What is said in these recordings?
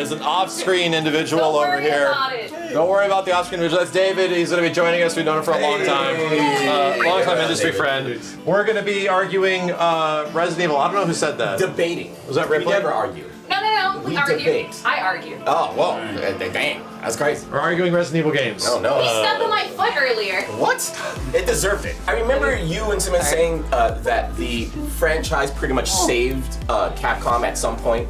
is an off-screen individual over here. Don't worry about the off-screen individual. That's David. He's going to be joining us. We've known him for a long time. Long-time industry friend. We're going to be arguing Resident Evil. I don't know who said that. Debating. Was that Ripley? We never argue. No. We argue. Debate. I argue. Oh, well, dang. That's crazy. We're arguing Resident Evil games. No. We stepped on my foot earlier. What? It deserved it. I remember you and Simmons saying that the franchise pretty much saved Capcom at some point.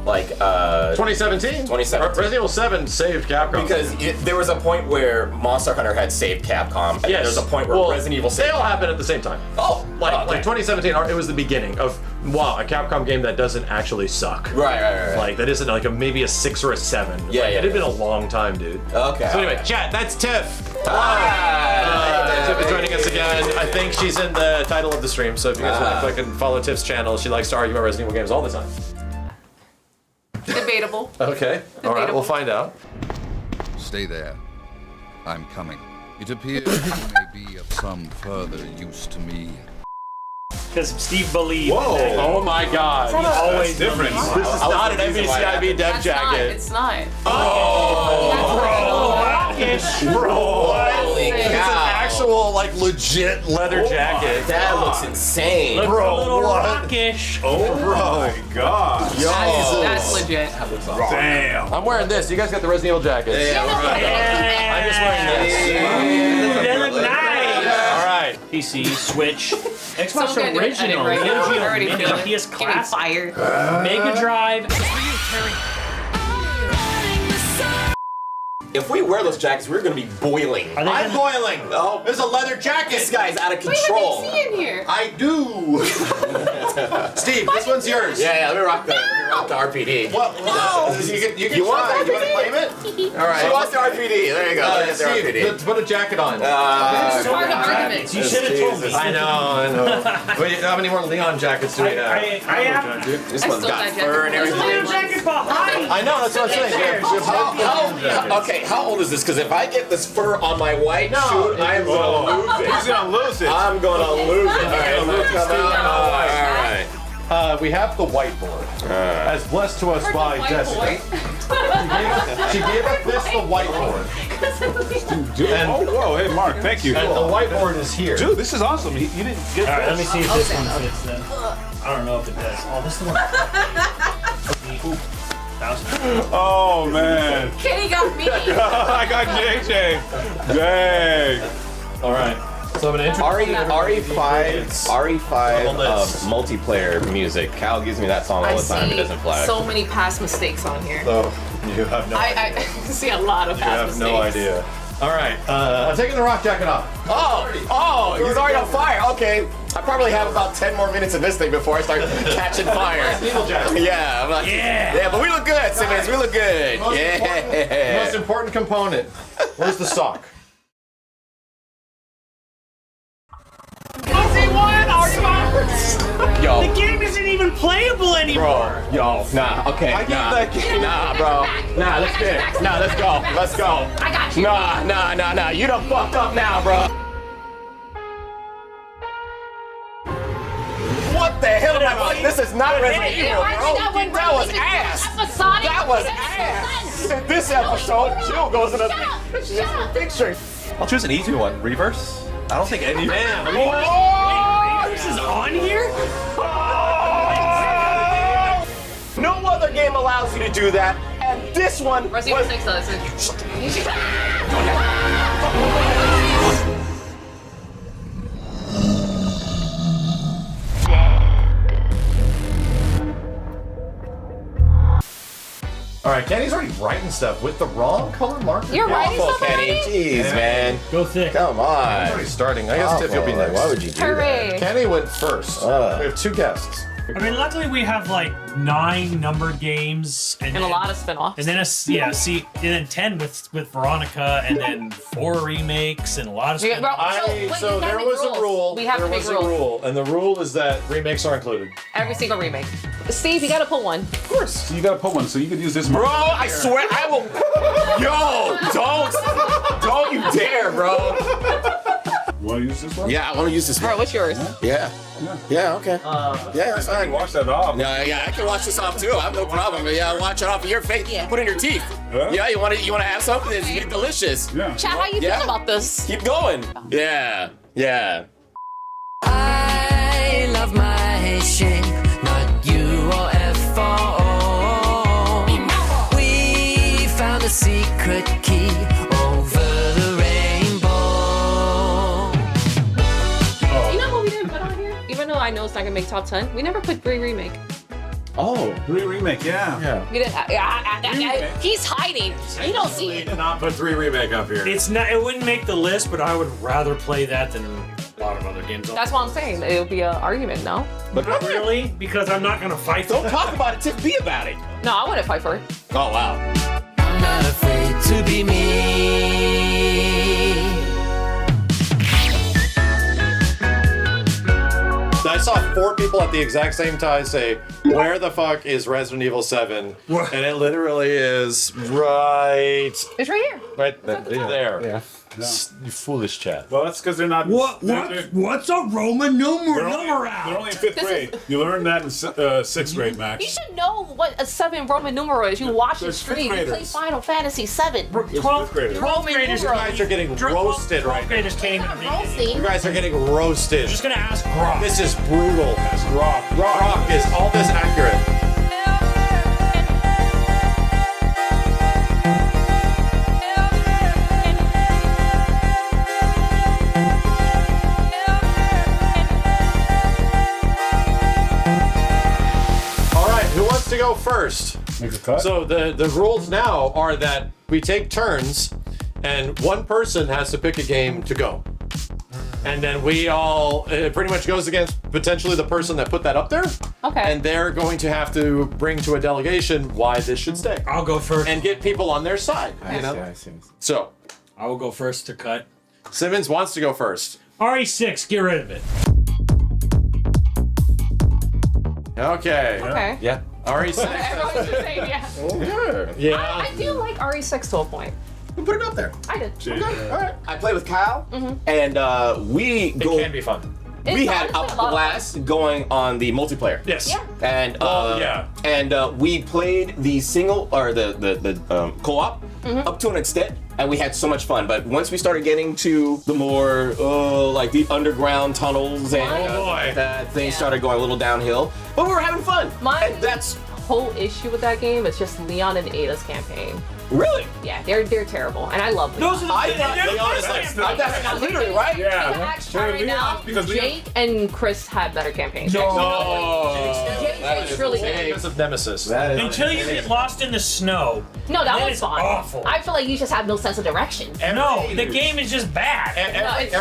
Like 2017? 2017. Resident Evil 7 saved Capcom. Because there was a point where Monster Hunter had saved Capcom, and there was a point where Resident Evil saved. They all happened at the same time. Oh, like 2017, it was the beginning of a Capcom game that doesn't actually suck. Right. Like that isn't like maybe a 6 or a 7. Yeah. It had been a long time, dude. Okay. So anyway, chat. That's Tiff. Hi. Tiff is joining us again. I think she's in the title of the stream. So if you guys want to click and follow Tiff's channel, she likes to argue about Resident Evil games all the time. Debatable. Okay. All right. We'll find out. Stay there. I'm coming. It appears you may be of some further use to me. Because Steve believed. Whoa! Oh my God! He always different. This is not an NBCIB dev jacket. It's not. Bro! Holy It's an cow. actual, like, legit leather jacket. That looks insane. Looks Bro, a little what? rockish. Oh my God. That's legit. Damn. I'm wearing this. You guys got the Resident Evil jackets. Yeah, I'm just wearing this. They look nice. All right. PC, Switch, Xbox Someone's gonna do an Original, edit right now. Neo I already Geo, feel Mini, it. PS Give me Classic, fire. Mega Drive. If we wear those jackets, we're gonna be boiling. Are they I'm gonna- boiling. Oh, there's a leather jacket. This guy's out of Wait, control. what do you see in here? I do. Steve, this one's yours. Yeah, let me rock the RPD. What? No. You can want try. the You want to claim it? All right. She wants the RPD. There you go. Let me get the Steve, RPD. let's put a jacket on. It's hard to argument. You should have told me. I know. Wait, how many more Leon jackets do we have? I have This I one's stole got that fur and jacket. a everything. jacket behind. I know, that's what I'm saying. Okay, how old is this? Because if I get this fur on my white shoe, I'm gonna lose it. He's gonna lose it. I'm gonna lose it. All right, let's come out. All right. We have the whiteboard. As blessed to us by Jessica. She gave us this, the whiteboard. Dude, whoa, hey Mark, thank you. And the whiteboard is here. Dude, this is awesome. You didn't get All right, let me this. see if this one fits then. I don't know if it does. Oh, this is the one. Ooh, 1,000. Oh man. Kenny got me. I got JJ. Dang. All right. So I'm gonna introduce RE5 multiplayer music. Cal gives me that song all I the time. It doesn't see flag. so many past mistakes on here. Oh, you have no idea. I see a lot of You past have mistakes. no idea. All right. I'm taking the rock jacket off. Oh, he's already on fire. Okay. I probably have about 10 more minutes of this thing before I start catching fire. Needle jacket. Yeah, I'm like, yeah, but we look good, Simmons. We look good. The Yeah. most important component. Where's the sock? Yo, The game isn't even playable anymore. yo, nah, okay, I gave that game. nah, bro, nah, let's get it. Nah, let's go, let's go. I got you. Nah, you done fucked up now, bro. What the hell am I like? This is not Resident Evil, bro. That was ass. That was ass. In this episode, Jill goes in a picture. I'll choose an easy one. Reverse. I don't think any. Man, This is on here? No other game allows you to do that, and this one was... Resident Evil 6 does. All right, Kenny's already writing stuff with the wrong color marker. You're writing Awful, stuff Kenny. already? Jeez, man. Go thick. Come He's on. already starting. I guess Tiff, you'll be Awful. next. Why would you do that? Hooray. Kenny went first. We have 2 guests. I mean, luckily we have like 9 numbered games And a lot of spin-offs. and then and then 10 with Veronica, and then 4 remakes and a lot of Yeah, spin-offs. well, So there was a rule. We have to make rules. And the rule is that remakes are included. Every single remake. Steve, you gotta pull one. Of course. So you gotta put one, so you could use this. Bro, I swear I will... Yo, don't you dare, bro. You want to use this one? Yeah, I want to use this Bro, one. what's yours? Yeah. Yeah, okay. Yeah, that's fine. Wash that off. Yeah, I can wash this off too. I have no problem. Yeah, wash it off of your face. Yeah. Put it in your teeth. Huh? Yeah, you want to have something that's delicious. Yeah. Chad, how you Yeah. feel about this? Keep going. Yeah. I love my shape, not you or F4O. We found a secret key over the rainbow. You know what we didn't put on here? Even though I know it's not gonna make top 10, we never put 3 Remake. Oh. 3 Remake, yeah. We didn't. He's hiding. You don't see it. Did not put 3 Remake up here. It's not. It wouldn't make the list, but I would rather play that than a lot of other games. That's what I'm saying. It would be an argument, no? But not really, because I'm not gonna fight. Don't talk about it, Tiff. Be about it. No, I wouldn't fight for it. Oh, wow. I'm not afraid to be me. I saw 4 people at the exact same time say, "Where the fuck is Resident Evil 7?" What? And it literally is right It's right here. there. Yeah. You foolish chat. Well, that's because they're not. What's a Roman numeral? They're only in 5th grade. You learn that in 6th grade, You Max. should know what a 7 Roman numeral is. You watch the There's fifth stream. You play graders. Final Fantasy 7. 12th graders. 12 graders You guys are getting roasted right now. Graders came and You guys are getting roasted. just gonna ask Brock. This is brutal. That's rock. Rock is all this accurate. All right, who wants to go first? Make a cut. So the rules now are that we take turns, and one person has to pick a game to go. And then we all, it pretty much goes against potentially the person that put that up there. Okay. And they're going to have to bring to a delegation why this should stay. I'll go first. And get people on their side, you know? I see. So, I will go first to cut. Simmons wants to go first. RE6, get rid of it. Okay. Okay. Yeah. RE6. Everyone's the same, yeah. Yeah. I do like RE6 to a point. Who put it up there? I did. Okay. All right. I play with Kyle, and we It go. can be fun. We It's had honestly a lot of blast going on the multiplayer. Yes. Yeah. And we played the single or the co-op up to an extent, and we had so much fun. But once we started getting to the more like the underground tunnels and boy. that things started going a little downhill, but we were having fun. And that's whole issue with that game is just Leon and Ada's campaign. really. Yeah, they're terrible, and I love Leon. Those are the I things thought that Leon never is like play. that's literally right. You can ask Chad right now. because Leon- Jake and Chris had better campaigns. Jake's really good. Because of Nemesis. Until you get lost in the snow. No, that Then was it's fun. awful. I feel like you just have no sense of direction. No, the game is just bad.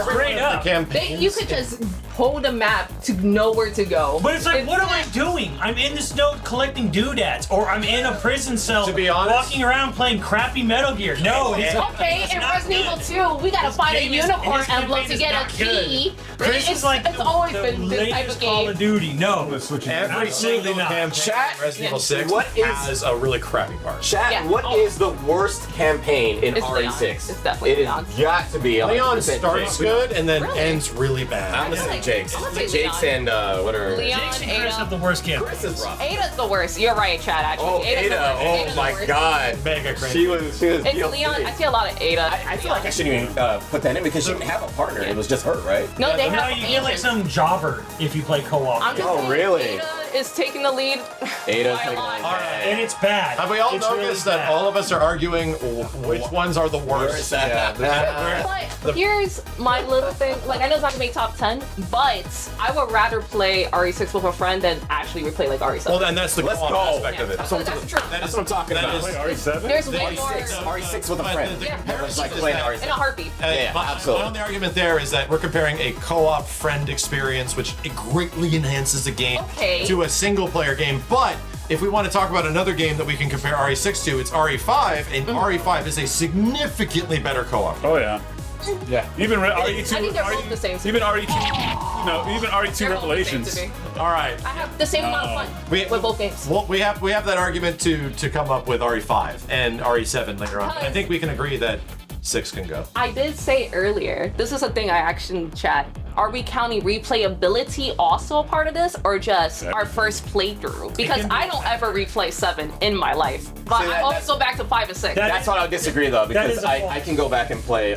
Straight up. You could just hold a map to know where to go. But it's like, what am I doing? I'm in the snow collecting doodads, or I'm in a prison cell To be honest- walking around playing crappy Metal Gear. No, it's Okay, in not Resident Evil good. 2, we gotta This find a game is- unicorn this emblem campaign to is get a not good. key. Chris is like it's always the been this type latest of Call game. of Duty. No. Every single not. campaign Chat, in Resident Evil 6 what is- has a really crappy part. Chat, Yeah. what is the worst campaign in It's RE6? Leon. It's definitely It Leon. has got to be Leon 100% starts Jake. good and then Really? ends really bad. I'm gonna say Jake's. I'm gonna say Jake's Leon. and what are Leon, Jason and Chris have Ada. the worst game. Chris is rough. Ada's the worst. You're right, Chad, actually. Oh, Ada's the Ada! worst. Oh Ada's the my worst. God! Mega cringe. She was. It's guilty. Leon. I see a lot of Ada. I feel like I shouldn't even put that in because she didn't have a partner. It was just her, right? No, they No, have you get like agents. some jobber if you play co-op. I'm just Oh, saying, really? Ada is taking the lead. Ada's by a like, lot. and it's bad. Have we all It's noticed really that bad. all of us are arguing which ones are the worst? But here's my little thing. Like, I know it's not gonna make top 10, but I would rather play RE6 with a friend than actually replay like RE7. Well, then that's the Let's co-op go. aspect of it. That's true. That's what I'm talking That about. is- Wait, RE7? There's way more RE6 with a friend. Yeah. It's like playing in a RE6. heartbeat. Yeah, my absolutely. only argument there is that we're comparing a co-op friend experience, which it greatly enhances the game, Okay. to a single-player game. But if we want to talk about another game that we can compare RE6 to, it's RE5, and RE5 is a significantly better co-op. Oh yeah. Yeah. Even I think they're both the same to Even me. RE2. No, even RE2 They're both the same Revelations. to me. All right. I have the same amount of fun We- with both games. Well, we have that argument to come up with RE5 and RE7 later on. But I think we can agree that 6 can go. I did say earlier, this is a thing I actually in chat. Are we counting replayability also a part of this, or just our first playthrough? Because I don't ever replay 7 in my life, but I always go back to 5 and 6. That's what I would disagree though, because I can go back and play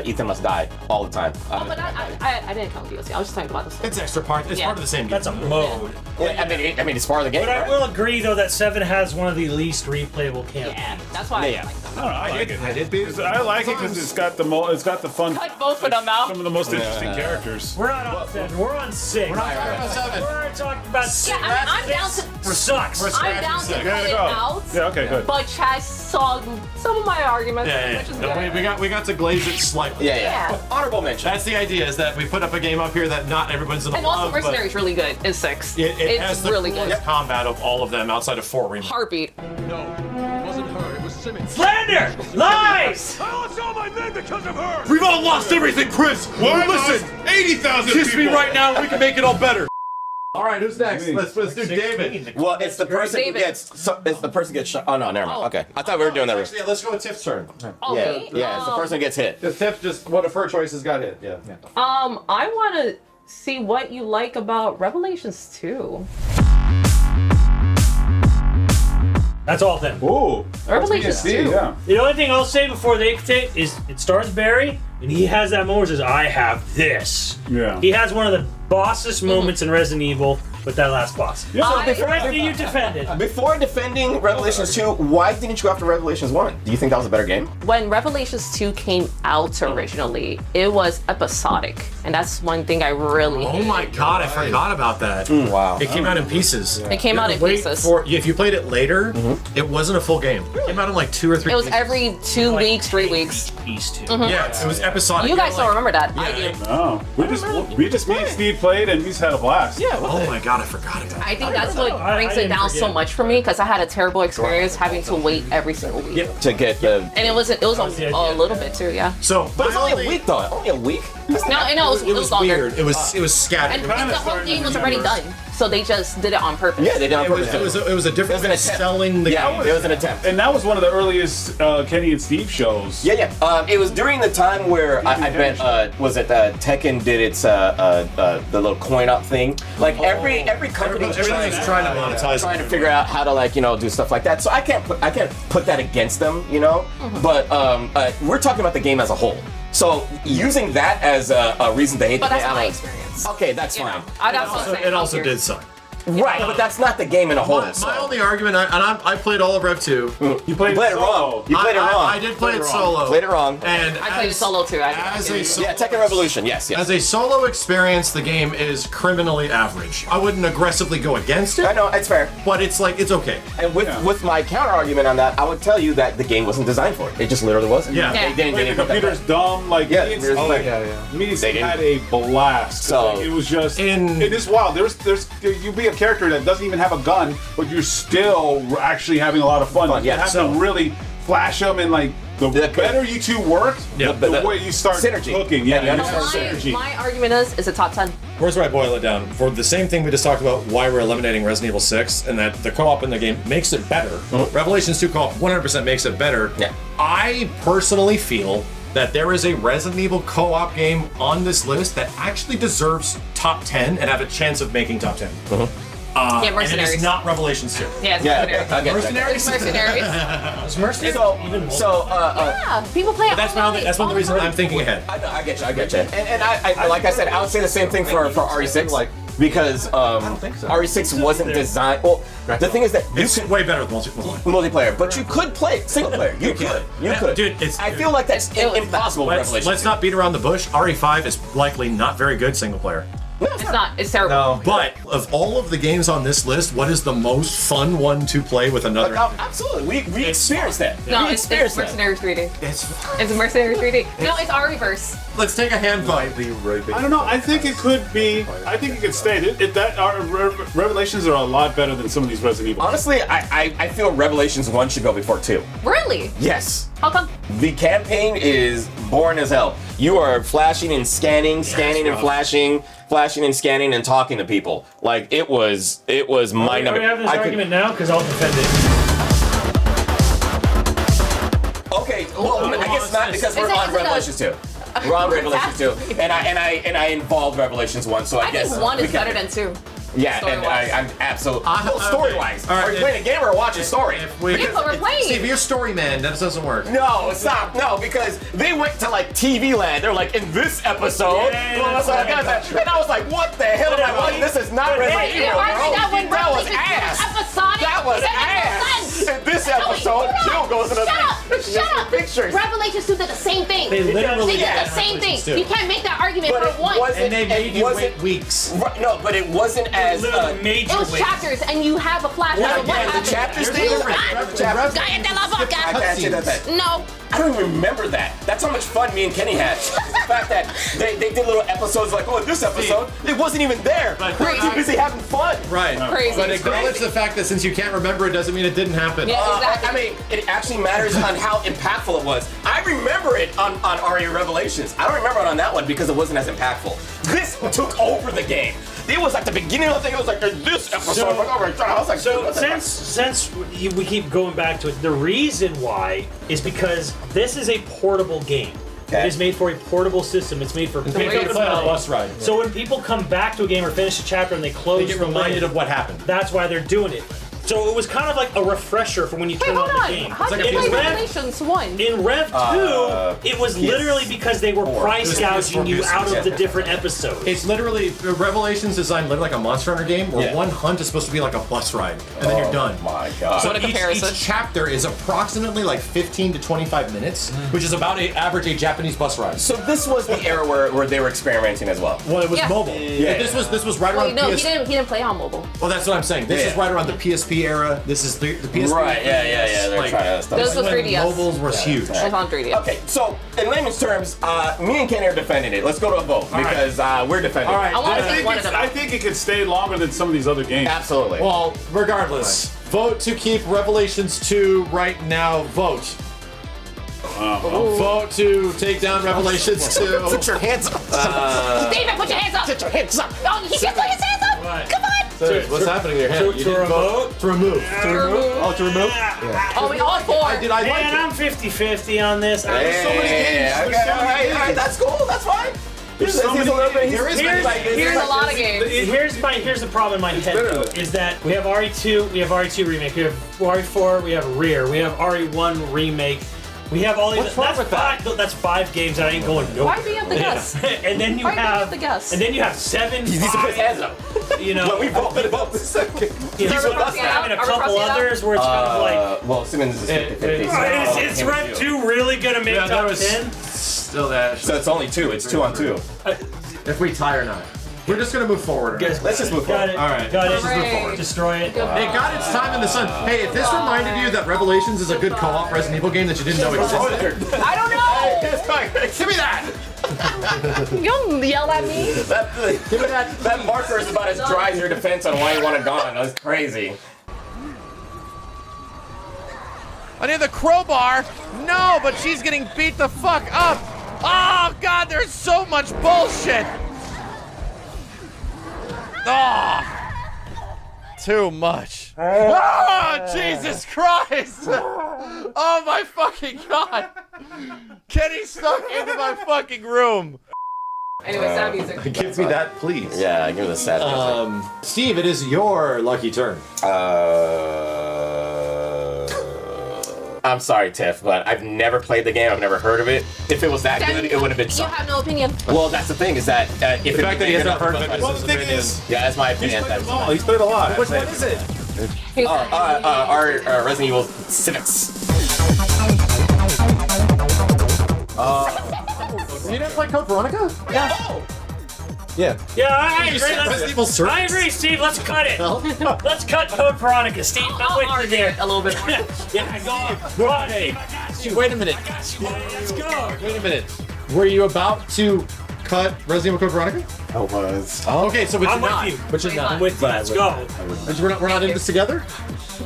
Ethan Must Die all the time. But I didn't count DLC. I was just talking about this. It's extra part. It's part of the same game. That's a mode. I mean, it's part of the game. But I right? will agree though that 7 has one of the least replayable campaigns. Yeah, that's why Yeah. I like them. I don't know. I like it. I did beat it. I like it because it's got the fun. Cut both of them out. Some of the most interesting characters. We're not on 7. We're on 6. We're not talking about 7. We're talking about 6. Yeah, I'm down to. Sucks. I'm down to cut it Go. out. Yeah, okay, good. But Chaz saw some of my arguments, which is No, good. we got to glaze it slightly. Yeah. Honorable mention. That's the idea, is that we put up a game up here that not everyone's gonna And love, also, Mercenary's really good in 6. It it's has the really coolest good. combat of all of them outside of 4 Remake. Heartbeat. No, it wasn't her. It was Simmons. Slander! Lies! I lost all my men because of her. We've all lost everything, Chris! Listen, 80,000 Kiss me right now and we can make it all better! Alright, who's next? Let's do David. Well, it's the person who David. gets shot. Oh no, never mind. Okay, I thought we were doing that. Actually, let's go with Tiff's turn. Okay. Yeah, it's the person who gets hit. Because Tiff just, one of her choices got hit. Yeah. I want to see what you like about Revelations 2. That's all then. Ooh. Revelations 2. Yeah. The only thing I'll say before they take is it stars Barry, and he has that moment where he says, I have this. Yeah. He has one of the bossest moments in Resident Evil with that last boss. Yeah. So the fact that you defended. Before defending Revelations 2, why didn't you go after Revelations 1? Do you think that was a better game? When Revelations 2 came out originally, it was episodic. And that's one thing I really Oh my god, I forgot about that. Wow. It came out in pieces. It came out in Wait pieces. if you played it later, it wasn't a full game. It came out in like 2 or 3 It was pieces. every 2 weeks, 3 weeks. Piece 2. Yeah, it was episodic. You guys Like- don't remember that. I Yeah. do. Oh, me and Steve played and we just had a blast. Yeah. Oh my god, I forgot about that. I think that's what I brings it didn't down so forget. much for me, because I had a terrible experience having to wait every single week. To get the. And it was a the idea. little bit too, yeah. So, But it's only a week though. Only a week. No, I know it was longer. weird. It was scattered. And the whole game was already done, so they just did it on purpose. Yeah, they did on It was purpose. a different It was an way of attempt. selling the Yeah, game. it was an attempt. And that was one of the earliest Kenny and Steve shows. Yeah. It was during the time where I bet was it Tekken did its the little coin up thing. Like every company was Everything was trying to monetize. trying to figure out how to do stuff like that. So I can't put that against them, But we're talking about the game as a whole. So using that as a reason to hate But the that's game, my experience. Okay, that's You know, fine. that's what I'm saying. It also did suck. Right, but that's not the game in a whole. My only argument, I played all of Rev 2. You played played it solo. wrong. You played it wrong. I did play it solo. Played it wrong. And I played solo too. As a solo, Yeah, Tekken Revolution. Yes. as a solo experience, the game is criminally average. I wouldn't aggressively go against I it, know it's fair. but it's okay. And with my counter argument on that, I would tell you that the game wasn't designed for it. It just literally wasn't. Yeah. Yeah. They didn't The put that computer's back. dumb. Like Yeah, me and the computer's- Steve, me and They Steve didn't. had a blast. So- Like, it was just In- it is wild. There's you be a character that doesn't even have a gun, but you're still actually having a lot of fun. Fun, You yeah. have So- to really flash them, and like the better you two work, Yeah, the but way you start synergy. cooking. Yeah, Yeah, you you understand start synergy. My argument is a top 10. Here's where I boil it down. For the same thing we just talked about, why we're eliminating Resident Evil 6, and that the co-op in the game makes it better. Revelations 2 co-op 100% makes it better. Yeah. I personally feel that there is a Resident Evil co-op game on this list that actually deserves top 10 and have a chance of making top 10. Yeah, And it Mercenaries. is not Revelations 2. Yeah, it's Yeah, Mercenaries. I get that. It's Mercenaries. Is Mercy even more? Yeah, people play it. That's all one night, of the all reasons night. I'm thinking ahead. I know, I get you. And I like I said, I would say the same thing for RE6 because RE6 wasn't designed. Well, the thing is that you It's could way better with multiplayer, but you could play single player. You could. Dude, I feel like that's It was impossible with Let's Revelations. not beat around the bush. RE5 is likely not very good single player. It's not. It's terrible. But of all of the games on this list, what is the most fun one to play with another? Absolutely, we experienced that. No, we it's experienced that. Mercenaries 3D. It's It's Mercenaries 3D. No, it's our reverse. Let's take a hand vote. I don't know. I think it could be. I think it could stay. Revelations are a lot better than some of these Resident Evil. Honestly, I feel Revelations 1 should go before 2. Really? Yes. How come? The campaign is boring as hell. You are flashing and scanning and flashing and scanning and talking to people. Like it was mind Are we numbing. having this argument now? Because I'll defend it. Okay, well, I guess not because we're on Revelations 2. We're on Revelations 2, and I involved Revelations 1, so I guess think 1 is we can- better than 2. Yeah, and I'm absolutely story-wise. All right, Are you playing a game or watching story? Yeah, but we're playing. Steve, you're story man. That doesn't work. No, it's not. No, because they went to like TV land. They're like, in this episode, and I was like, what the hell am I watching? This is not Resident Evil. That was ass. That was ass. In this episode, Jill goes in a pictures. Revelations 2 did the same thing. They literally did the same thing. You can't make that argument But for 1. And they made you wait weeks. Right, no, but it wasn't as It was chapters, and you have a flashback of what happened. the chapters thing. No. I don't even remember that. That's how much fun me and Kenny had. The fact that they did little episodes like, oh, in this episode, it wasn't even there. We're too busy having fun. Right. Crazy. But acknowledge the fact that since you can't remember it doesn't mean it didn't happen. Yeah, exactly. I mean, it actually matters on how impactful it was. I remember it on Aria Revelations. I don't remember it on that one because it wasn't as impactful. This took over the game. It was like the beginning of the thing. It was like this episode. I was like, so since we keep going back to it, the reason why is because this is a portable game. Okay. It is made for a portable system. It's made for They play on a bus ride. So when people come back to a game or finish a chapter and they close, They get reminded of what happened. That's why they're doing it. So it was kind of like a refresher for when you turn Hold on the on. game. How did like you a play PS1. Revelations 1? In Rev 2, it was literally because they were price gouging you out of the different episodes. It's literally Revelations designed literally like a Monster Hunter game where one hunt is supposed to be like a bus ride, and then you're done. My God. So What a comparison. each chapter is approximately like 15 to 25 minutes, which is about average a Japanese bus ride. So this was the era where they were experimenting as well. Well, it was Yeah. mobile. Yeah. This was right Well, around no, PS. he didn't play on mobile. Well, that's what I'm saying. This is right around the PSP era. This is the PSP. Right, yeah. They're Like, trying to stuff. This was when 3DS. mobiles were huge. It was on 3DS. Okay, so in layman's terms, me and Kenny are defending it. Let's go to a vote because we're defending All right. it. I want to I see one of them. I think it could stay longer than some of these other games. Absolutely. Well, regardless, vote to keep Revelations 2 right now. Vote. Vote to take down Revelations 2. Put your hands up. David, put your hands up! Put your hands up. Oh, he can put his hands up! Right. Come on! What's happening there? To remote? To remove. Oh, to remove? Oh, we all 4. Did I like Man, it? I'm 50-50 on this. Yeah, okay, all right, that's cool. That's fine. He's a little bit. Here's a lot of games. Here's the problem in my head though, is that we have RE2, we have RE2 Remake, we have RE4, we have Rear, we have RE1 Remake. We have all these. What's wrong with that? That's 5 games that I ain't going nowhere. Why do you have the guess? And then you Why do you have have the guess? And then you have 7. He needs to put his hands up. You know, When we vote the second. you know, Are we crossing it out? and a Are we couple crossing it out? others where it's kind of like. Well, Simmons is 50-50. Is Rev 2 really gonna make top 10? Still that. So it's only 2. It's 2 on 2. If we tie or not. We're just gonna move forward. Guys, Let's just move got forward. it. All right. Got it. Hooray. Destroy it. It got its time in the sun. Hey, if this reminded you that Revelations is a good co-op Resident Evil game that you didn't know existed, I don't know! Give me that! You don't yell at me. Give me that. That marker is about as dry as your defense on why you want it gone. That's crazy. I need the crowbar. No, but she's getting beat the fuck up. Oh God, there's so much bullshit. Oh, too much. Oh, Jesus Christ. Oh my fucking God. Kenny stuck into my fucking room. Anyway, sad music. give me that, please. Yeah, give me the sad music. Steve, it is your lucky turn. I'm sorry, Tiff, but I've never played the game. I've never heard of it. If it was that good, it would have been You something. have no opinion. Well, that's the thing is that if The fact that he has not heard of it is Well, his the thing opinion. is, yeah, that's my opinion. That's he's played a lot. Which one is it? our Resident Evil Civics. You didn't play Code Veronica? Yeah. Yeah. Yeah, I agree. Resident Evil Circus? I agree, Steve. Let's cut it. Let's cut Code Veronica, Steve. I'm with you there. A little bit. Yeah, go on. Go on, Steve. I got you. Wait a minute. Let's go. Wait a minute. Were you about to cut Resident Evil Code Veronica? I was. Okay, so which I'm you're not. with you. Which you're not. I'm with you. Let's go. We're not in this together?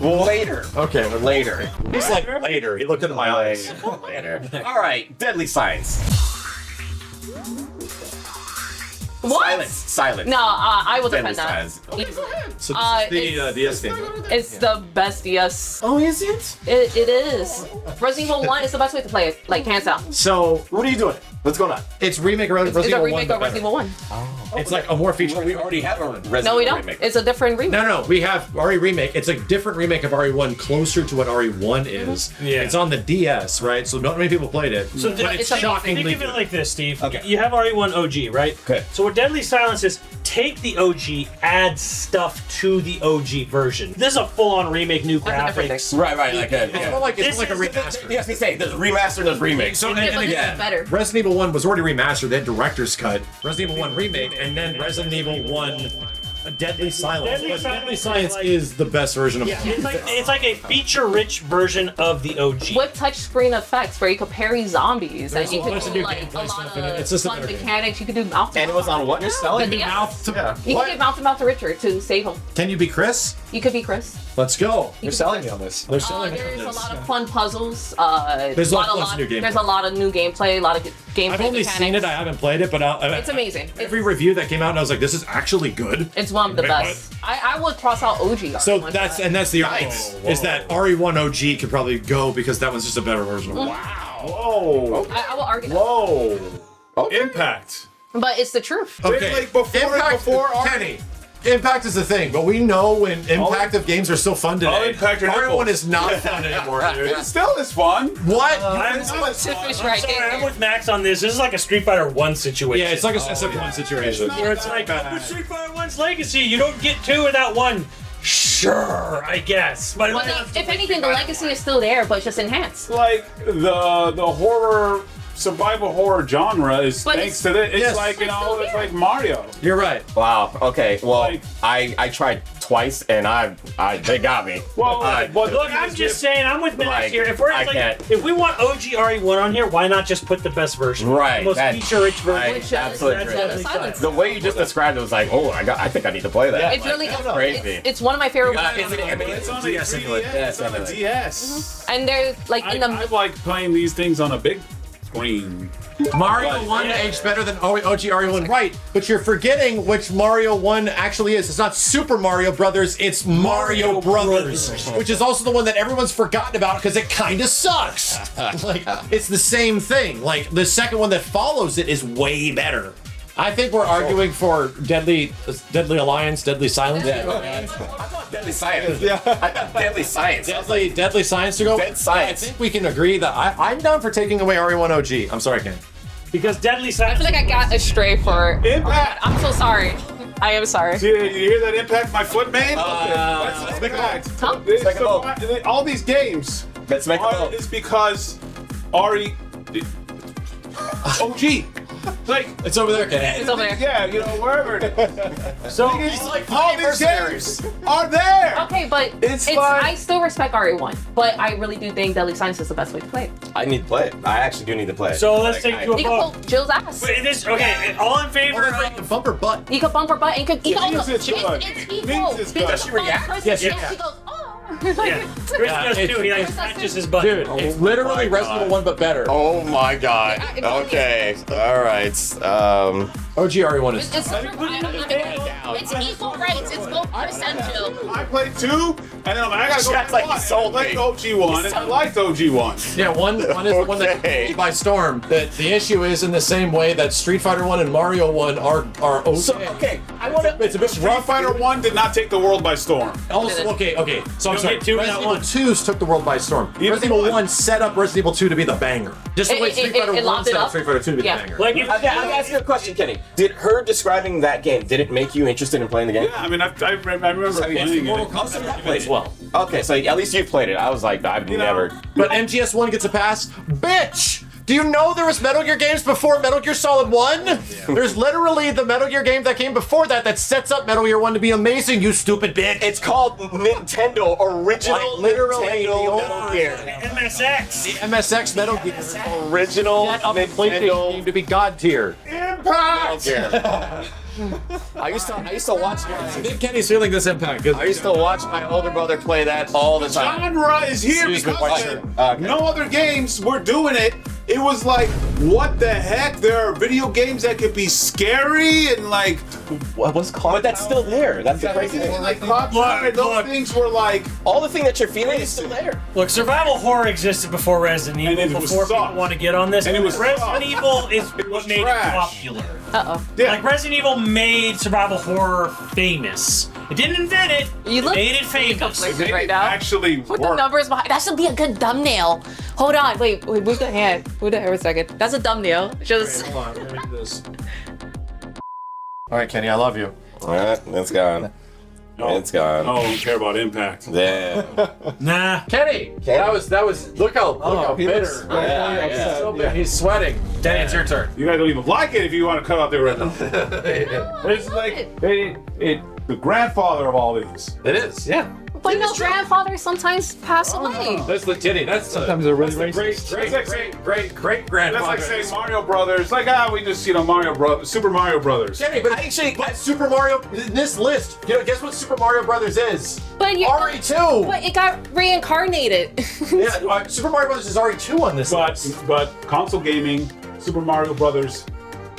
Later. Okay, but Later. he's like later. He looked into my eyes. Later. All right. Deadly Science. What? Silence. No, I will Deadly defend that. Silence. So this is the DS game. It's the best DS. Oh, is it? It is. Resident Evil 1 is the best way to play it, like hands down. So What are you doing? What's going on? it's remake of It's Resident a Evil 1. remake but of Resident better. Evil 1. It's like a more feature. We already have a Resident No, we Evil don't. remake. It's a different remake. No, we have RE Remake. It's a different remake of RE1, closer to what RE1 is. Yeah. It's on the DS, right? So not many people played it. So but th- it's amazing. shockingly Think of it good. like this, Steve. Okay. You have RE1 OG, right? Okay. So what Deadly Silence is, take the OG, add stuff to the OG version. This is a full-on remake, new That's a different graphics. thing. Right, like a. It's more like, This like a is- remaster. Yes, they say there's remaster and there's remake. So, Yeah, but this is better. Resident Evil 1 was already remastered. They had director's cut. Resident Evil 1 remake, and then Resident Evil 1 Deadly Silence. Deadly But Silence Deadly is Silence like- is the best version of Yeah, it's like a feature-rich version of the OG. With touchscreen effects where you could parry zombies and you a could bunch of do new like gameplay a lot stuff of in it. It's just a fun better game. mechanics. You could do mouth to And it was on what you're selling? Yeah. Mouth to You What? could get mouth to Richard to save him. Can you be Chris? You could be Chris. Let's go. You're selling me on this. They're selling There's me a on lot this. of fun puzzles. There's lots of new gameplay. There's a lot of new gameplay. A lot of gameplay. I've only mechanics. seen it. I haven't played it, but It's amazing. Every review that came out, and I was like, "This is actually good." It's one of the Wait, best. I would toss out OG. So RE1 that's for that. that's the argument is that RE1 OG could probably go because that was just a better version of it. Whoa. I will argue that. Whoa. Impact. But it's the truth. Okay, Like before Kenny. Impact is the thing, but we know when impact of games are still fun today. Impact your RE1 nipples. is not fun anymore, dude. It still is fun. What? Tiffany's right Sorry, I'm there. with Max on this. This is like a Street Fighter 1 situation. Yeah, it's like a SF1 situation. where it's like, with Street Fighter 1's legacy, you don't get 2 without 1. Sure, I guess. But Well, if anything, the legacy is still there, but just enhanced. Like the horror survival horror genre is But thanks it's- to this. It's Yes. like still it's here. like Mario. You're right. Wow. Okay. Well, Like- I tried twice and they got me. Well, but look, I'm just saying, I'm with Max Like, here. If we're I like, can't. if we want OG RE1 on here, why not just put the best version? Right, The most that- feature-rich version. I Which is absolutely That's agree. Deadly Silence. The way you just described it was like, oh, I think I need to play that. It's really crazy. It's one of my favorite ones. it's on a DS anyway. 3DS. Yeah, It's on a anyway. DS. And there's like in I the like playing these things on a big screen. Mario 1 aged better than OG RE1, right? But you're forgetting which Mario 1 actually is. It's not Super Mario Brothers, it's Mario Brothers, which is also the one that everyone's forgotten about because it kind of sucks. Like, it's the same thing. Like, the second one that follows it is way better. I think we're arguing for Deadly Alliance, Deadly Silence. Deadly Science. Yeah. I got Deadly Science. Deadly Science to go. Dead Science. I think we can agree that I'm down for taking away RE1 OG. I'm sorry, Ken. Because Deadly I Silence. feel like I got astray for Impact. I'm so sorry. I am sorry. You hear that impact my foot made? That's impact. Huh? make a vote. All these games Let's make a vote. is because RE OG. Like It's over there, Ken. It's over there. yeah, you know wherever it is. So Like all these games are there. Okay, but It's fine. I still respect RE1, but I really do think Deadly Silence is the best way to play it. I need to play it. I actually do need to play it. So let's take I- to a You can vote. pull Jill's ass. Wait, this okay? All in favor of Bumper butt. You can bump her butt and you can Means it's good. it's Means equal. it's good. Does she react? Yes, She yeah. goes, oh. Chris does too. He like scratches his butt. Dude, literally Oh my Resident Evil God. 1 but better. Oh my god. Yeah, it- Okay. All right. OG RE1 is. It's equal rights. It's both percentile. I played 2, and then I gotta go Sounds back like one. he sold I like me. OG 1, and I liked OG 1. Yeah, one is the one that Okay. took me by storm. The issue is in the same way that Street Fighter 1 and Mario 1 are okay. So okay. I want to. It's a bit Street rough. Fighter 1 did not take the world by storm. Also, okay. So I'm Don't sorry. get two Resident without Evil one. 2's took the world by storm. Resident Evil 1 set up Resident Evil 2 to be the banger. Just the way Street Fighter 1 locked it set up up. Street Fighter 2 to be Yeah. the banger. Like if I'm gonna ask you a question, Kenny. Did her describing that game, did it make you interested in playing the game? Yeah, I mean, I remember playing it. Also, you played as it. well. Okay, so at least you've played it. I was like, I've never. But MGS 1 gets a pass. Bitch! Do you know there was Metal Gear games before Metal Gear Solid 1? There's literally the Metal Gear game that came before that sets up Metal Gear 1 to be amazing, you stupid bitch. It's called Nintendo Original Like, literally the Nintendo old- Metal Gear. MSX. MSX Metal Gear. Original Set up a PlayStation game to be God tier. Impact! I used to watch. I think Kenny's feeling this impact. I used to watch my older brother play that all the time. Genre is here Excuse me, because white there- shirt. Okay. no other games were doing it it was like, what the heck? There are video games that could be scary and like. What was called? But that's still there. That's the crazy thing. Like those things were like. All the thing that you're feeling is still there. Look, survival horror existed before Resident Evil. And it was before people sucked. want to get on this. And it was Resident sucked. Evil is what made trash. it popular. Uh-oh. Yeah. Like Resident Evil made survival horror famous. It didn't invent it. You It look made it famous. conflicted It right now. actually Put the worked. numbers behind. That should be a good thumbnail. Hold on. Wait, move the hand. Move the hair for a second. That's a thumbnail. Just. Hold on, let me do this. All right, Kenny, I love you. Alright, it's gone. It's gone. Oh, I don't care about impact. Yeah. Nah. Kenny, that was. Look how he bitter. looks- Yeah, He's yeah. so bitter. He's sweating. Kenny, it's your turn. You guys don't even like it if you want to cut out there right now. It's like the grandfather of all these. It is, yeah. But no, grandfathers sometimes pass away. That's the Kenny. That's Sometimes they're really great, racist. great That's grandfather. like saying Mario Brothers. Like, we just, Mario Brothers, Super Mario Brothers. Kenny, but Super Mario in this list. Guess what Super Mario Brothers is? But you. RE2. But it got reincarnated. Yeah, Super Mario Brothers is RE2 on this list. But console gaming, Super Mario Brothers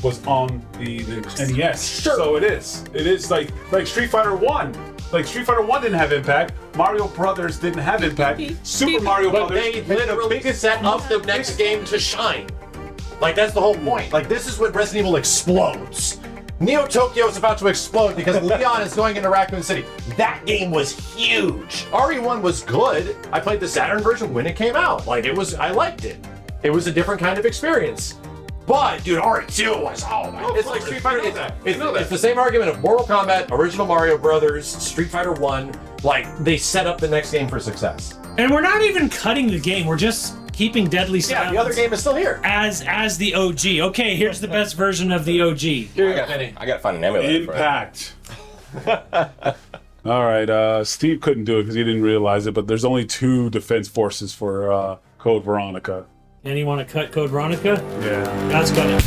was on the NES. Sure. So it is. It is like Street Fighter 1. Like Street Fighter 1 didn't have impact. Mario Brothers didn't have impact. Super Mario But Brothers. they literally set up the next game to shine. Like, that's the whole point. Like, this is when Resident Evil explodes. Neo Tokyo is about to explode because Leon is going into Raccoon City. That game was huge. RE1 was good. I played the Saturn version when it came out. Like, I liked it. It was a different kind of experience. But, dude, RE2 was, oh my god. It's like Street Fighter. It's the same argument of Mortal Kombat, original Mario Brothers, Street Fighter 1. Like, they set up the next game for success. And we're not even cutting the game. We're just keeping Deadly Silence. Yeah, the other game is still here. As the OG. Okay, here's the best version of the OG. Here you go, Kenny. I gotta find an emulator. Impact. All right, Steve couldn't do it because he didn't realize it, but there's only 2 defense forces for Code Veronica. And you want to cut Code Veronica? Yeah. That's cut it.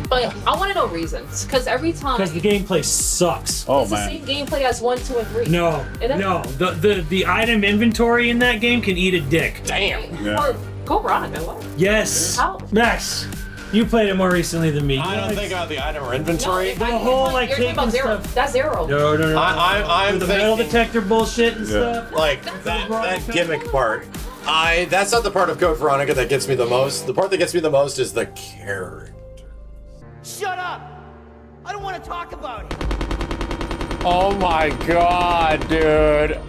But I want to know reasons. Because every time. Because the gameplay sucks. Oh, it's the man. same gameplay as 1, 2, and 3. No, It is? no. The item inventory in that game can eat a dick. Damn. Yeah. Or go Veronica. What? Yes. How? Max, you played it more recently than me. I don't think about the item or inventory. The whole, like, you're talking about taking 0. stuff- That's 0. No. I'm the metal thinking, detector bullshit and Yeah. stuff. like, that gimmick part. That's not the part of Code Veronica that gets me the most. The part that gets me the most is the character. Shut up! I don't want to talk about it. Oh my god, dude.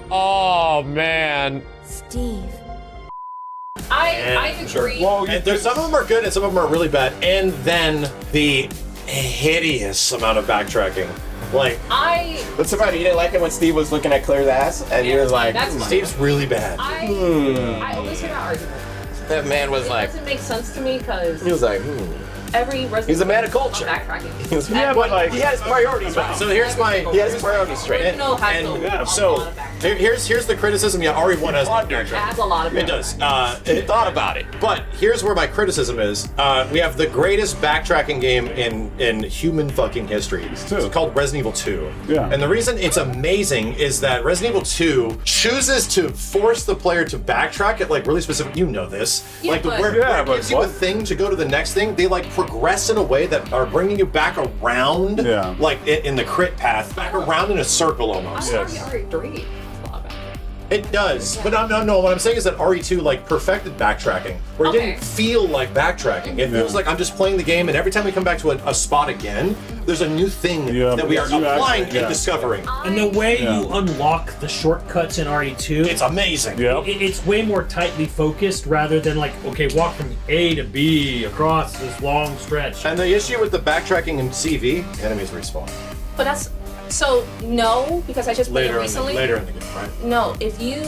Oh man. Steve. I agree. And there's some of them are good and some of them are really bad. And then the hideous amount of backtracking. Like, What's about it? You didn't like it when Steve was looking at Claire's ass? And he was like, That's fine. Steve's really bad. I always hear that argument. that man was It like, doesn't make sense to me because he was like, every Resident He's a man of Evil culture. backtracking. He was- Yeah, but like, he had his priorities right. so here's my He has his priorities straight. Original has and a so lot of backtracking. here's the criticism. Yeah, RE1 has It has a lot of It backtracking. does. He thought about it. But here's where my criticism is. We have the greatest backtracking game in human fucking history. It's called Resident Evil 2. Yeah. And the reason it's amazing is that Resident Evil 2 chooses to force the player to backtrack at like really specific. You know this. Yeah, like but- where it gives you a thing to go to the next thing. They like progress in a way that are bringing you back around. Yeah. Like in the crit path, back around in a circle I'm almost. sorry, RE3. A lot of backtracking. It does, but no. What I'm saying is that RE2 like perfected backtracking, where it Okay. didn't feel like backtracking. It feels like I'm just playing the game, and every time we come back to a spot again, there's a new thing that we are applying and discovering. And the way you unlock the shortcuts in RE2, It's amazing. it's way more tightly focused rather than like, okay, walk from A to B across this long stretch. And the issue with the backtracking in CV, enemies respawn But that's so no, because I just played it recently. later in the game, right? No, if you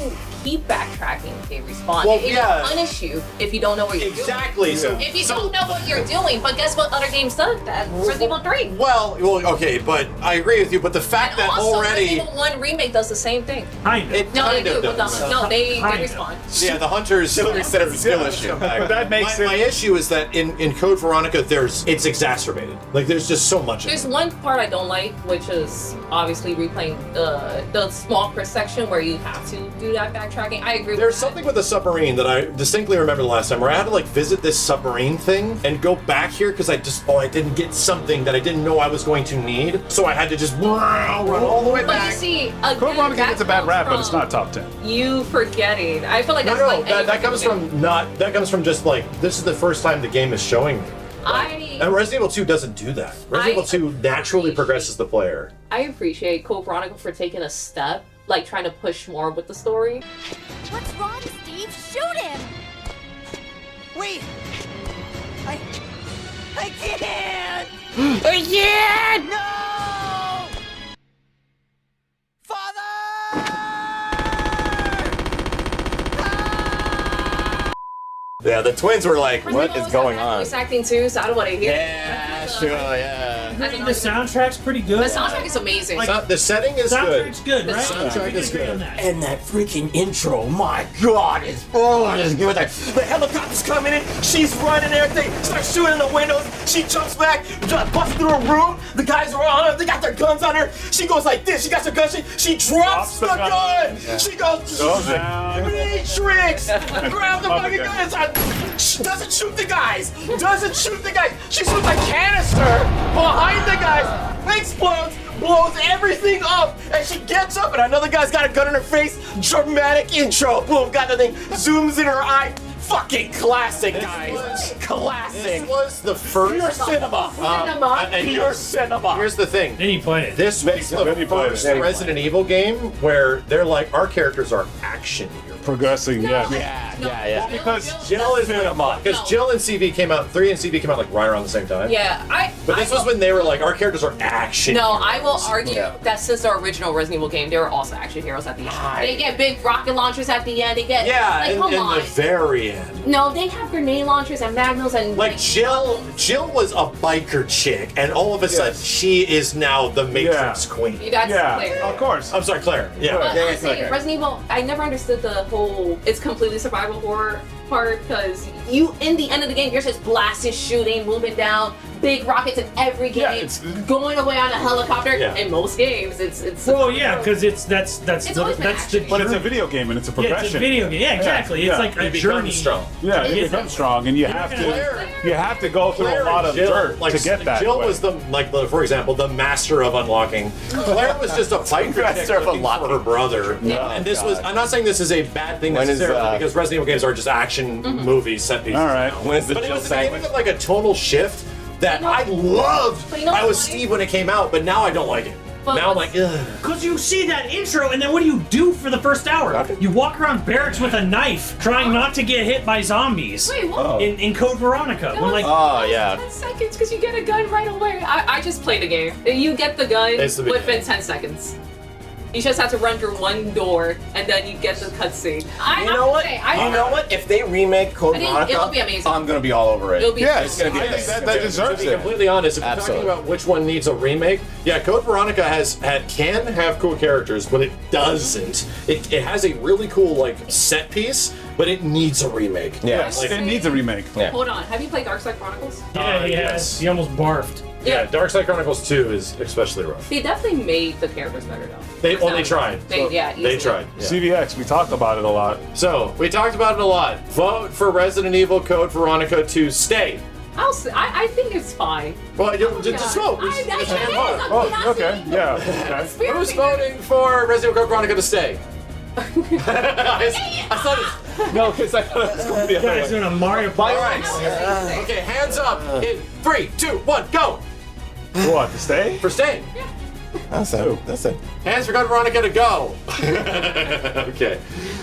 keep backtracking, they respond. Well, It yeah. will punish you if you don't know what you're Exactly. doing. If you don't know what you're doing, but guess what other games does that? Resident Evil 3. Well, okay, but I agree with you. But the fact And that also, already Resident Evil 1 Remake does the same thing. Kind of. it No, they kind of do. does. No, they Kind of. respond. Yeah, the hunters Instead of a skill issue. But that makes my issue is that in Code Veronica, it's exacerbated. Like there's just so much. There's one part I don't like, which is is obviously replaying the small section where you have to do that backtracking. I agree. There's with something with the submarine that I distinctly remember the last time where I had to like visit this submarine thing and go back here because I didn't get something that I didn't know I was going to need, so I had to just run all the way But you back. see, again, Code Veronica that gets a bad comes rap, but it's from not top 10. You forgetting. I feel like that's No, like any that comes game. from that comes from just like this is the first time the game is showing me. And Resident Evil 2 doesn't do that. Resident Evil 2 naturally progresses the player. I appreciate Code Veronica for taking a step, like trying to push more with the story. What's wrong, Steve? Shoot him! Wait! I can't! I can't! No! Father! Yeah, the twins were like, what is going on? Voice acting too, so I don't want to hear. Yeah, sure, yeah. The soundtrack's pretty good. The soundtrack is amazing. The setting is good. Soundtrack's good, The right? soundtrack is good. And that freaking intro, my God, it's good. The helicopter's coming in, she's running everything, starts shooting in the windows, she jumps back, busts through a room, the guys are on her, they got their guns on her, she goes like this, she got her gun, she drops the gun! Yeah. She goes, Matrix! Grab the fucking gun! She doesn't shoot the guys! She shoots a canister behind the guys, explodes, blows everything up, and she gets up, and another guy's got a gun in her face. Dramatic intro. Boom, got the thing, zooms in her eye. Fucking classic, guys. Classic. This was the first Pure cinema. Pure cinema. Here's the thing. Then you play it. This was the first Resident Evil game where they're like, our characters are action heroes. Progressing, yeah. Yeah. Because Jill and CV came out, 3 and CV came out like right around the same time. Yeah, But this was when they were like, our characters are action No, heroes. I will argue that since the original Resident Evil game, they were also action heroes at the end. They get big rocket launchers at the end. They get like, come in on. the very end. No, they have grenade launchers and magnums and Like Jill was a biker chick, and all of a sudden she is now the Matrix queen. You got Claire. Of course. I'm sorry, Claire. Yeah. But honestly, Resident Evil, I never understood the whole it's completely survival horror part because you, in the end of the game, you're just blasting, shooting, moving down, big rockets in every game, going away on a helicopter. In most games, it's well, yeah, because that's the But it's a video game and it's a progression. Yeah, it's a video game. Yeah, exactly. It's like a journey. Strong. Yeah, you become strong, and you have to go through a lot of dirt to get that. Jill was for example, the master of unlocking. Claire was just a biker chick looking for her brother. And this was. I'm not saying this is a bad thing necessarily because Resident Evil games are just action movies, set pieces. All right. But it was the beginning of like a total shift that I loved. I was Steve when it came out, but now I don't like it. Now I'm like, ugh. Because you see that intro, and then what do for the first hour? You walk around barracks with a knife, trying not to get hit by zombies. Wait, what? In Code Veronica. When, like, 10 seconds because you get a gun right away. I just played the game. You get the gun within 10 seconds. You just have to run through one door, and then you get the cutscene. You know what? If they remake Code Veronica, it'll be amazing. I'm gonna be all over it. It'll be it's gonna be. That deserves To be completely honest, if we're talking about which one needs a remake, Code Veronica can have cool characters, but it doesn't. It has a really cool like set piece, but it needs a remake. Yes, it needs a remake. Yeah. Hold on, have you played Dark Side Chronicles? Yeah, yes. He almost barfed. Yeah, Dark Side Chronicles 2 is especially rough. They definitely made the characters better though. They tried. They tried. Yeah. CVX, we talked about it a lot. So, we talked about it a lot. Vote for Resident Evil Code Veronica to stay. I think it's fine. Well, just vote. Okay, yeah. Okay. Who's voting for Resident Evil Code Veronica to stay? I thought it. No, because I thought it was going to be a Guys doing a Mario Party. Okay, hands up in 3, 2, 1, go! What, to stay? For staying. That's it. Hands for Code Veronica to go. Okay.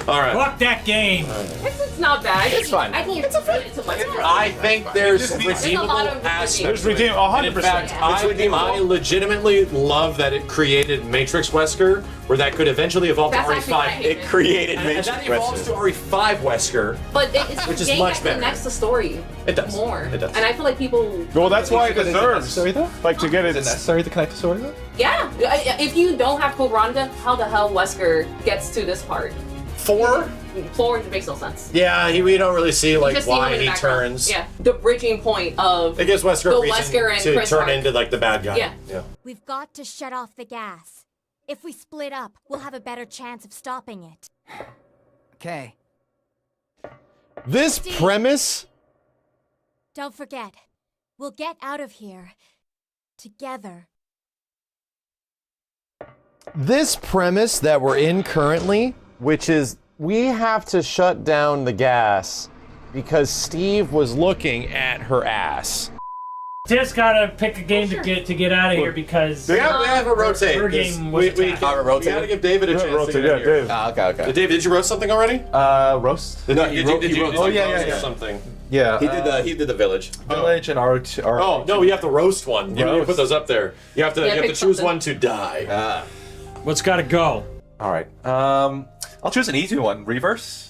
All right. Fuck that game. It's not bad. It's fine. I think it's too much. I think there's redeemable aspects. There's redeemable, 100%. In fact, I legitimately love that it created Matrix Wesker, where that could eventually evolve to RE5. It created and Matrix that evolves to RE5 Wesker. But it's which a is game much that better. connects the story. It does. More. It does. And I feel like people. Well, that's why it Is it deserves. necessary though? Like to get it. Is it necessary to connect the story though? Yeah. If you don't have Code Veronica, how the hell Wesker gets to this part? 4? 4 makes no sense. Yeah, we don't really see like Just see him why in the he background. turns. Yeah, the bridging point of It gives Wesker the a reason Wesker and to Chris turn arc. into like the bad guy. Yeah. We've got to shut off the gas. If we split up, we'll have a better chance of stopping it. Okay. This premise. Don't forget, we'll get out of here together. This premise that we're in currently, which is we have to shut down the gas because Steve was looking at her ass. Just gotta pick a game to get out of here because We have a rotate. her game was We attacked. gotta give David a chance to get in here. Okay. David, did you roast something already? Roast? No, he wrote Oh yeah, roast something. Yeah. He did the village. Village and R2. Oh no, you have to roast one. You put those up there. You have to Yeah, pick choose something. one to die. What's gotta go? All right. I'll choose an easy one. Reverse.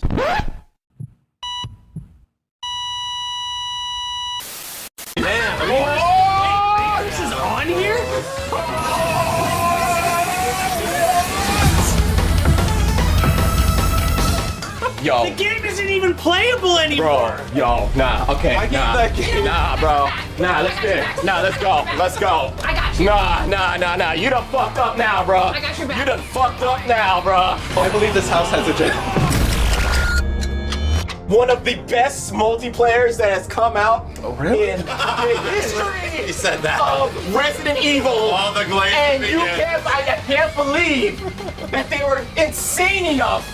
This is on here? Yo. The game isn't even playable anymore. Bro, yo, nah, okay, nah, bro, nah, let's get it, nah, let's go. I got you. Nah, you done fucked up now, bro. I got your back. You done fucked up now, bro. I believe this house has a gem. One of the best multiplayers that has come out really? in the history He said that. of Resident Evil. All the glaze And begins. I can't believe that they were insane enough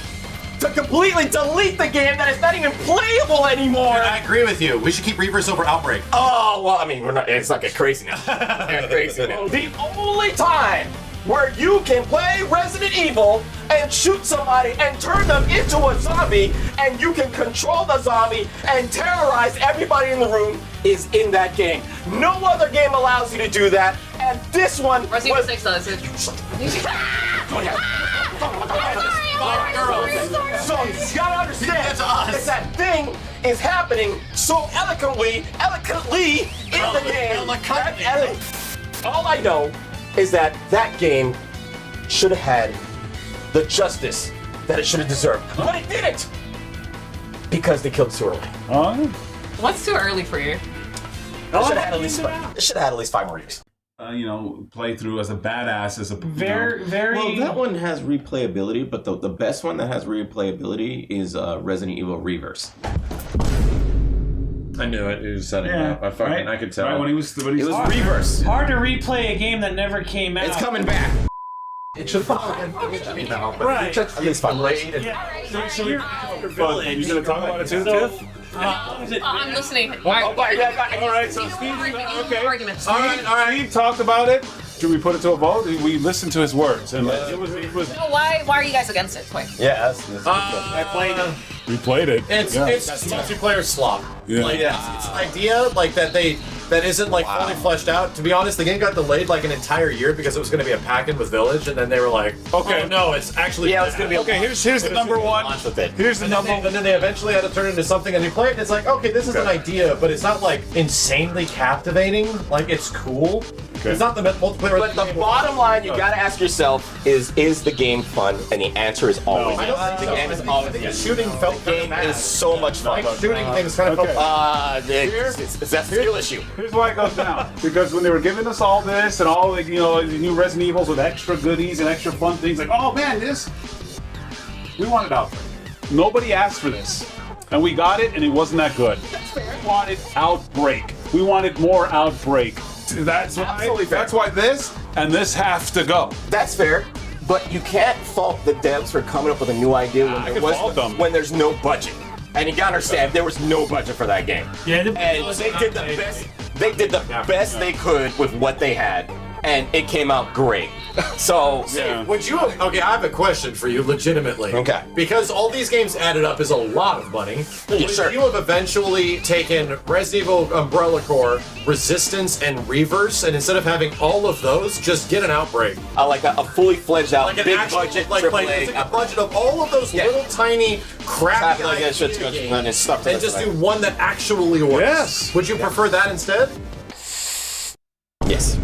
to completely delete the game that is not even playable anymore. I agree with you. We should keep Reverse over Outbreak. Oh, well, I mean, it's not getting crazy now. Getting crazy now. The only time where you can play Resident Evil and shoot somebody and turn them into a zombie and you can control the zombie and terrorize everybody in the room is in that game. No other game allows you to do that, and this one Resident was... Evil 6 does it. So you gotta understand that thing is happening so eloquently in the game. All I know is that that game should have had the justice that it should have deserved, but it didn't because they killed it too early. What's too early for you? It should have had at least 5 more years. Play through as a badass, as a Very. Well, that one has replayability, but the best one that has replayability is Resident Evil Reverse. I knew it. He was setting up. I could tell. Right, when he was Reverse. Hard to replay a game that never came out. It's coming back. It should follow. I mean, no, but Right. At least 5 more years. Yeah. So you're You gonna talk about it too, Tiff? I'm listening. All right, so Steve. Okay. Arguments. All right. Steve talked about it. Should we put it to a vote? We listened to his words, and it was. So why are you guys against it? Quick. Yeah, I played it. We played it. It's multiplayer slop. Yeah. Like, it's an idea like that isn't like fully fleshed out. To be honest, the game got delayed like an entire year because it was going to be a pack-in with Village, and then they were like, Okay. oh, no, it's actually Yeah, it's gonna be Okay, here's the number one. Here's the number. And then they eventually had to turn it into something, and you play it, and it's like, okay, this is an idea, but it's not like insanely captivating. Like, it's cool. It's not the multiplayer. But the bottom line you gotta ask yourself is the game fun? And the answer is always I yes. don't think The so. game is I always think the yes. shooting felt The game is so much fun. like shooting things kind of Okay. felt. It's that's a skill issue. Here's why it goes down. Because when they were giving us all this and all the the new Resident Evils with extra goodies and extra fun things, like, oh man, we wanted Outbreak. Nobody asked for this. And we got it, and it wasn't that good. We wanted Outbreak. We wanted more Outbreak. That's Absolutely fair. That's why this and this have to go. That's fair. But you can't fault the devs for coming up with a new idea when there's no budget. And you gotta understand, there was no budget for that game. Yeah, And they did the best. They did the best they could with what they had, and it came out great. So, Would you? Okay, I have a question for you, legitimately. Okay. Because all these games added up is a lot of money. Would sure. you have eventually taken Resident Evil Umbrella Corps, Resistance, and Reverse, and instead of having all of those, just get an Outbreak? like a fully fledged out, Like an big actual, budget, like AAA. take a budget of all of those little tiny crappy Like that shit's idea gonna games stuck to and this just thing. do one that actually works. Yes. Would you prefer that instead? Yes.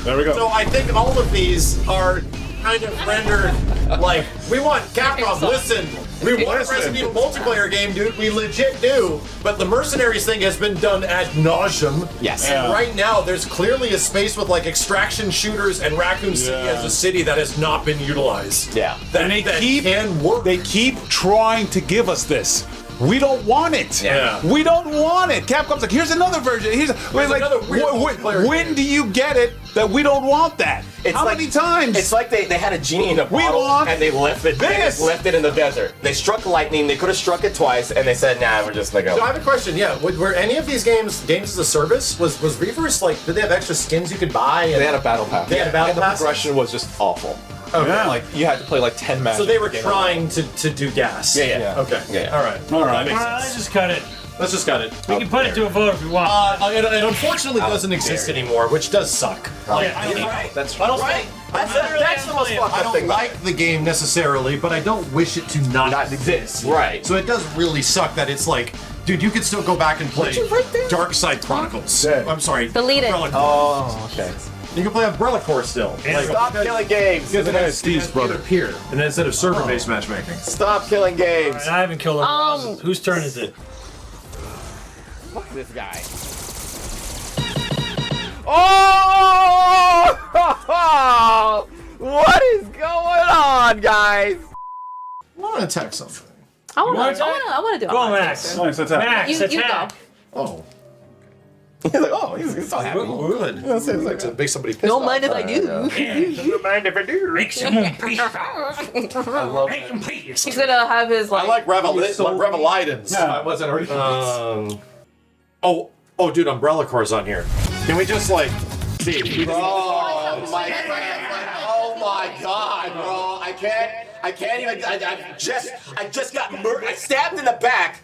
There we go. So I think all of these are kind of rendered like, we want Capcom, listen, we want a Resident Evil multiplayer game, dude, we legit do, but the Mercenaries thing has been done ad nauseum. Yes. And right now, there's clearly a space with like extraction shooters and Raccoon City as a city that has not been utilized. Yeah. And they keep trying to give us this. We don't want it. Yeah. We don't want it. Capcom's like, here's another version. Here's another weird multiplayer when game. do you get it that we don't want that? It's How like, many times? It's like they had a genie in a bottle want and they left it. They this. just left it in the desert. They struck lightning. They could have struck it twice, and they said, "Nah, we're just gonna go." So I have a question. Yeah, were any of these games as a service? Was Reavers like? Did they have extra skins you could buy? And They had a battle pass. They had a battle and pass? the progression was just awful. Okay. Yeah. Like you had to play like 10 matches. So they were to get trying to do gas. Yeah. Okay. Yeah. All right. All right. That makes Let's sense. just cut it. Let's just cut it. We can put it to a vote if we want. It unfortunately doesn't exist anymore, which does suck. Like, That's right. That's the most fucked I up don't thing about like the game necessarily, but I don't wish it to not exist. Right. So it does really suck that it's like, dude, you could still go back and play Dark Side Chronicles. I'm sorry. Delete it. Umbrella Oh, okay. You can play Umbrella Corps still. Stop killing games. Because it has Steve's brother peer, and then instead of server-based matchmaking. Stop killing games. All right, I haven't killed him. Whose turn is it? Fuck this guy. Oh! What is going on, guys? I want to attack something. I want want to do it. Go on, Max. Nice attack. Max, You go. attack. Oh. He's like, oh, he's so happy. Good. Like to make somebody pissed Don't off. mind if I do. Don't mind if I do. Make someone peace. I love Make them peace. He's gonna have his I like Revelidens. Yeah. I wasn't already. Oh, dude, Umbrella Corps on here. Can we just like see? Oh my god, bro! I can't even. I just got murdered. I stabbed in the back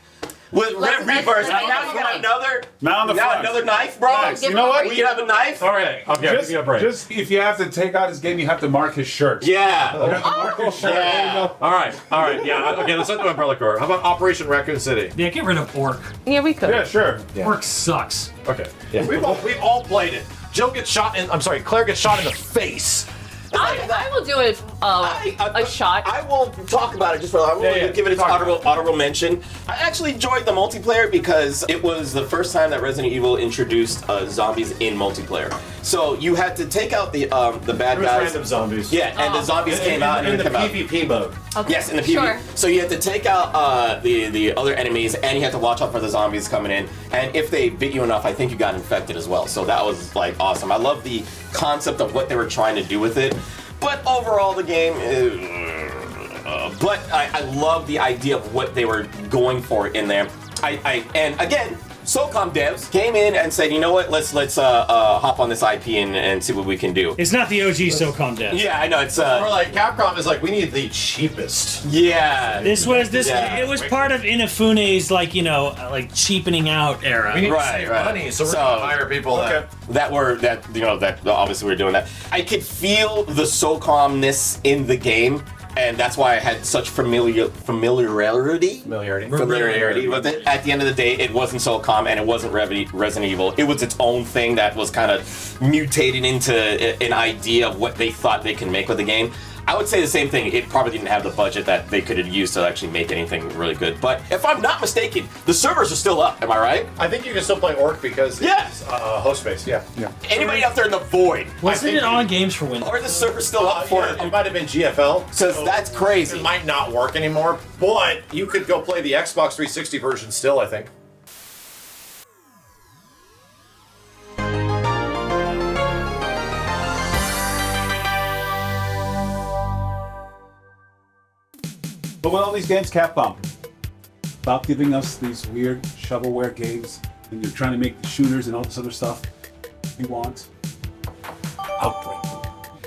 with red reverse. And now you got another knife, bro. Max, you know what? We can have a knife. All right. Okay. Give me a break. Just if you have to take out his game, you have to mark his shirt. Yeah. You have to mark his shirt. Yeah. There you go. All right. Yeah. Okay. Let's not do Umbrella Corps. How about Operation Raccoon City? Yeah, get rid of Orc. Yeah, we could. Yeah, sure. Orc sucks. Okay. Yeah. We've all played it. Jill gets shot in. I'm sorry. Claire gets shot in the face. I will do it a shot. I will talk about it just for I'm going to give it its honorable mention. I actually enjoyed the multiplayer because it was the first time that Resident Evil introduced zombies in multiplayer. So you had to take out the bad guys. Random zombies. Yeah, and the zombies came out in and the PvP mode. Okay. Yes, in the PvP. Sure. So you had to take out the other enemies, and you had to watch out for the zombies coming in. And if they bit you enough, I think you got infected as well. So that was like awesome. I love the concept of what they were trying to do with it. But overall, the game but I love the idea of what they were going for in there. And again, SOCOM devs came in and said, you know what, let's hop on this IP and see what we can do. It's not the OG SOCOM dev. Yeah, I know it's Or like Capcom is like, we need the cheapest. yeah. It was part of Inafune's like cheapening out era. We need Right, to save right. money, so we're gonna hire people that obviously we're doing that. I could feel the SOCOM-ness in the game. And that's why I had such familiarity with it. At the end of the day, it wasn't SOCOM and it wasn't Resident Evil. It was its own thing that was kind of mutated into an idea of what they thought they can make with the game. I would say the same thing. It probably didn't have the budget that they could have used to actually make anything really good. But if I'm not mistaken, the servers are still up. Am I right? I think you can still play Orc because it's host space. Yeah. Anybody out there in the void? Wasn't it on games for Windows? Or the server's still up for it? It might have been GFL. So that's crazy. It might not work anymore, but you could go play the Xbox 360 version still, I think. But with all these games, Capcom, about giving us these weird shovelware games, and they're trying to make the shooters and all this other stuff we want. Outbreak.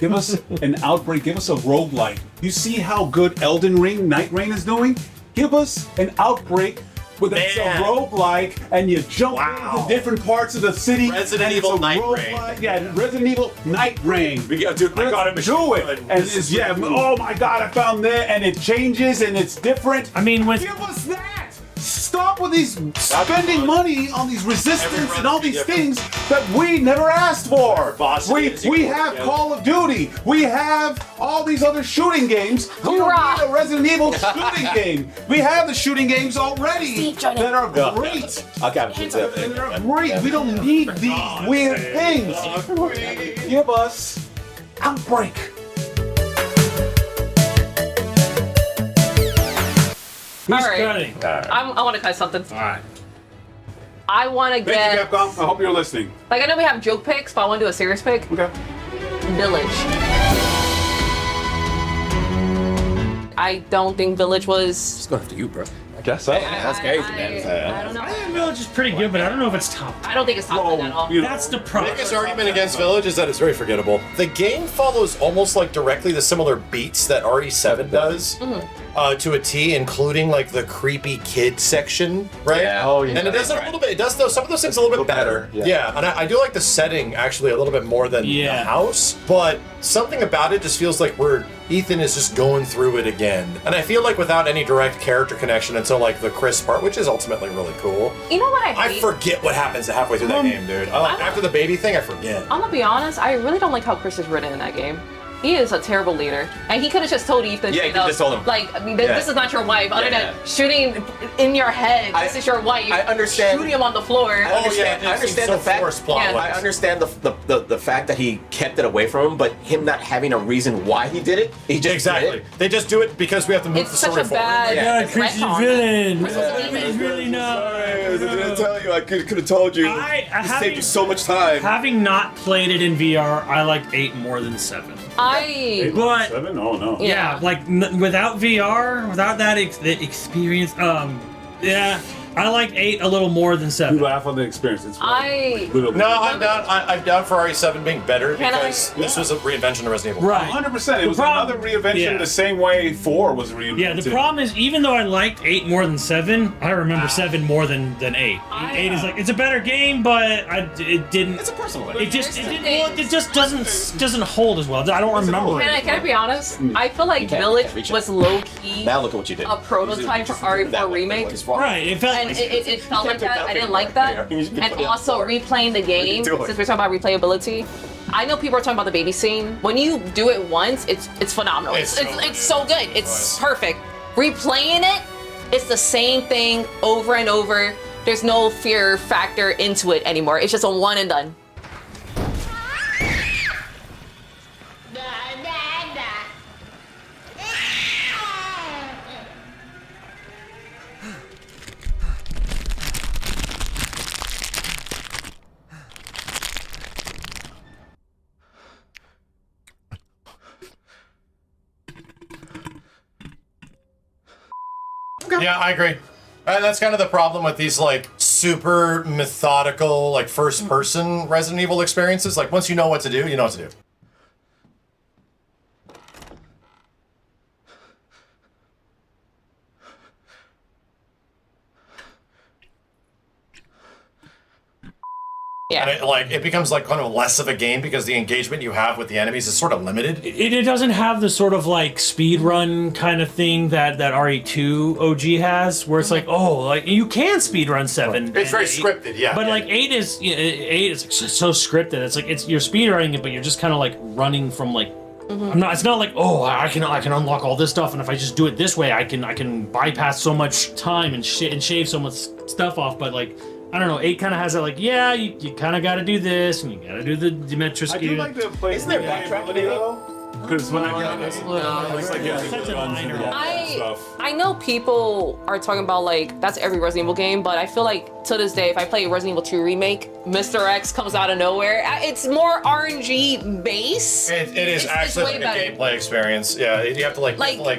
Give us an Outbreak. Give us a roguelike. You see how good Elden Ring, Night Rain is doing? Give us an Outbreak with a roguelike, and you jump into different parts of the city. Resident Evil Night Rain. Yeah, Resident Evil Night Rain. Dude, I got him. Do it. And it's, oh my god, I found that, and it changes, and it's different. I mean, Give us that! Stop stop with these spending money on these resistance and all these things that we never asked for. We have Call of Duty. We have all these other shooting games. We don't need a Resident Evil shooting game. We have the shooting games already that are great. I'll capture that. They're great. We don't need these weird things. Give us Outbreak. Who's All right. cutting? I want to cut something. All right. I want to Thank you, get. Capcom. I hope you're listening. Like, I know we have joke picks, but I want to do a serious pick. Okay. Village. I don't think Village was. Let's go after you, bro. I guess so. That's crazy, man. I don't know. I think Village is pretty good, but I don't know if it's top. I don't think it's top 10 at all. That's the problem. The biggest argument against Village is that it's very forgettable. The game follows almost like directly the similar beats that RE7 does to a T, including like the creepy kid section, right? Yeah. Oh, yeah. And it does it a little bit. It does some of those things a little bit better. Yeah, and I do like the setting actually a little bit more than the house, but something about it just feels like Ethan is just going through it again. And I feel like without any direct character connection until like the Chris part, which is ultimately really cool. You know what I I hate? forget what happens halfway through that game, dude. After the baby thing, I forget. I'm gonna be honest, I really don't like how Chris is written in that game. He is a terrible leader. And he could have just told Ethan, Yeah, he could've just told him. like, I mean, this is not your wife. Other Yeah. than shooting in your head, this is your wife. I understand. Shooting him on the floor. I understand the fact. I understand the fact that he kept it away from him, but him not having a reason why he did it. He just Exactly. did it. They just do it because we have to move It's the such story a forward. bad. God, Chris is a villain. Chris is a demon. He's really not. I didn't tell you. I could have told you. I saved you so much time. Having not played it in VR, I like 8 more than 7. But 7? Oh no. yeah, like without VR, without that experience, yeah, I like 8 a little more than 7. You laugh on the experience. It's No, I'm down. I'm down for RE7 being better because this was a reinvention of Resident Evil. Right. 100%. It The was problem- another reinvention yeah. the same way 4 was reinvented. Yeah, the problem is, even though I liked 8 more than 7, I remember 7 more than 8. 8 is like, it's a better game, but it didn't. It's a personal way. It just doesn't hold as well. I don't remember it. Can I be honest? I feel like Village was low key Now look at what you did. a prototype for RE4 Remake. Right, it felt And like it felt like that. I didn't like that. And also replaying the game, since we're talking about replayability. I know people are talking about the baby scene. When you do it once, it's phenomenal. It's so good. It's perfect. Replaying it, it's the same thing over and over. There's no fear factor into it anymore. It's just a one and done. Yeah, I agree. And that's kind of the problem with these like super methodical, like first person Resident Evil experiences. Like once you know what to do, you know what to do. Yeah. And it becomes like kind of less of a game because the engagement you have with the enemies is sort of limited. It doesn't have the sort of like speed run kind of thing that RE2 OG has, where it's like, oh, like you can speed run 7. It's very 8, scripted, yeah. But like 8 is so scripted. It's like you're speed running it, but you're just kind of like running from like. It's not like, oh, I can unlock all this stuff, and if I just do it this way, I can bypass so much time and shave so much stuff off. But like, I don't know, 8 kind of has that like, yeah, you kind of got to do this, and you got to do the Demetrius. I do like to play. Isn't there backtracking though? Because when I get I know people are talking about like that's every Resident Evil game, but I feel like to this day, if I play Resident Evil 2 Remake, Mr. X comes out of nowhere. It's more RNG base. It is It's actually way like better. a gameplay experience. Yeah, you have to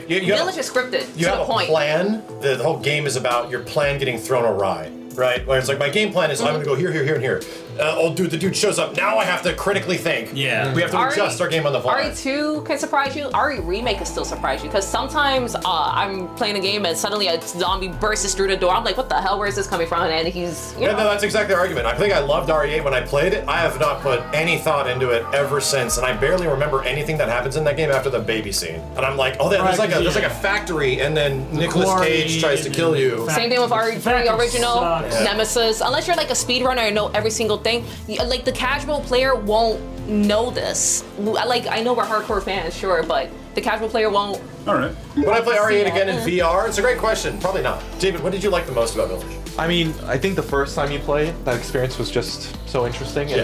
you Village is scripted You to have a a point. plan. The whole game is about your plan getting thrown awry. Right? Where it's like my game plan is I'm gonna go here, here, here, and here. oh dude, the dude shows up. Now I have to critically think. Yeah. We have to adjust our game on the fly. RE2 can surprise you. RE Remake can still surprise you because sometimes I'm playing a game and suddenly a zombie bursts through the door. I'm like, what the hell? Where is this coming from? And he's, you know. Yeah, no, that's exactly the argument. I think I loved RE8 when I played it. I have not put any thought into it ever since, and I barely remember anything that happens in that game after the baby scene. And I'm like, oh, there's like a factory, and then Nicolas Cage tries to kill you. Same thing with RE3 original, sucks. Nemesis. Unless you're like a speedrunner and know every single thing, like the casual player won't know this. Like I know we're hardcore fans, sure, but the casual player won't. All right. Would I play RE8 again in VR? It's a great question. Probably not. David, what did you like the most about Village? I mean, I think the first time you play it, that experience was just so interesting, and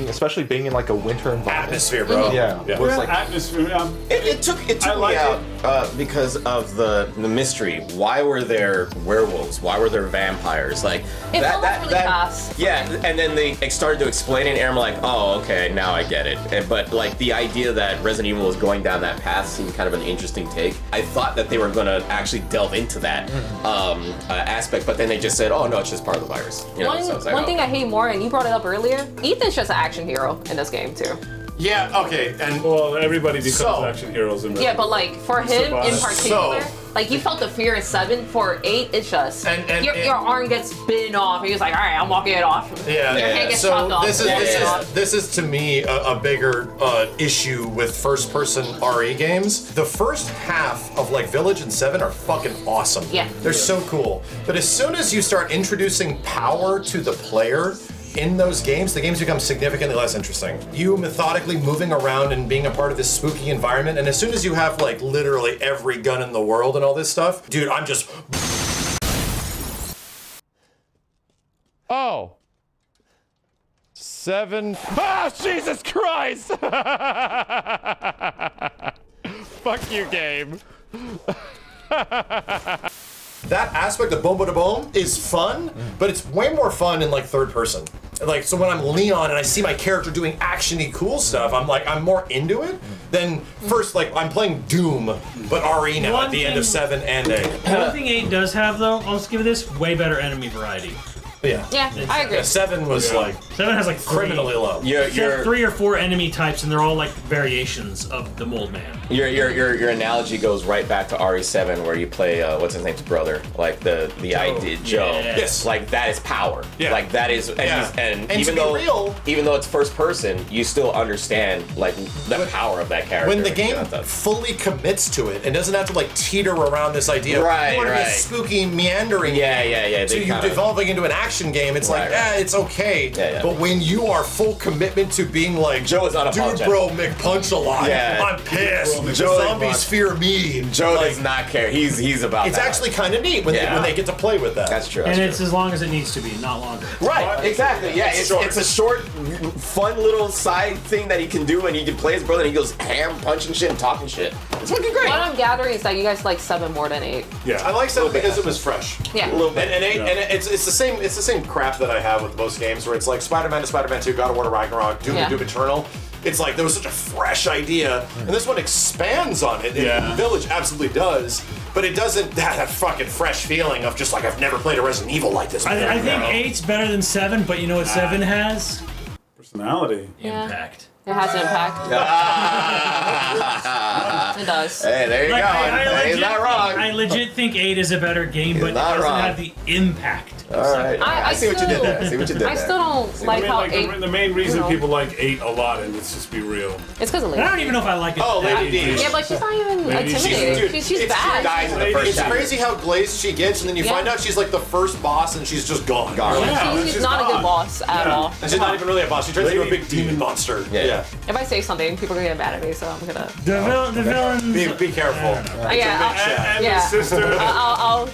especially being in like a winter environment. Atmosphere, bro. Yeah. Yeah. It was like Atmosphere. It took me out because of the mystery. Why were there werewolves? Why were there vampires? Like It felt really fast. Yeah, and then they started to explain it, and I'm like, oh, okay, now I get it. But like the idea that Resident Evil was going down that path seemed kind of an interesting take. I thought that they were gonna actually delve into that aspect, but then they just said, oh no, it's just part of the virus. You know? So it's like, One thing I hate more, and you brought it up earlier, Ethan's just an action hero in this game too. Yeah, okay, and well, everybody becomes action heroes in Yeah, but like for him in particular, So- like you felt the fear in 7. For 8, it's just your arm gets bitten off, and he was like, all right, I'm walking it off. Yeah, Your hand gets so chopped off. this is to me a bigger issue with first-person RE games. The first half of like Village and 7 are fucking awesome. Yeah. They're so cool. But as soon as you start introducing power to the player in those games, the games become significantly less interesting. You methodically moving around and being a part of this spooky environment, and as soon as you have like literally every gun in the world and all this stuff, dude, I'm just... Oh. 7. Ah, Jesus Christ! Fuck you, game. That aspect of Boom Boom Boom is fun, but it's way more fun in like third person. Like, so when I'm Leon and I see my character doing actiony cool stuff, I'm more into it than first, like, I'm playing Doom, but RE now at the end of 7 and 8. One thing 8 does have, though, I'll just give it this, way better enemy variety. Yeah. Yeah, I agree. Yeah, 7 was like 7 has like criminally low. You're 3 or 4 enemy types, and they're all like variations of the Mold Man. Your analogy goes right back to RE7 where you play what's his name's brother, like the idea Joe. Yeah. Yes. Like that is power. Yeah. Like that is and And even to be though real- even though it's first person, you still understand like the power of that character. When the game You know, fully commits to it and doesn't have to like teeter around this idea Right, of you want to be a right. spooky meandering Yeah, game, yeah, yeah, so they you kinda- developing into an action game, it's like, it's okay. Yeah, yeah. But when you are full commitment to being like, Joe is dude, unapologetic. bro, McPunch a lot. Yeah. I'm pissed. The Joe is zombies fear me. Joe Like, does not care. He's about it's that actually kind of neat when they get to play with that. That's true. And it's as long as it needs to be, not longer. Right, exactly. Yeah, it's a short, fun little side thing that he can do, and he can play his brother, and he goes ham, punching shit, and talking shit. It's fucking great. What I'm gathering is that you guys like 7 more than 8. Yeah. I like 7 because it was fresh. Yeah. A little bit. And it's the same crap that I have with most games where it's like Spider-Man to Spider-Man 2, God of War to Ragnarok, Doom to Doom Eternal. It's like there was such a fresh idea, and this one expands on it. Yeah. Village absolutely does, but it doesn't have that fucking fresh feeling of just like I've never played a Resident Evil like this. I think 8's better than 7, but you know what 7 has? Personality. Yeah. Impact. It has impact. It does. Hey, there you Like, go. He's not wrong. I legit think 8 is a better game, but it not doesn't wrong. have the impact. All right. I see what you did there. I see what you did there. I still don't like how 8. The main reason you know. people like 8 a lot, and let's just be real. It's because of I Lady. don't even know if I like it. Oh, Lady D. Yeah, but she's not even Lady, intimidating. She's bad. Dies in the first It's chapter. crazy how glazed she gets, and then you Yeah. find out she's like the first boss, and she's just gone. Yeah, She's not a good boss at all. And she's not even really a boss. She turns into a Lady big demon monster. Yeah. If I say something, people are gonna get mad at me, so I'm gonna. The villains. Be careful. Yeah, And Yeah. the sister. I'll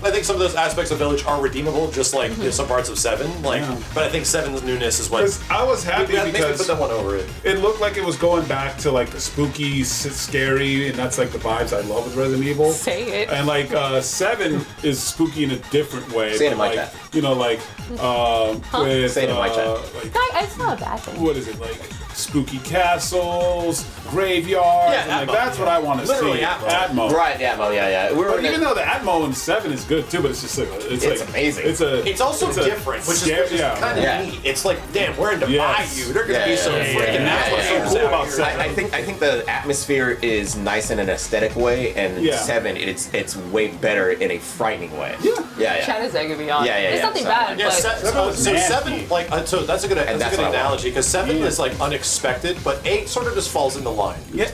I think some of those aspects of Village are redeemable, just like some parts of 7. Like, but I think 7's newness is what. Because I was happy Maybe because put that one over it. it looked like it was going back to like the spooky, scary, and that's like the vibes I love with Resident Evil. say it. And like 7 is spooky in a different way. Say it but, in my like, chat. you know, like with Say it in my chat. like It's not a bad thing. what is it like? spooky castles, graveyards, and like, Atmo. that's what I want to see. Literally Atmo. Right, Atmo, yeah. But even though the Atmo in 7 is good too, but it's just like It's amazing. It's also different, which is kind of neat. It's like, damn, we're in the bayou. They're gonna be so freaking. That's what's so cool about 7. I think the atmosphere is nice in an aesthetic way, and 7 it's way better in a frightening way. Yeah. Chad is egging me on. Yeah. It's nothing bad. Yeah, but so 7, like, so that's a good analogy because 7 is like unexpected, but 8 sort of just falls in the line. Yeah.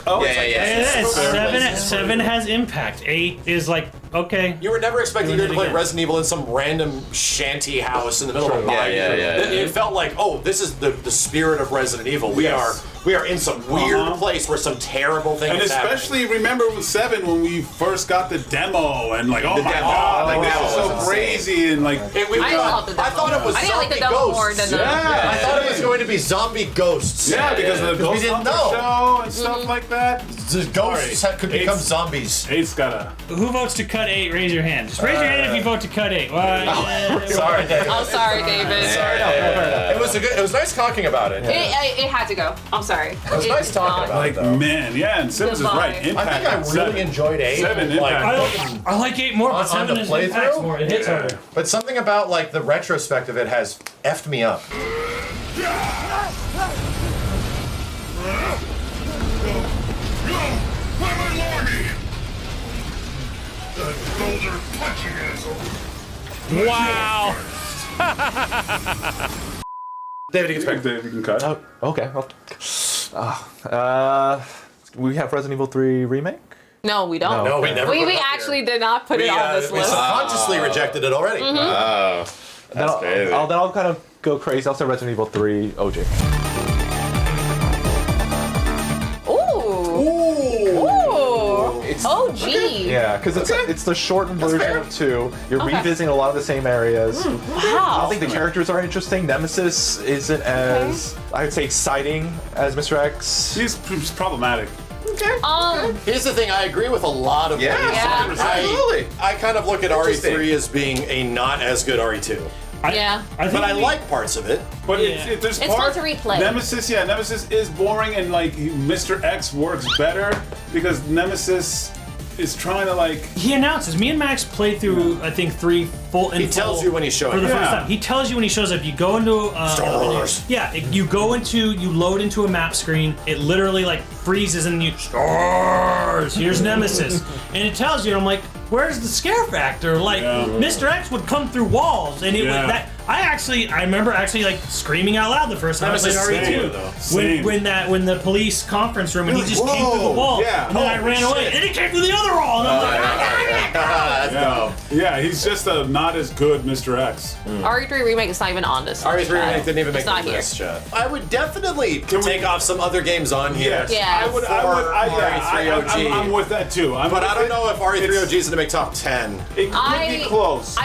Seven has impact. 8 is like, okay. You were never expecting to play Resident Evil in some random shanty house in the middle of a bayou. It felt like, oh, this is the spirit of Resident Evil. We are in some weird place where some terrible thing is happening. And especially remember with 7 when we first got the demo and like, oh my god, like that was so crazy and like. I thought it was zombie ghosts. I thought it was going to be zombie ghosts. Yeah, because of the Ghost we didn't Hunter know. show and stuff like that. The ghosts could become zombies. 8's gotta. Who votes to cut 8? Raise your hand. Just raise your hand if you vote to cut 8. Sorry, David. I'm sorry, David. It was nice talking about it. It had to go. I'm sorry. It was nice talking about it, though. Man, yeah, and Sims is right. Impact. I think I really enjoyed 8. 7 Impact. I like 8 more, but 7 is impacts more. It hits harder. But something about like the retrospect of it has effed me up. Wow. David, you can cut. Oh, okay. We have Resident Evil 3 Remake? No, we don't. No, we never. We actually did not put it on this list. We subconsciously rejected it already. That's crazy. Then I'll kind of go crazy. I'll say Resident Evil 3 OG. It's OG. Yeah, because it's the shortened version of 2. You're revisiting a lot of the same areas. Wow. I don't think the characters are interesting. Nemesis isn't as, I would say, exciting as Mr. X. He's problematic. Here's the thing, I agree with a lot of what you're saying. absolutely. I kind of look at RE3 as being a not as good RE2. But I like parts of it. But there's it's fun to replay. Nemesis is boring and like Mr. X works better because Nemesis is trying to like. He announces. Me and Max played through I think 3 full. He tells you when he's showing for the up. first time. He tells you when he shows up. You go into stars. Yeah, you load into a map screen. It literally like freezes and you stars. Here's Nemesis, and it tells you. And I'm like, where's the scare factor? Like Mr. X would come through walls, and it was that. I remember actually like screaming out loud the first time I played RE2. When the police conference room and he just came through the wall, and then I ran away, and he came through the other wall, and I'm like, that's dope. Yeah, he's just a not as good Mr. X. RE3 Remake is not even on this. RE3 Remake didn't even make the list, Chat. I would definitely take off some other games on here. Yeah. I would. RE3 OG. I'm with that too. But I don't know if RE3 OG is going to make top 10. It could be close.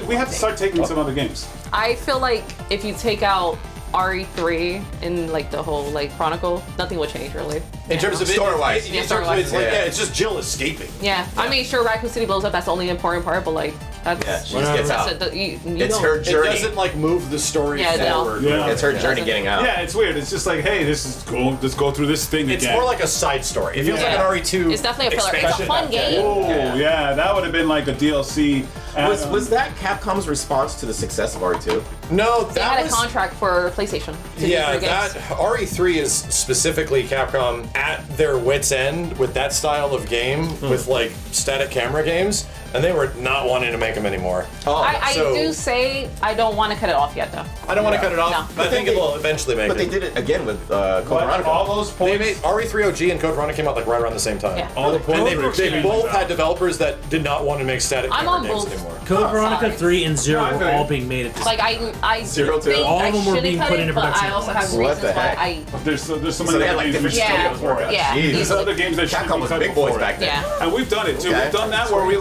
We have to start taking some other games. I feel like if you take out RE3 in like the whole like Chronicle, nothing will change really. In terms of story-wise. it's just Jill escaping. Yeah. I mean, sure, Raccoon City blows up. That's the only important part, but like that's she just gets out. It's her journey. It doesn't like move the story forward. Yeah. It's her journey getting out. Yeah, it's weird. It's just like, hey, this is cool. Let's go through this thing again. It's more like a side story. It feels like an RE2. It's definitely a filler. It's a fun game. Oh, yeah, that would have been like a DLC. Was that Capcom's response to the success of RE2? No, they had a contract for PlayStation. Yeah, that RE3 is specifically Capcom at their wits' end with that style of game, with like static camera games, and they were not wanting to make them anymore. I do say I don't want to cut it off yet, though. I don't want to cut it off, but I think it will eventually make it. But they did it again with Code Veronica. All those points. They made RE3 OG and Code Veronica came out like right around the same time. Yeah. All the points. And they both had developers that did not want to make static camera games anymore. Code Veronica 3 and 0 were all being made at this Like I Zero think two. All I of them were shouldn't being cut put it, into but production I also at have once. reasons why I. There's so many So they had like different studios for it. Yeah. There's other games that should Capcom be was cut big boys before back then. Yeah. And we've done it too. We've done that where we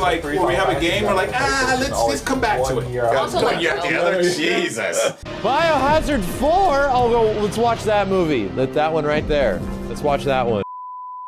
have a game. We're like, let's come back to it. Also, like, Jesus. Biohazard 4. Let's watch that movie. That one right there. Let's watch that one.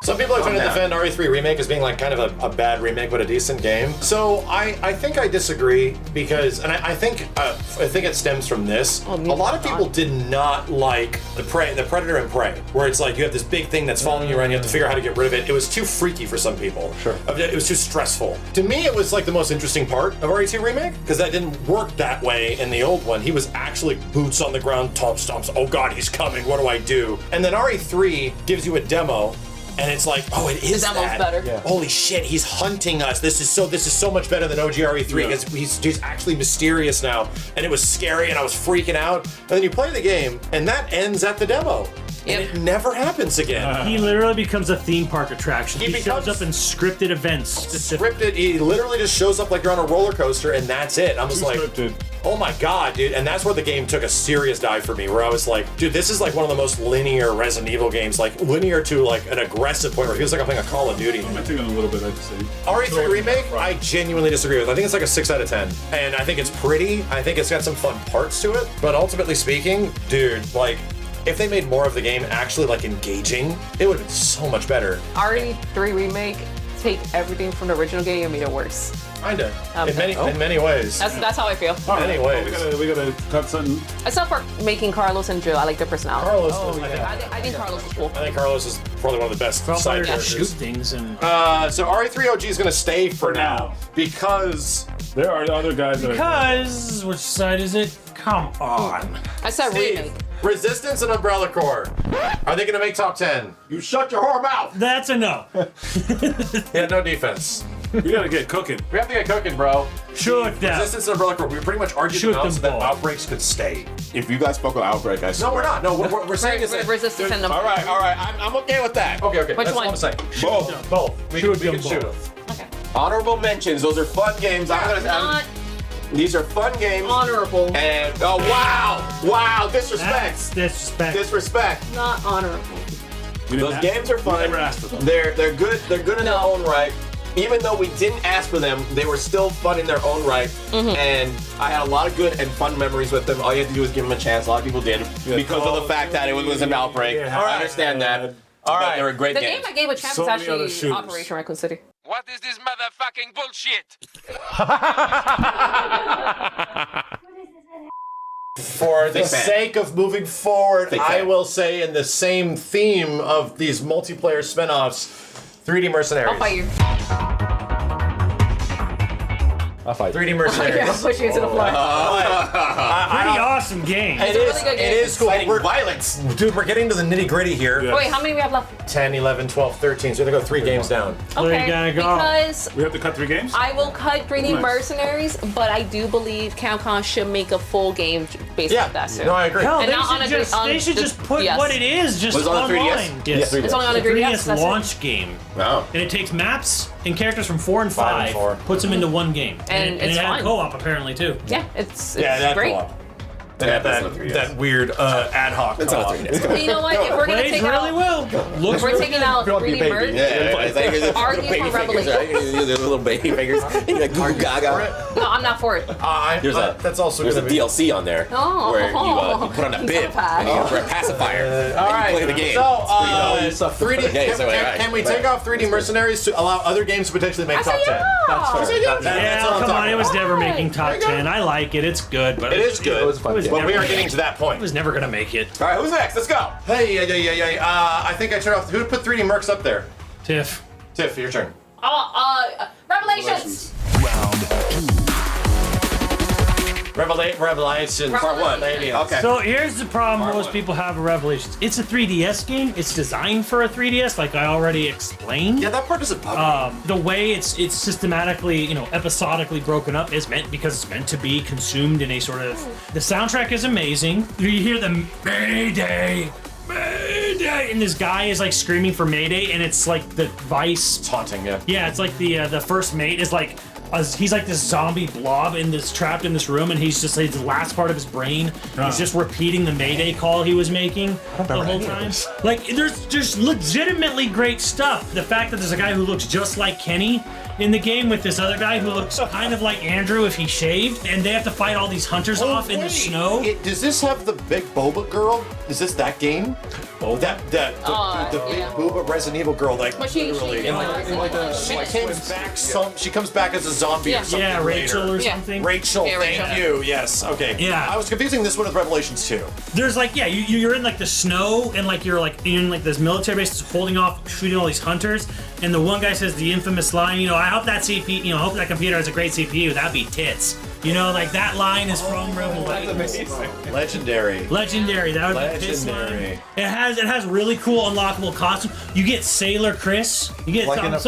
Some people are trying to defend RE3 Remake as being like kind of a bad remake but a decent game. So I think I disagree because, and I think it stems from this. A lot of people did not like the Predator and Prey, where it's like you have this big thing that's following you around, you have to figure out how to get rid of it. It was too freaky for some people. Sure. It was too stressful. To me, it was like the most interesting part of RE2 Remake because that didn't work that way in the old one. He was actually boots on the ground, stomps. Oh God, he's coming. What do I do? And then RE3 gives you a demo. And it's like, oh, it is that. Better. Yeah. Holy shit, he's hunting us. This is so much better than OG RE3 because he's actually mysterious now. And it was scary and I was freaking out. And then you play the game and that ends at the demo. And it never happens again. He literally becomes a theme park attraction. He shows up in scripted events. He literally just shows up like you're on a roller coaster and that's it. I'm just like, oh my God, dude. And that's where the game took a serious dive for me, where I was like, dude, this is like one of the most linear Resident Evil games, like linear to like an aggressive point where it feels like I'm playing a Call of Duty. I'm taking a little bit, I'd say. RE3 Remake, I genuinely disagree with. I think it's like a 6 out of 10. And I think it's pretty. I think it's got some fun parts to it. But ultimately speaking, dude, like, if they made more of the game actually like engaging, it would have been so much better. RE3 Remake, take everything from the original game and made it worse. Kinda. In many ways. That's how I feel. In many ways. We gotta cut something. Except for making Carlos and Jill. I like their personality. I think Carlos was cool. I think Carlos is probably one of the best side characters. Shoot things and. So RE3 OG is gonna stay for now because there are other guys that Because which side is it? Come on. I said Remake. Resistance and Umbrella Corps. Are they gonna make top 10? You shut your whore mouth! That's a no. Yeah, no defense. We gotta get cooking. We have to get cooking, bro. Shoot them. Resistance and Umbrella Corps. We pretty much argued them out so that Outbreaks could stay. If you guys spoke of Outbreak, I swear. No, we're not. No, we're saying it's Resistance and Umbrella. All right. I'm okay with that. Okay. Which That's one? what I'm saying. Both. Both. We can shoot them. Okay. Honorable mentions. Those are fun games. Not These are fun games. honorable. And wow, disrespect. That's disrespect. Not honorable. Those games are fun. never asked for them. They're good. They're good in their own right. Even though we didn't ask for them, they were still fun in their own right. And I had a lot of good and fun memories with them. All you had to do was give them a chance. A lot of people did because of the fact that it was an outbreak. I understand that. All right, they were great games. The game I gave a chance was actually Operation Raccoon City. What is this motherfucking bullshit? For the sake of moving forward, I will say in the same theme of these multiplayer spin-offs, 3D Mercenaries. I'll fight you. I'll fight. 3D Mercenaries. I'll push you into the floor. Pretty awesome game. It is cool. Exciting violence. Dude, we're getting to the nitty-gritty here. Yeah. Wait, how many we have left? 10, 11, 12, 13. So we're going to go 3 games down. Okay, gotta go. because We have to cut 3 games? I will cut 3D Mercenaries, but I do believe Capcom should make a full game based on that too. No, I agree. Hell, And they not on should, a just, on they should the just put DS. what it is just Was it on the 3DS? online. Yes. It's only on the 3DS. That's it. launch game. Wow. And it takes maps and characters from 4 and 5 and 5, 4. puts them into one game. And it it's had fun. co-op apparently too. Yeah, it's that great. co-op. That weird ad hoc It's co-op. on 3DS. You know what? If we're gonna Plays take really out, well. Looks if we're taking out 3D Merge, argue for Revelation. Little baby fingers. Like Goo Gaga. No, I'm not for it. That's also There's a going to be... DLC on there where you put on a bib and you for a pacifier. All right. You play the game. So, 3D. Can we take off 3D Mercenaries to allow other games to potentially make top 10? That's fair. That's all I'm Come on, talking it was about. never making top 10. I like it. It's good, but It is good. It was fun. But we are getting to that It point. was never gonna make it. All right, who's next? Let's go. Hey, I think I turned off. Who put 3D Mercs up there? Tiff. Tiff, your turn. Revelations. Revelations. Part 1. Okay. So here's the problem most people have with Revelations. It's a 3DS game. It's designed for a 3DS, like I already explained. Yeah, that part doesn't bug me. The way it's systematically, episodically broken up is meant because it's meant to be consumed in a sort of. The soundtrack is amazing. You hear the Mayday, Mayday, and this guy is like screaming for Mayday, and it's like the Vice. It's haunting, yeah. Yeah, it's like the first mate is like. He's like this zombie blob trapped in this room, and he's just like the last part of his brain. He's just repeating the Mayday call he was making the whole time. Like there's just legitimately great stuff. The fact that there's a guy who looks just like Kenny, in the game with this other guy who looks kind of like Andrew if he shaved, and they have to fight all these hunters off in the snow. Does this have the big boba girl? Is this that game? Oh, the big boba Resident Evil girl, like But she literally. She comes back as a zombie or something. Yeah, Rachel later. or something. Rachel, thank you. Yes, okay. Yeah. I was confusing this one with Revelations 2. There's like, you're in like the snow, and like you're like in like this military base holding off, shooting all these hunters, and the one guy says the infamous line, I hope that CPU, I hope that computer has a great CPU. That'd be tits. Like that line is from Revelations. Legendary. That would be this line. It has really cool unlockable costumes. You get Sailor Chris. You get like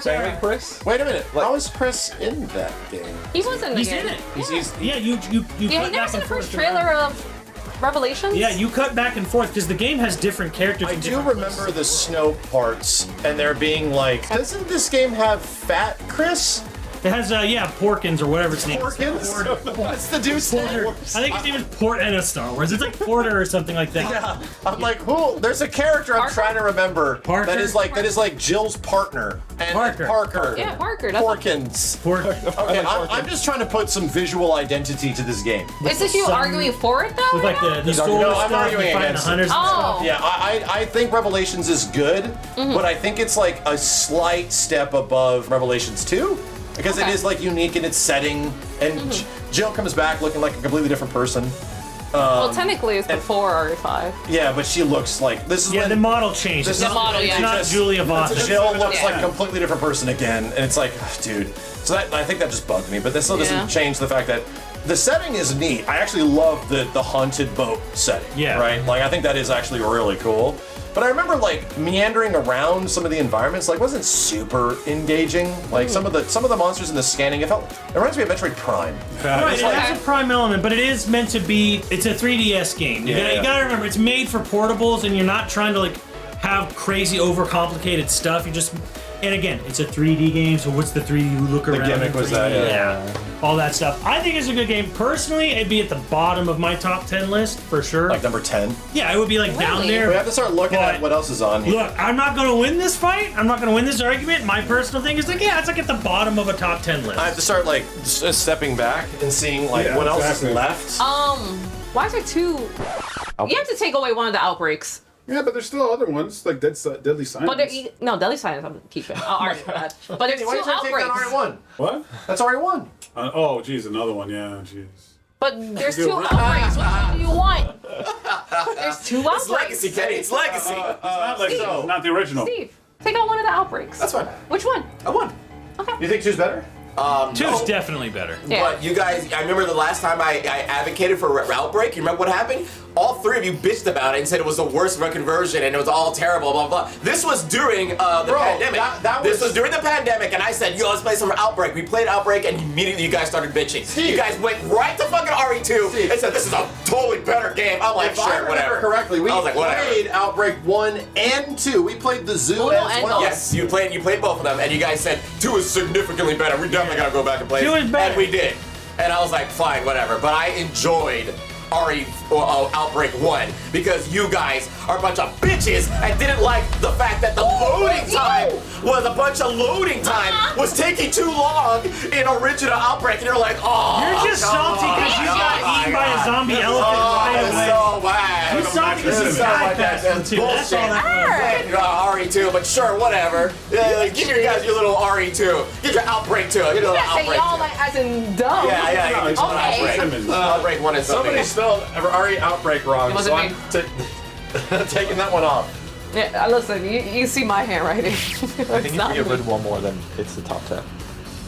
Sailor Chris. Wait a minute. How is Chris in that game? He was in the game. He's in it. You you never seen the first trailer of Revelations? Yeah, you cut back and forth because the game has different characters. I do remember the snow parts, and there being like, doesn't this game have Fat Chris? It has, Porkins or whatever its name is. Porkins? What's the dude's name? I think his name is Port and a Star Wars. It's like Porter or something like that. Yeah. I'm like, who? There's a character I'm trying to remember. Parker? That is like Jill's partner. And Parker. Yeah, Parker. That's Porkins. Okay, I'm just trying to put some visual identity to this game. Is this you arguing for it though? With like the sword No, stuff, I'm arguing you find the against hunters it. and stuff. Yeah, I think Revelations is good, but I think it's like a slight step above Revelations 2. Because it is like unique in its setting, and Jill comes back looking like a completely different person. Well, technically it's before RE5. Yeah, but she looks like this is the model changed. The model, it's not Julia Voss. Jill looks like a completely different person again, and it's like, dude. So I think that just bugged me, but this still doesn't change the fact that the setting is neat. I actually love the haunted boat setting. Yeah. Right. Like I think that is actually really cool. But I remember like meandering around some of the environments, like wasn't super engaging. Like some of the monsters in the scanning, it reminds me of Metroid Prime. Right, it has a Prime element, but it is meant to be. It's a 3DS game. You gotta remember, it's made for portables, and you're not trying to like have crazy overcomplicated stuff. You just, and again, it's a 3D game, so what's the 3D look around? The gimmick was that, yeah. All that stuff. I think it's a good game. Personally, it'd be at the bottom of my top 10 list for sure. Like number 10? Yeah, it would be like down there. We have to start looking at what else is on here. Look, I'm not gonna win this fight. I'm not gonna win this argument. My personal thing is like, it's like at the bottom of a top 10 list. I have to start like stepping back and seeing like what else is left. Why is there two? You have to take away one of the outbreaks. Yeah, but there's still other ones like Deadly Silence. But no, Deadly Silence I'm keeping. I'll argue for that. But there's Why two did you take outbreaks. that RE1? What? That's RE1. Oh, geez, another one. Yeah, geez. But there's two outbreaks. What do you want? There's two outbreaks. It's legacy, Kenny. It's legacy. It's not like not the original. Steve, take out one of the outbreaks. That's fine. Which one? I won. Okay. You think 2's better? Two's definitely better. Yeah. But you guys, I remember the last time I advocated for Outbreak. You remember what happened? All three of you bitched about it and said it was the worst conversion and it was all terrible, blah, blah. This was during the pandemic. This was during the pandemic, and I said, yo, let's play some Outbreak. We played Outbreak, and immediately you guys started bitching. You guys went right to fucking RE2 and said, this is a totally better game. I'm like, sure, whatever. Correctly, we I was like, whatever. played Outbreak 1 and 2. We played the zoo as well. Yes, you played both of them, and you guys said 2 is significantly better. We definitely gotta go back and play 2 is better. And we did. And I was like, fine, whatever. But I enjoyed Outbreak 1 because you guys are a bunch of bitches and didn't like the fact that the loading time was taking too long in original Outbreak, and you're like, oh, You're just salty because you got eaten by a zombie elephant right away. So bad. You're salty because you died fast too. That's all that was. RE2, but sure, whatever. Give your guys your little RE2. Get your Outbreak 2. Get your little You say Outbreak y'all 2. like as in dumb. Yeah. it's Outbreak. Outbreak 1 is something. Somebody spelled RE Outbreak wrong, It wasn't so I'm taking that one off. Yeah, listen, you see my handwriting. I think if we get rid of one more, then it's the top 10.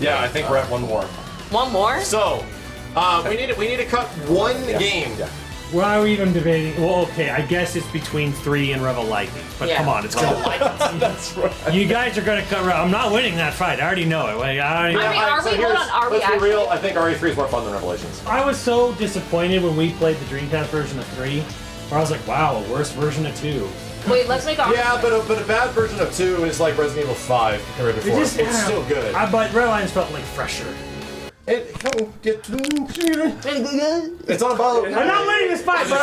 Yeah, I think we're at one more. One more? So, we need to cut one game. Yeah. Why are we even debating? Well, okay, I guess it's between 3 and Rebel Lightning. But come on, it's gonna. That's right. You guys are gonna cut. I'm not winning that fight. I already know it. Like, are we Let's actually? be real. I think RE3 is more fun than Revelations. I was so disappointed when we played the Dreamcast version of 3, where I was like, wow, a worse version of 2. Wait, let's make our. Yeah, but a bad version of 2 is like Resident Evil 5 compared to 4. It's still good. But Red Lions felt like fresher. It's on a boat. I'm not winning this fight, but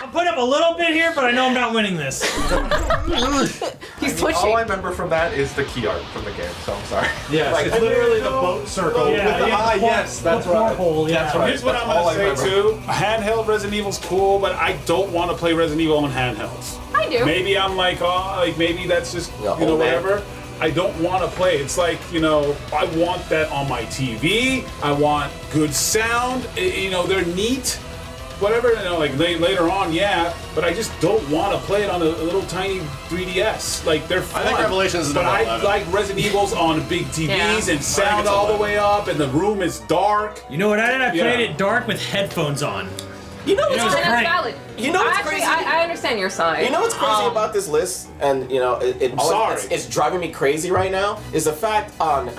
I'm putting up a little bit here, but I know I'm not winning this. He's pushing. All I remember from that is the key art from the game, so I'm sorry. Yes, Like, it's literally the boat circle. Yeah, the yeah, eye, the yes, that's right. Hole, yeah. That's right. Here's what That's I'm all gonna I say remember. too. Handheld Resident Evil's cool, but I don't want to play Resident Evil on handhelds. I do. Maybe I'm like, oh, like maybe that's just Yeah, you know old man. whatever. I don't want to play. It's like, you know, I want that on my TV. I want good sound. You know, they're neat. Whatever, you know, like later on, yeah, but I just don't want to play it on a little tiny 3DS. Like, they're fun. I think Revelations is but number I 11. like Resident Evil's on big TVs Yeah. and sound it's all the 11. way up, and the room is dark. You know what I did? I played Yeah. it dark with headphones on. You know what's It was crazy? That's great. valid. You know what's Actually, crazy? I understand your side. You know what's crazy about this list, and you know, sorry. it's driving me crazy right now, is the fact on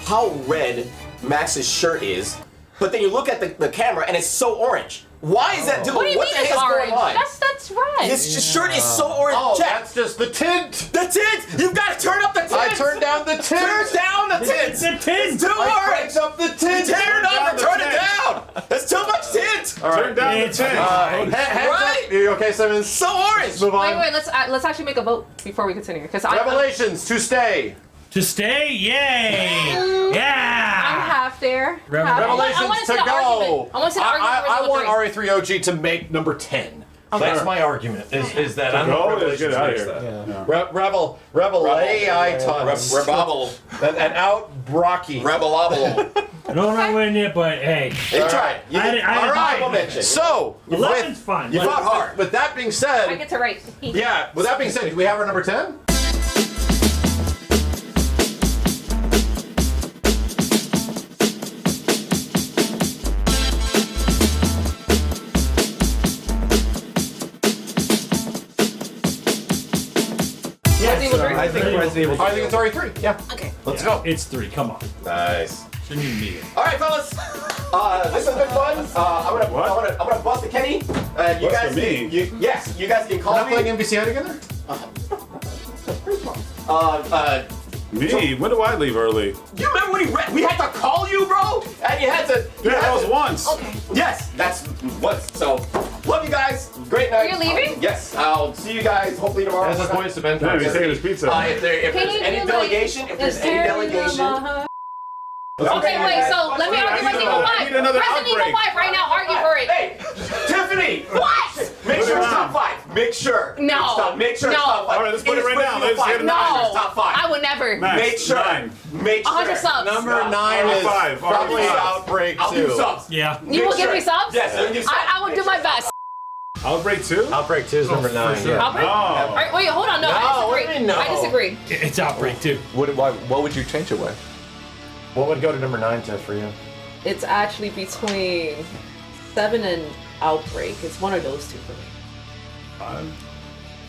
how red Max's shirt is, but then you look at the camera and it's so orange. Why is that? Dude, What do you mean the it's hell's orange? going on? That's red. His shirt is so orange. Oh, Jack, that's just the tint. the tint! You've got to turn up the tint! I turned down the tint. Turn down the tint! It's a tint! It's too I orange! cranked up the tint. Turn it up down and the turn it tint. down! That's too much tint! All right. Turn down the It's tint. fine. Hands Right? up. You okay, Simmons? So orange! Let's move on. Wait, let's actually make a vote before we continue. Because Revelations to stay. To stay? Yay! I'm Yeah! half there. Revel- Half. Revelations I want to to see the go. argument. I want to see the argument. for I Resident want Evil 3. RE3OG to make number 10. That's my argument. Is that I don't know if Go, Revelations get out of makes here. that. Revel AI tons. Rebobble. And out Brocky. Rebelobble. I don't know when it, but hey. They tried. You I did did- I did- honorable mention. So, 11's fine. You fought hard. with that being I said, get to write. yeah, with that being said, do we have our number 10? Resident Evil 3? I think Resident Evil. I think it's RE3. Yeah. Okay. Let's go. It's 3, come on. Nice. Shouldn't even be here. All right, fellas. This has been fun. I'm gonna bust a Kenny. You Bust guys, a me? yes, you guys can We're call not me. playing MVCI together? Me? When do I leave early? You remember when we had to call you, bro? And you had to. Yeah, that was once. Okay. Yes, that's once. So, love you guys. Great night. You're leaving? Yes, I'll see you guys hopefully tomorrow. As his voice to Ben. Yeah, he's taking his pizza. If there's any delegation, Okay, wait, so let me argue Resident Evil 5. I need another Resident Evil Outbreak. 5 right now, argue for it. Hey, Tiffany! What? Make sure it's top 5. Make sure. No. Make sure it's No. top 5. All right, let's put it right now. Let's hit it. No. Make sure it's top 5. I would never. Max, Make sure. 9. Make sure. 100 subs. Number 9 is R5, probably R5. Outbreak I'll do 2. subs. Yeah. You will give me subs? Yes, I'll do subs. I will do my best. Outbreak 2? Outbreak 2 is number 9. sure. Yeah. Outbreak? No. All right, wait, hold on. No, No, I what do disagree. you mean no? I disagree. It's Outbreak too. What would you change it with? What would go to number 9, Tiff, for you? It's actually between 7 and Outbreak. It's one of those two for me.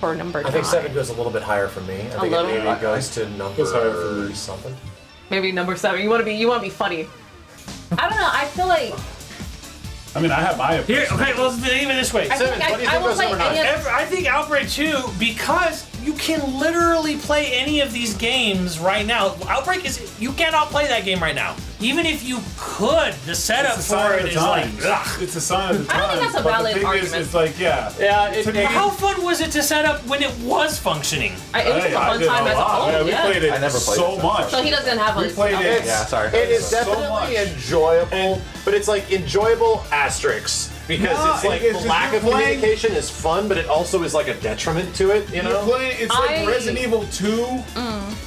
For number 9. I think 7 goes a little bit higher for me. I think little? it maybe goes to number higher for me. something. Maybe number 7. You want to be funny. I don't know. I feel like I mean, I have my Here, opinion. okay, let's leave it this way. I think what do you I think will goes play number any 9? of I think Outbreak 2, because you can literally play any of these games right now. Outbreak is, you cannot play that game right now. Even if you could, the setup It's a for sign it of the is like, times. ugh. It's a sign of the I don't times. think that's a But valid the thing argument. Is, it's like, yeah. Yeah, How fun was it to set up when it was functioning? it was a Hey, I fun did time as a lot. whole. Yeah, we played it I never played so it. much. So he doesn't have We a. played it. Yeah, sorry. It is So definitely much. enjoyable, but it's like enjoyable asterisks. Because No, it's like it's the just lack you're of playing- communication is fun, but it also is like a detriment to it, you You're know? playing, it's like I- Resident Evil 2,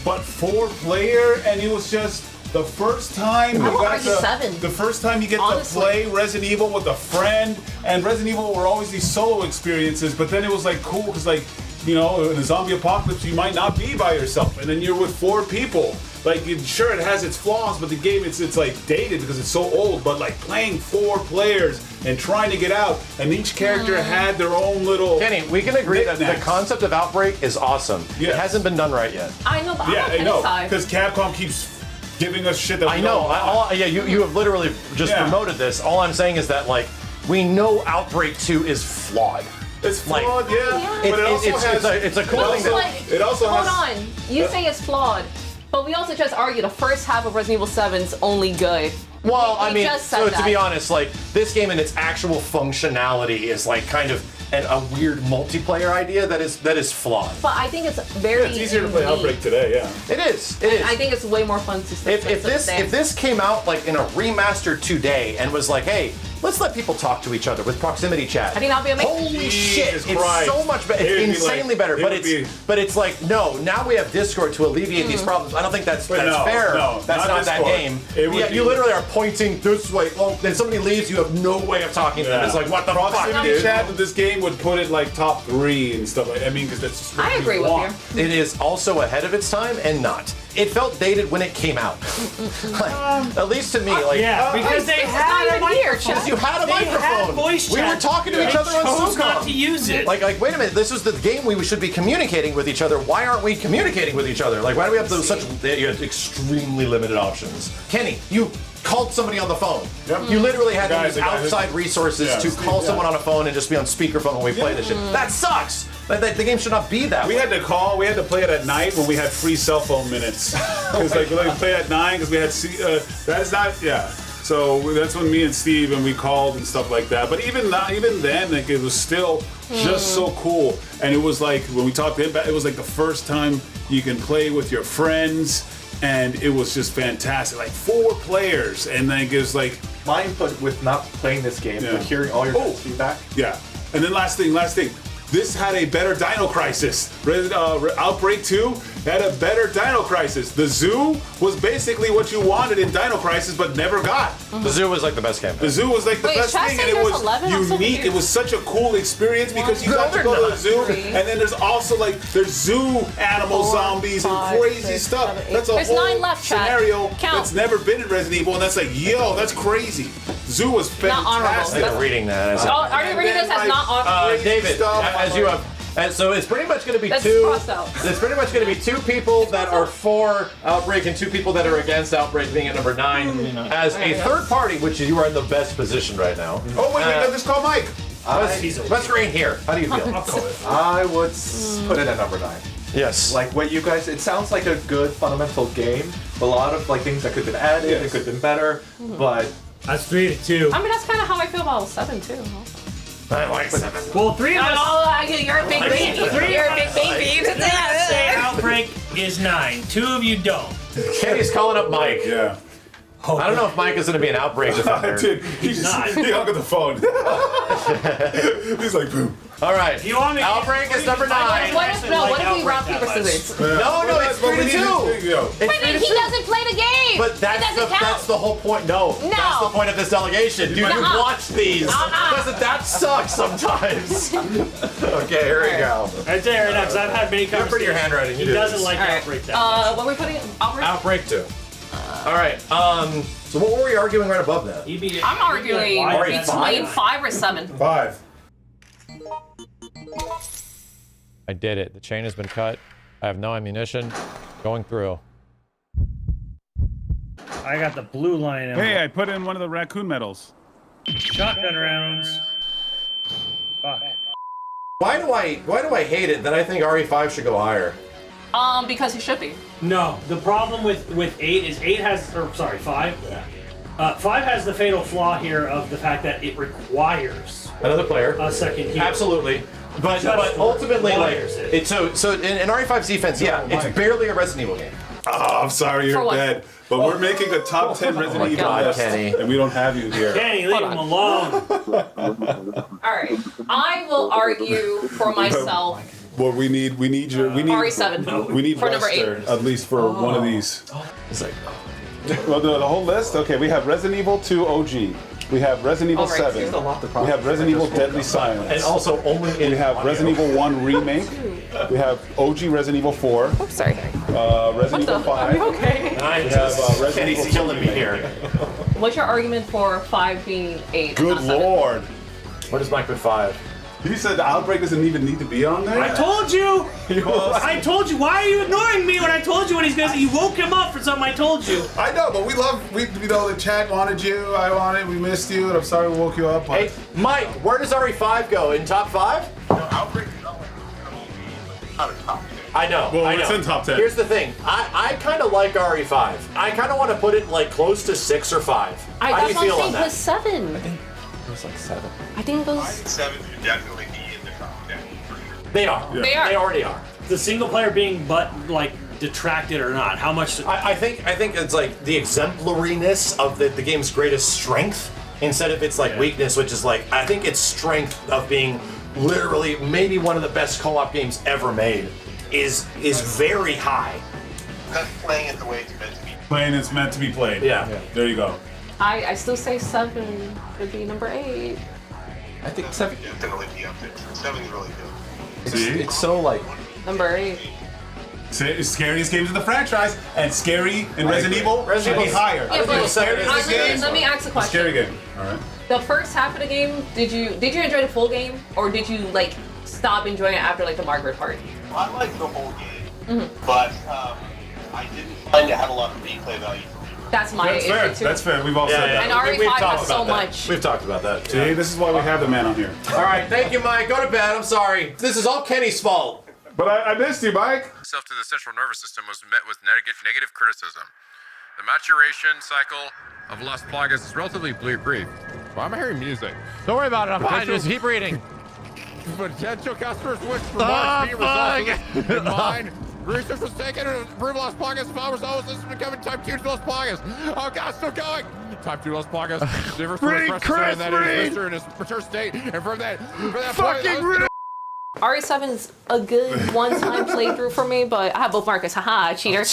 but 4-player, and it was just the first time I you will got argue 7. the first time you get Honestly. to play Resident Evil with a friend, and Resident Evil were always these solo experiences, but then it was like cool because like, you know, in a zombie apocalypse you might not be by yourself, and then you're with 4 people. Like, sure, it has its flaws, but the game, it's like dated because it's so old. But like playing 4 players and trying to get out, and each character had their own little. Kenny, we can agree that the knickknacks. concept of Outbreak is awesome. Yeah. It hasn't been done right yet. I know, but Yeah, I'm I on know, Kenny's side. because Capcom keeps giving us shit that we I know. don't want. You have literally just Yeah. promoted this. All I'm saying is that, like, we know Outbreak 2 is flawed. It's like- flawed, yeah, but it also has. it's a cool But thing that. like, It also hold has- on. You say it's flawed, but we also just argue the first half of Resident Evil 7's only good. Well, I We mean, just said so to that. be honest, like this game in its actual functionality is like kind of a weird multiplayer idea that is flawed. But I think it's very. Yeah, it's easier to play unique. Outbreak today. Yeah. It is. It is. I think it's way more fun to see. If this came out like in a remaster today and was like, hey, let's let people talk to each other with proximity chat. I think that'd be amazing. Holy shit! Jesus It's Christ. so much better. It would It's be insanely like- better. it But would be- it's like no. Now we have Discord to alleviate these problems. I don't think that's But no, fair. no, that's not not that Discord. game. It would Yeah, be- you literally are pointing this way. Well, then somebody leaves. You have no way of talking to them. It's like what the fuck, Proximity dude? chat with this game would put it like top 3 and stuff like. I mean, because that's just what I agree with want. you. It is also ahead of its time and not. It felt dated when it came out. Like, at least to me, like Yeah, because they it's had not a even here, microphone. because you had a They microphone. had voice we were chat. talking to They each other on chose SOCOM. not to use it. Like, wait a minute. This is the game we should be communicating with each other. Why aren't we communicating with each other? Like, why do we have those such you have extremely limited options? Kenny, you called somebody on the phone. Yep. You literally had to Guys, use the guy who- outside resources Yeah, to Steve, call yeah. someone on a phone and just be on speakerphone when we play this shit. That sucks. The game should not be that We way. had to play it at night when we had free cell phone minutes. Because like we like to play at 9 because we had that's not So that's when me and Steve and we called and stuff like that. But even then, like it was still just so cool. And it was like when we talked to him, it was like the first time you can play with your friends, and it was just fantastic. Like 4 players, and then it was like My input with not playing this game, Yeah. but hearing all your guys' feedback. yeah. And then last thing. This had a better Dino Crisis. Outbreak 2 had a better Dino Crisis. The zoo was basically what you wanted in Dino Crisis, but never got. The zoo was like the best campaign. The zoo was like the Wait, best Chad thing, said and it there's was 11? I'm so unique. It confused. was such a cool experience because you got to go to the zoo, and then there's also like there's zoo animal zombies and crazy stuff. That's a There's whole 9 left, Chad. scenario Count. that's never been in Resident Evil, and that's like, yo, that's crazy. Zoo was Not honorable. fantastic. I'm reading that. As Oh, are you reading this as not on? David, stuff. as you have. And so it's pretty much going to be That's two. crossed out. It's pretty much going to be 2 people that are for Outbreak and 2 people that are against Outbreak being at number 9. As a third party, which you are in the best position right now. Oh wait, we got this call Mike. Let's green here. How do you feel? I would put it at number 9. Yes. Like what you guys, it sounds like a good fundamental game. A lot of like things that could have been added, it could have been better, but That's 3-2. I mean, that's kind of how I feel about 7 too. I like 7. Well, 3 of us. You're a big baby. You're a big baby. Say Outbreak is 9. 2 of you don't. Kenny's calling up Mike. Yeah. I don't know if Mike is going to be an Outbreak defender. Dude, he's not. He hung up the phone. He's like, boom. All right. You want me? Outbreak is number 9. What if we rock, paper, scissors? No, it's 3-2. But then he doesn't play the game. But that's the whole point. No, that's the point of this delegation. Dude, you Nuh-uh. watch these. Doesn't that suck sometimes? Okay, here we go. Right there, because I've had many You're pretty conversations. your handwriting. He You do doesn't this. like All right. Outbreak that much. What are we putting? Outbreak? Outbreak 2. All right. So what were we arguing right above that? I'm arguing between 5 or 7. 5. I did it. The chain has been cut. I have no ammunition. Going through. I got the blue line. Hey, I put in one of the Raccoon medals. Shotgun rounds. Fuck. Why do I hate it that I think RE5 should go higher? Because he should be. No, the problem with 8 is 8 has, or sorry, 5. Yeah. 5 has the fatal flaw here of the fact that it requires Another player. a second heal. Absolutely. But ultimately, like, it's so in RE5's defense, yeah, it's barely a Resident Evil game. Oh, I'm sorry you're dead. But we're making a top 10 Resident Evil list, Kenny. and we don't have you here. Kenny, leave him alone. All right. I will argue for myself. Well, we need RE7. We need For number Lester, 8. at least for one of these. It's like, Well, the whole list. Okay, we have Resident Evil 2 OG. We have Resident Evil 7. We have Resident Evil Deadly Silence. and also only in We have Resident Evil 1 Remake. We have OG Resident Evil 4. Oh, sorry. Resident Evil 5. Okay. We have Resident Kenny's Evil killing me Remake. here. What's your argument for 5 being 8? Good not 7? lord. What is Mike with 5? He said the Outbreak doesn't even need to be on there? I told you! I told you! Why are you ignoring me when I told you what he's gonna say? You woke him up for something I told you. I know, but the chat wanted you, I wanted, we missed you, and I'm sorry we woke you up. Hey, Mike, where does RE5 go? In top 5? Outbreak is not a top 10. I know. Well, I know. it's in top 10. Here's the thing. I kind of like RE5. I kind of want to put it like close to 6 or 5. How do you feel on that? 7. I think it was like 7. I think those. 7 would definitely be in the top 10 for sure. They are. Yeah. They are. They already are. The single player being detracted or not? How much? I think it's like the exemplariness of the game's greatest strength instead of its weakness, which is like I think its strength of being literally maybe one of the best co-op games ever made is very high. That's playing it the way it's meant to be. Playing it's meant to be played. Yeah. There you go. I still say 7 would be number 8. I think 7. Definitely be up there. 7's really good. It's so like. Number 8. Scariest games in the franchise, and Scary and Resident Evil should be higher. Yeah, but Scariest games. let me ask a question. Scary game. All right. The first half of the game, did you enjoy the full game, or did you stop enjoying it after the Margaret part? I liked the whole game, but I didn't find it had a lot of replay value. That's my issue fair. too. That's fair. We've all said that. And RE5 has so much. We've talked about that. See, this is why we have the man on here. All right, thank you, Mike. Go to bed. I'm sorry. This is all Kenny's fault. But I missed you, Mike. Itself to the central nervous system was met with negative criticism. The maturation cycle of Las Plagas is relatively brief. Why am I hearing music? Don't worry about it. I'm fine. Just keep reading. Potential customers wish for more be resolved in mind. Research was taken to improve Las Plagas. Final result was becoming type 2 Las Plagas. Oh God, still going. Type 2 Las Plagas. Different from Chris, that it is in its mature state, and from that fucking point, RE7's a good one-time playthrough for me, but I have both markers. Haha, cheater.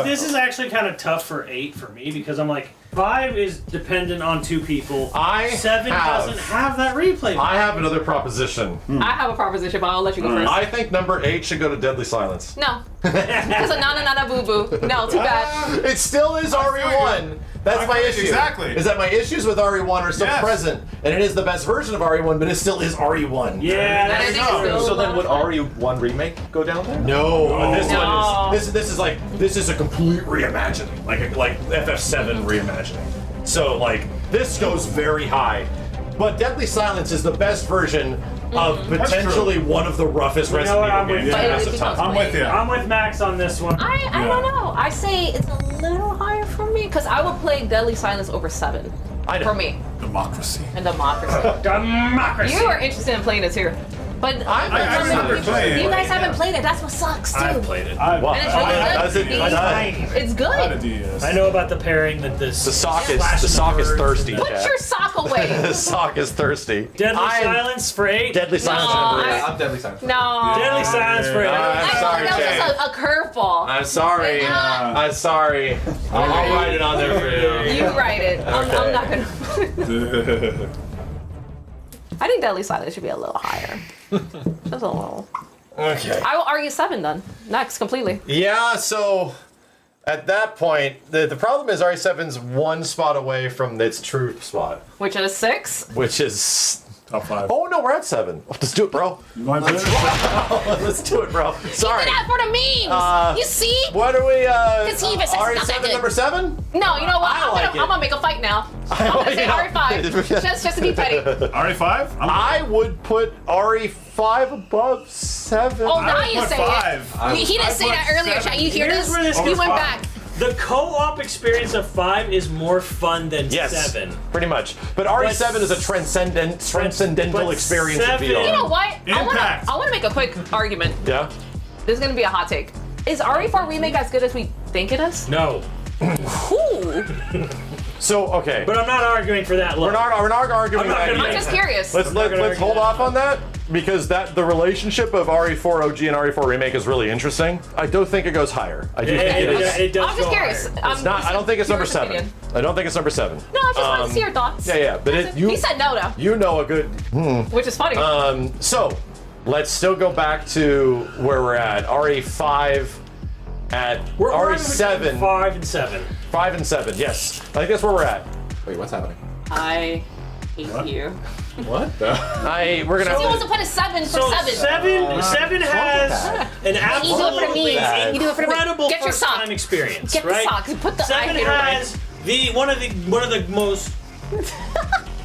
This is actually kind of tough for 8 for me because I'm like 5 is dependent on 2 people. 7 doesn't have that replay. I have another proposition. I have a proposition, but I'll let you go first. I think number 8 should go to Deadly Silence. No. It's a na boo boo. No, too bad. It still is RE1. That's my issue. Exactly. Is that my issues with RE1 are still present, and it is the best version of RE1, but it still is RE1. Yeah, that's true. So then would RE1 Remake go down there? No. This is a complete reimagining, like FF7 reimagining. So this goes very high, but Deadly Silence is the best version of potentially one of the roughest Resident Evil games. I'm with you. I'm with Max on this one. I don't know. I say it's a little higher for me because I would play Deadly Silence over 7. I know. For me. Democracy. And democracy. Democracy. You are interested in playing it too. But you guys haven't played it. That's what sucks too. I've played it. It's good. I know about the pairing that the sock is thirsty. Put your sock away. The sock is thirsty. Deadly Silence for 8. Deadly Silence number 8. I'm Deadly Silence. No. Deadly Silence for 8. I'm sorry, that was just a curveball. I'm sorry. I'm sorry. I'll write it on there for you. You write it. I'm not gonna. I think Deadly Silence should be a little higher. Just a little. Okay. I will argue 7 then. Next, completely. Yeah, so at that point, the problem is RE7's one spot away from its true spot. Which is 6? Which is... Top 5. Oh, no, we're at 7. Let's do it, bro. Let's do it, bro. Sorry. You did that for the memes. You see? What are we, Because he even says it's not that RE7 good. number 7? No, you know what? I'm gonna make a fight now. I'm gonna say RE5. just to be petty. RE5? I would put RE5 above 7. Oh, now you say it. He didn't say that earlier, chat. You hear this? He went back. The co-op experience of 5 is more fun than 7. Pretty much. But RE7 is a transcendental experience of VR. You know what? Impact. I want to make a quick argument. Yeah? This is going to be a hot take. Is RE4 Remake as good as we think it is? No. Ooh. So, okay. But I'm not arguing for that. We're not arguing that. I'm just curious. Let's hold off on that because the relationship of RE4 OG and RE4 Remake is really interesting. I don't think it goes higher. I do think it does. I'm just curious. It's not. I don't think it's number 7. I don't think it's number 7. No, I just want to see your thoughts. Yeah. But he said no, though. You know a good. Which is funny. So, let's still go back to where we're at. RE5 at RE7. 5 and 7. 5 and 7. Yes. I think that's where we're at. Wait, what's happening? I hate you. What? We're gonna. He wants to put a 7 for 7. 7 has an absolutely incredible Get your sock. first-time experience. Get the right? sock. Put the 7 has one of the most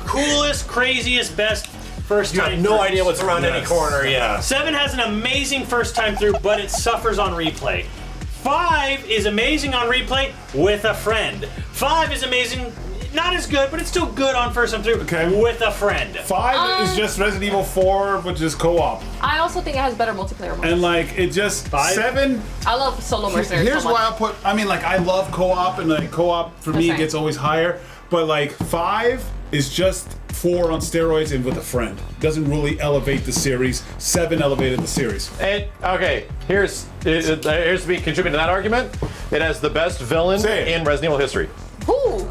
coolest, craziest, best First time, no idea what's around any corner. Yeah. 7 has an amazing first time through, but it suffers on replay. 5 is amazing on replay with a friend. 5 is amazing, not as good, but it's still good on first time through with a friend. 5 is just Resident Evil 4, which is co-op. I also think it has better multiplayer modes. And like, it just, 7... I love solo mercenaries. Here's so much. why I like, I love co-op, and like, co-op for me gets always higher, but like, 5 is just 4 on steroids and with a friend. Doesn't really elevate the series. 7 elevated the series. And okay, here's me contributing to that argument. It has the best villain in Resident Evil history. Who?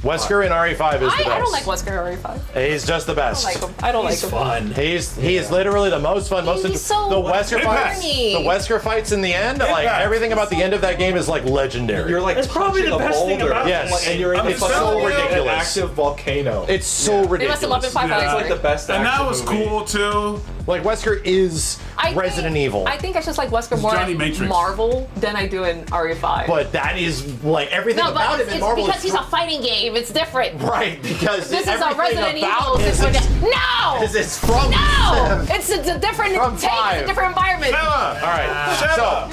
Wesker in RE5 is the best. I don't like Wesker in RE5. He's just the best. I don't like him. Fun. He is literally the most fun. He's so the Wesker fights. corny. The Wesker fights in the end. Like everything about the end of that game is like legendary. You're like That's probably the punching a best thing boulder. about Yes, and you're in it's so an ridiculous. active volcano. It's so ridiculous. They must have loved it 5 It's like the best And action that was movie. cool too. Like Wesker is Resident Evil. I think I just like Wesker more Johnny in Matrix. Marvel than I do in RE5. But that is like everything no, about but him in it's Marvel because is he's a fighting game. It's different. right because This is a everything Resident about Evil. him is No! it's from No! It's a different From take. 5. It's a different environment. All right, so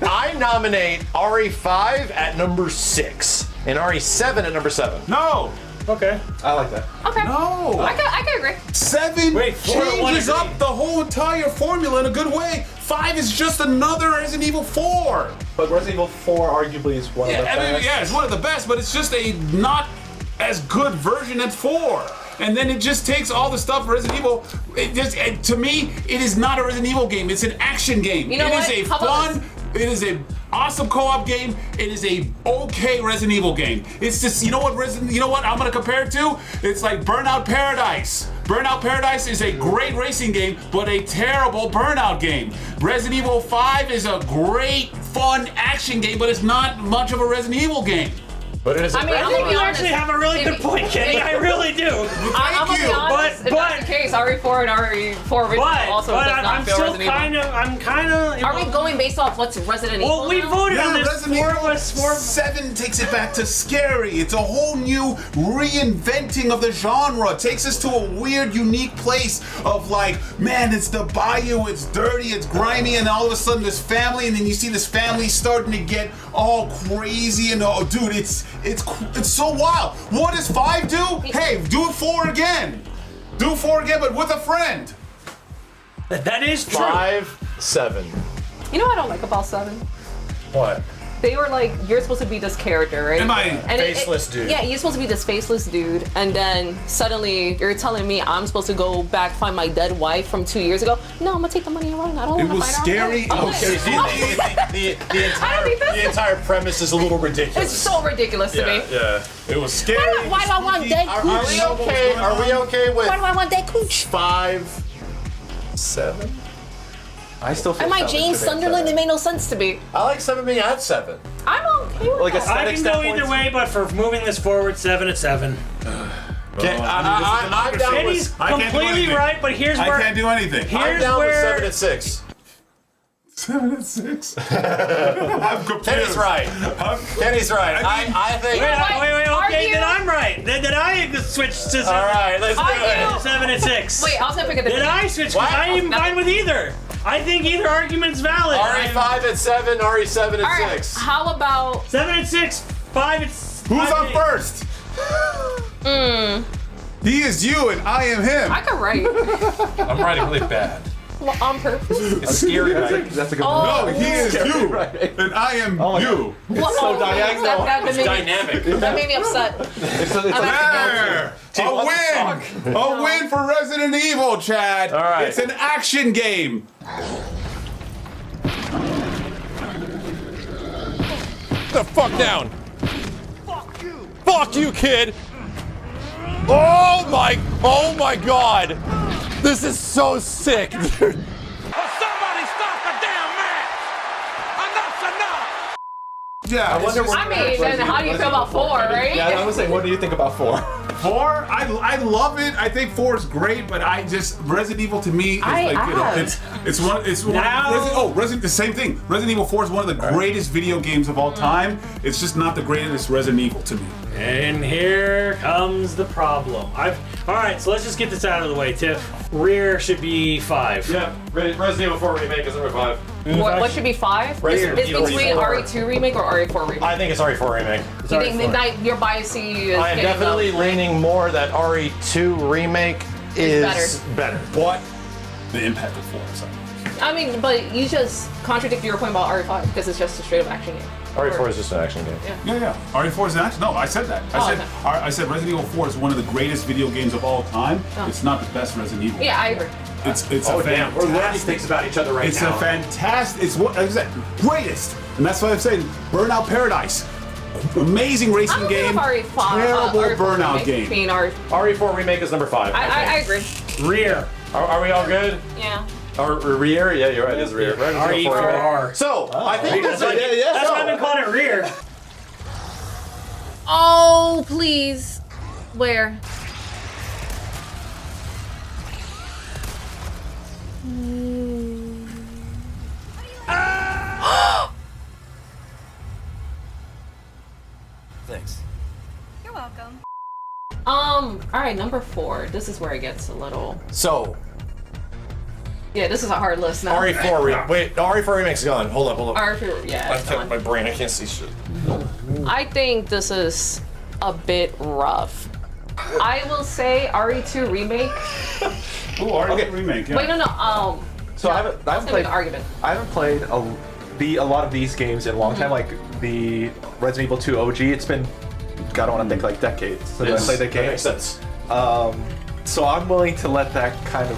I nominate RE5 at number 6 and RE7 at number 7. No! Okay, I like that. Okay. No! I can agree. 7 changes up the whole entire formula in a good way. 5 is just another Resident Evil 4. But Resident Evil 4 arguably is one of the best. Yeah, it's one of the best, but it's just a not as good version as 4. And then it just takes all the stuff Resident Evil. To me, it is not a Resident Evil game. It's an action game. You know It what? is a How about fun. It is a awesome co-op game. It is a okay Resident Evil game. It's just, you know what I'm gonna compare it to? It's like Burnout Paradise. Burnout Paradise is a great racing game, but a terrible Burnout game. Resident Evil 5 is a great, fun action game, but it's not much of a Resident Evil game. But it is. I mean, I'm gonna be You honest. actually have a really good point, Kenny. I really do. I'm gonna be honest. If that's the case, RE4 and RE4 original also does not I'm feel still Resident Evil. I'm kind of. Are we going based off what's Resident Evil? Well, we voted on this. Resident Evil 7 takes it back to scary. It's a whole new reinventing of the genre. It takes us to a weird, unique place of like, man, it's the bayou, it's dirty, it's grimy, and all of a sudden there's family, and then you see this family starting to get all crazy, and oh, dude, it's so wild. What does 5 do? Hey, do 4 again. Do 4 again, but with a friend. That is true. 5, 7. You know what I don't like about 7? What? They were like, you're supposed to be this character, right? Am I And faceless dude? Yeah, you're supposed to be this faceless dude, and then suddenly you're telling me I'm supposed to go back find my dead wife from 2 years ago. No, I'm gonna take the money and run. I don't It want to was find her. scary. The entire premise is a little ridiculous. It's so ridiculous to me. Yeah. It was scary. Why do I want dead Are cooch? we okay? Are we okay with Why do I want dead cooch? 5, 7? I still feel Am I 7 James should be Sunderland? It made no sense to me. I like 7 being at 7. I'm okay with Like that. I aesthetic can go either standpoint. way, but for moving this forward, 7 at 7. I'm down Kenny's with. I can't do completely anything. right, but here's I where can't do anything. I'm here's down with where 7 at 6. 7 and 6. I'm confused. Kenny's right. Kenny's right. I think. Wait, okay, Argue. then I'm right. Then I switch to 7. All right, let's do Argue. it. 7 at 6. Wait, I was gonna pick a Then different. I switch because I'm even fine with either. I think either argument's valid. RE5 at 7, RE7 All at right, 6. how about 7 at 6, 5 at. Who's on first? He is you and I am him. I could write I'm writing really bad. on purpose? It's scary. That's a good Oh. No, he is you and I am you. It's so diagonal. That Dynamic. made me upset. There! A win! A win for Resident Evil, Chad. All right. It's an action game. The fuck down. Fuck you, kid. Oh my god. This is so sick, dude. Somebody stop the damn match! Enough's enough! Yeah. I wonder I mean, then how do you feel about 4, right? Yeah, I was saying, what do you think about 4? 4, I love it. I think 4 is great, but Resident Evil to me is it's one. The same thing. Resident Evil 4 is one of the greatest video games of all time. It's just not the greatest Resident Evil to me. And here comes the problem. All right, so let's just get this out of the way, Tiff. Rear should be 5. Yeah, Resident Evil 4 Remake is number 5. What should be 5? It's between RE2 Remake or RE4 Remake? I think it's RE4 Remake. You think Midnight, your bias is I am definitely leaning more that RE2 Remake is better. What? The impact of 4. Sorry. I mean, but you just contradict your point about RE5 because it's just a straight up action game. RE4 is just an action game. Yeah. RE4 is an action. No, I said that. I said Resident Evil 4 is one of the greatest video games of all time. Oh. It's not the best Resident Evil. Yeah, I agree. It's a fantastic. We're learning things about each other right now. It's a fantastic. It's what I said, greatest, and that's why I'm saying Burnout Paradise. Amazing racing game. Terrible Burnout game. RE4 Remake is number 5. I agree. Rear. Are we all good? Yeah. Rear? Yeah, you're right. It's rear. RE4R. So, I think that's why I've been calling it rear. Oh, please. Where? Thanks. You're welcome. All right, number 4. This is where it gets a little. So. Yeah, this is a hard list now. RE4 Wait, RE4 Remake's gone. Hold up. RE4, yeah. I can't, my brain, I can't see shit. I think this is a bit rough. I will say RE2 Remake. Ooh, RE2 Remake, yeah. Wait, no. So I haven't played. Argument. I haven't played a lot of these games in a long time. Like the Resident Evil 2 OG, it's been, I don't want to think like decades since I played that game. That makes sense. So I'm willing to let that kind of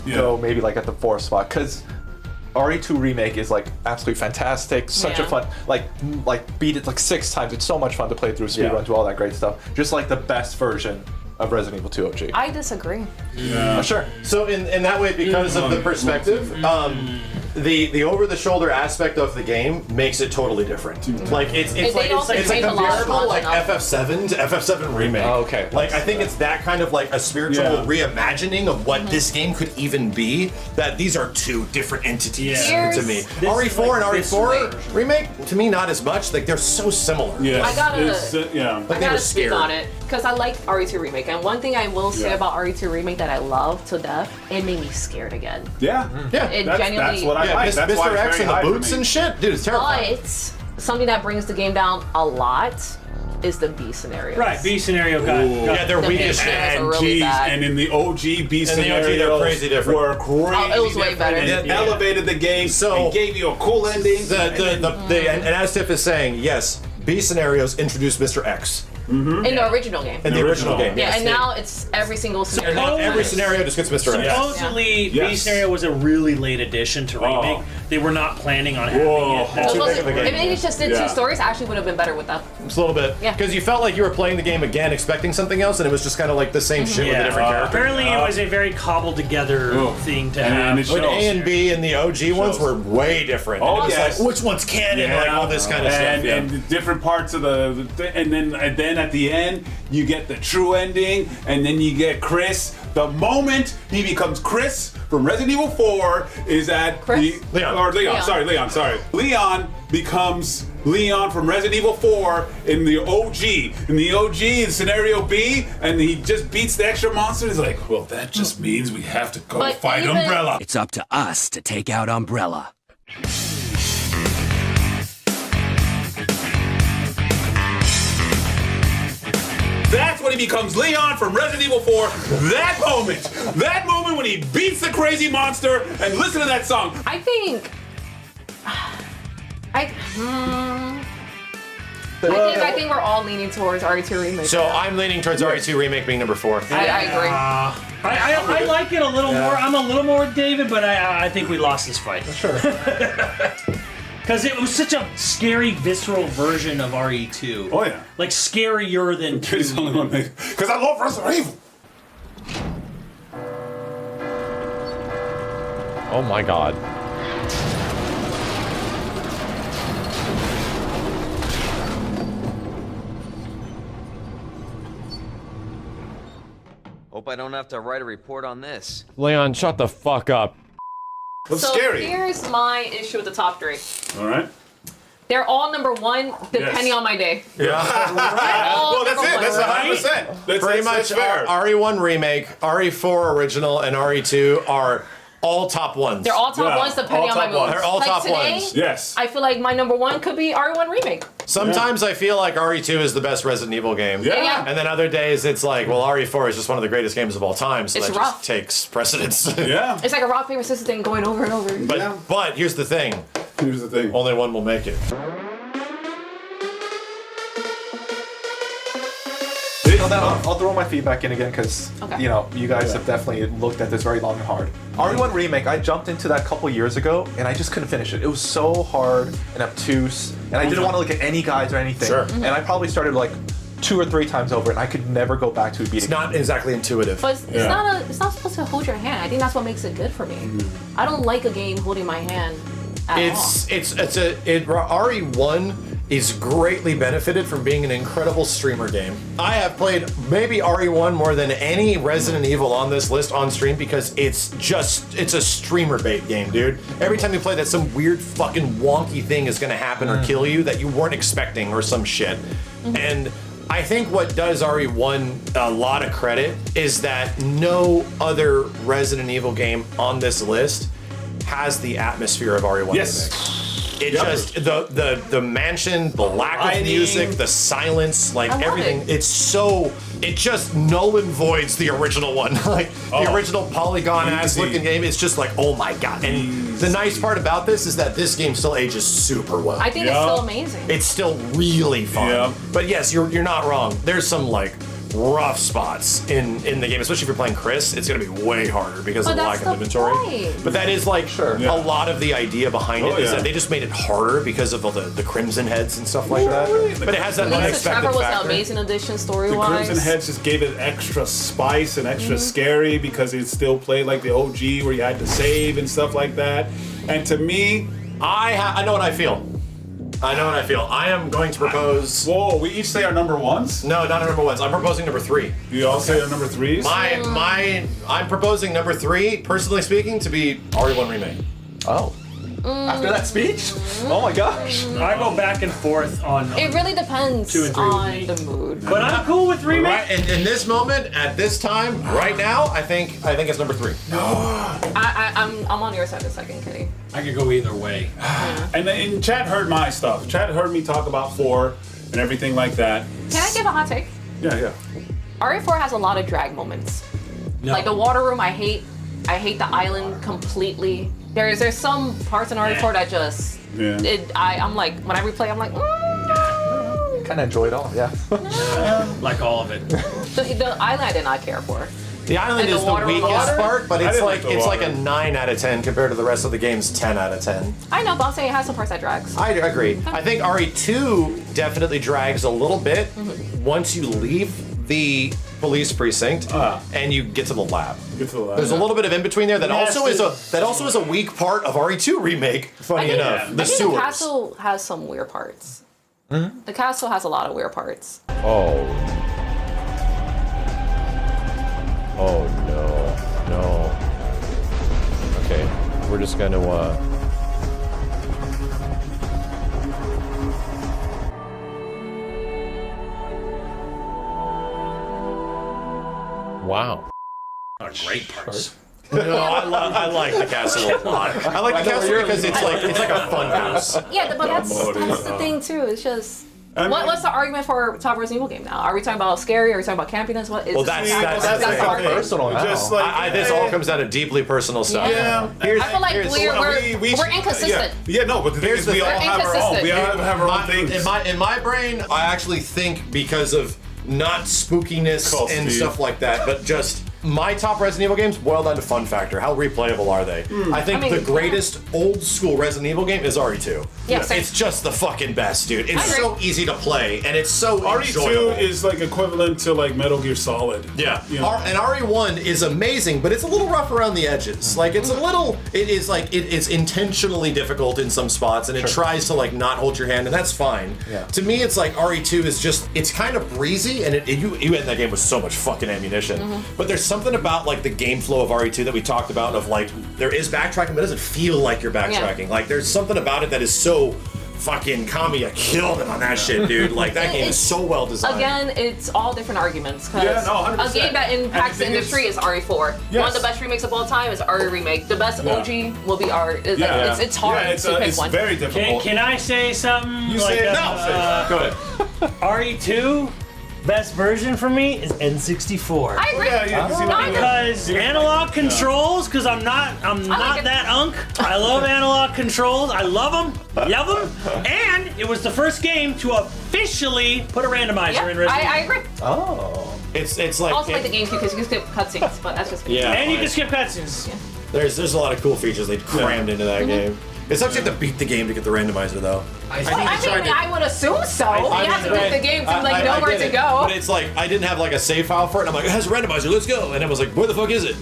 go maybe like at the 4th spot because RE2 Remake is like absolutely fantastic. Such a fun, like beat it like 6 times. It's so much fun to play through speedruns, do all that great stuff. Just like the best version of Resident Evil 2 OG. I disagree. Yeah. Sure. So in that way, because of the perspective, the over-the-shoulder aspect of the game makes it totally different. Like it's a comparable like FF7 to FF7 Remake. Oh, okay. Like I think it's that kind of like a spiritual reimagining of what this game could even be. That these are 2 different entities to me. RE4 and RE4 Remake to me not as much. Like they're so similar. Yeah. I gotta Like they were speak scared on it because I like RE2 Remake, and one thing I will say about RE2 Remake that I love to death, it made me scared again. Yeah. It genuinely. That's what I like. That's Mr. X and the boots and shit, dude, it's terrifying. But something that brings the game down a lot is the B scenarios. Right, B scenario got they're weakest. And in the OG B scenario, they're crazy different. Were crazy. It was way better. It elevated the game, and gave you a cool ending. And as Tiff is saying, yes, B scenarios introduced Mr. X. In the original game. In the original game, yeah. And now it's every single scenario. Not every scenario just gets Mr. X. Supposedly, B scenario was a really late addition to Remake. They were not planning on having it. If they just did 2 stories, I actually would have been better with that. Just a little bit. Yeah. Because you felt like you were playing the game again, expecting something else, and it was just kind of like the same shit with a different character. Apparently, it was a very cobbled together thing to have. When A and B and the OG ones were way different. Oh, yes. Like, which one's canon? Like all this kind of stuff. And different parts of and then at the end, you get the true ending, and then you get Chris. The moment he becomes Chris from Resident Evil 4 is at Leon becomes Leon from Resident Evil 4 in the OG. In the OG, in scenario B, and he just beats the extra monster. He's like, well, that just means we have to go fight Umbrella. It's up to us to take out Umbrella. That's when he becomes Leon from Resident Evil 4. That moment when he beats the crazy monster, and listen to that song. I think we're all leaning towards RE2 Remake. So I'm leaning towards RE2 Remake being number 4. I agree. I like it a little more. I'm a little more with David, but I think we lost this fight. Sure. Because it was such a scary, visceral version of RE2. Oh, yeah. Like, scarier than 2. Because I love Resident Evil. Oh my god. Hope I don't have to write a report on this. Leon, shut the fuck up. What's so scary? Here's my issue with the top 3. All right. They're all number 1 depending on my day. Yeah. Well, that's it. That's 100%. That's Pretty much fair. RE1 Remake, RE4 Original, and RE2 are all top ones. They're all top ones depending on my mood. They're all like top today, ones. Yes. I feel like my number 1 could be RE1 Remake. Sometimes I feel like RE2 is the best Resident Evil game. Yeah. And then other days it's like, well, RE4 is just one of the greatest games of all time, so It's that rough. just takes precedence. Yeah. It's like a rock, paper, scissors thing going over and over. But here's the thing. Here's the thing. Only one will make it. So then I'll throw my feedback in again because you know you guys have definitely looked at this very long and hard. RE1 Remake, I jumped into that a couple years ago and I just couldn't finish it. It was so hard and obtuse, and I didn't want to look at any guides or anything. Sure. And I probably started like 2 or 3 times over, and I could never go back to a beat. It's not exactly intuitive. But it's not supposed to hold your hand. I think that's what makes it good for me. I don't like a game holding my hand at all. RE1 is greatly benefited from being an incredible streamer game. I have played maybe RE1 more than any Resident Evil on this list on stream because it's a streamer bait game, dude. Every time you play that, some weird fucking wonky thing is gonna happen or kill you that you weren't expecting or some shit. And I think what does RE1 a lot of credit is that no other Resident Evil game on this list has the atmosphere of RE1. Yes. It just the mansion, the lack of music, the silence, like everything. It just null and voids the original one. Like the original polygon ass looking game. It's just like, oh my god. And the nice part about this is that this game still ages super well. I think it's still amazing. It's still really fun. But yes, you're not wrong. There's some like rough spots in the game, especially if you're playing Chris. It's gonna be way harder because of the lack of inventory. Point. But that is like a lot of the idea behind it is that they just made it harder because of all the Crimson Heads and stuff like that. But it has that unexpected Trevor was factor. an amazing addition The story-wise. Crimson Heads just gave it extra spice and extra scary because it still played like the OG where you had to save and stuff like that. And to me, I know what I feel. I am going to propose. Whoa, we each say our number 1s? No, not our number 1s. I'm proposing number 3. You all say our number 3s? I'm proposing number 3, personally speaking, to be RE1 Remake. Oh. After that speech? Oh my gosh. I go back and forth on. It really depends 2 and 3 on the mood. But I'm cool with Remake. Right, in this moment, at this time, right now, I think it's number 3. I'm on your side a second, Kitty. I could go either way. And chat heard my stuff. Chat heard me talk about 4 and everything like that. Can I give a hot take? Yeah. RE4 has a lot of drag moments. No. Like the water room, I hate the island completely. There's some parts in RE4 that just I'm like, when I replay, I'm like, Kind of enjoy it all, yeah. Like all of it. The island I did not care for. The island And is the the water weakest room. part, but it's like a 9 out of 10 compared to the rest of the game's 10 out of 10. I know, but I'm saying it has some parts that drags. I agree. I think RE2 definitely drags a little bit once you leave the police precinct and you get to the lab. There's a little bit of in between there that also is a weak part of RE2 Remake. Funny enough, the sewers. The castle has some weird parts. The castle has a lot of weird parts. Oh no. Okay, we're just gonna Wow. Great parts. No, I like the castle a lot. I like the castle because it's like a fun house. Yeah, but that's the thing too. It's just. What's the argument for top Resident Evil game now? Are we talking about scary? Are we talking about campiness? What is? Well, that's the argument. Personal now. Just like this all comes down to deeply personal stuff. Yeah. I feel like we're inconsistent. Yeah, no, but the thing is, we all have our own. We all have our own things. In my brain, I actually think because of not spookiness and stuff like that, but just my top Resident Evil games boil down to fun factor. How replayable are they? I think the greatest old school Resident Evil game is RE2. Yeah, it's just the fucking best, dude. It's so easy to play and it's so enjoyable. RE2 is like equivalent to like Metal Gear Solid. Yeah, You know? and RE1 is amazing, but it's a little rough around the edges. Like it's a little, it is intentionally difficult in some spots, and it tries to like not hold your hand, and that's fine. Yeah. To me, it's like RE2 is just, it's kind of breezy, and you end that game with so much fucking ammunition. But there's something about like the game flow of RE2 that we talked about of like there is backtracking, but it doesn't feel like you're backtracking. Like there's something about it that is so fucking Kamiya killed it on that shit, dude. Like that game is so well designed. Again, it's all different arguments. Cause Yeah, no, 100%. a game that impacts the industry is RE4. Yes. One of the best remakes of all time is RE Remake. The best OG will be R. It's hard to pick it's one. very difficult. Can I say something? You like say it. Go ahead. RE2, best version for me is N64. I agree. Because analog controls, because I'm not that unk. I love analog controls. I love them. And it was the first game to officially put a randomizer in Resident Evil. I agree. Oh. It's like Also like the GameCube because you can skip cutscenes, but that's just me. Yeah. And you can skip cutscenes. Yeah. There's a lot of cool features they crammed into that game. It's actually you have to beat the game to get the randomizer though. I would assume so. You have to beat the game to like know where to go. But it's like I didn't have like a save file for it. And I'm like, it has a randomizer. Let's go. And I was like, where the fuck is it?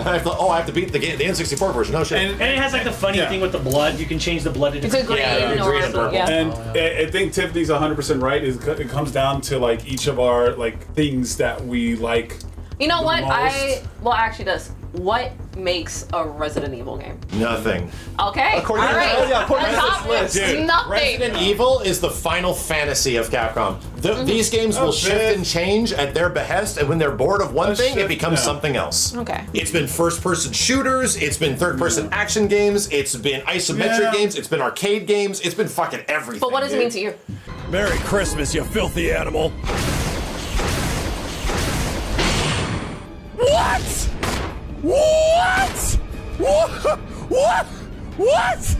I have to beat the game, the N64 version. No shit. And it has like the funny thing with the blood. You can change the blood to different green green and purple. And I think Tiffany's 100% right. It comes down to like each of our like things that we like. You know what? most. Actually this. What makes a Resident Evil game? Nothing. Okay. According all right. according to Top this list, dude, nothing. Resident Evil is the final fantasy of Capcom. These games will shift and change at their behest, and when they're bored of one thing, it becomes something else. Okay. It's been first-person shooters, it's been third-person action games, it's been isometric games, it's been arcade games, it's been fucking everything. But what does it mean to you? Merry Christmas, you filthy animal. What? What? What?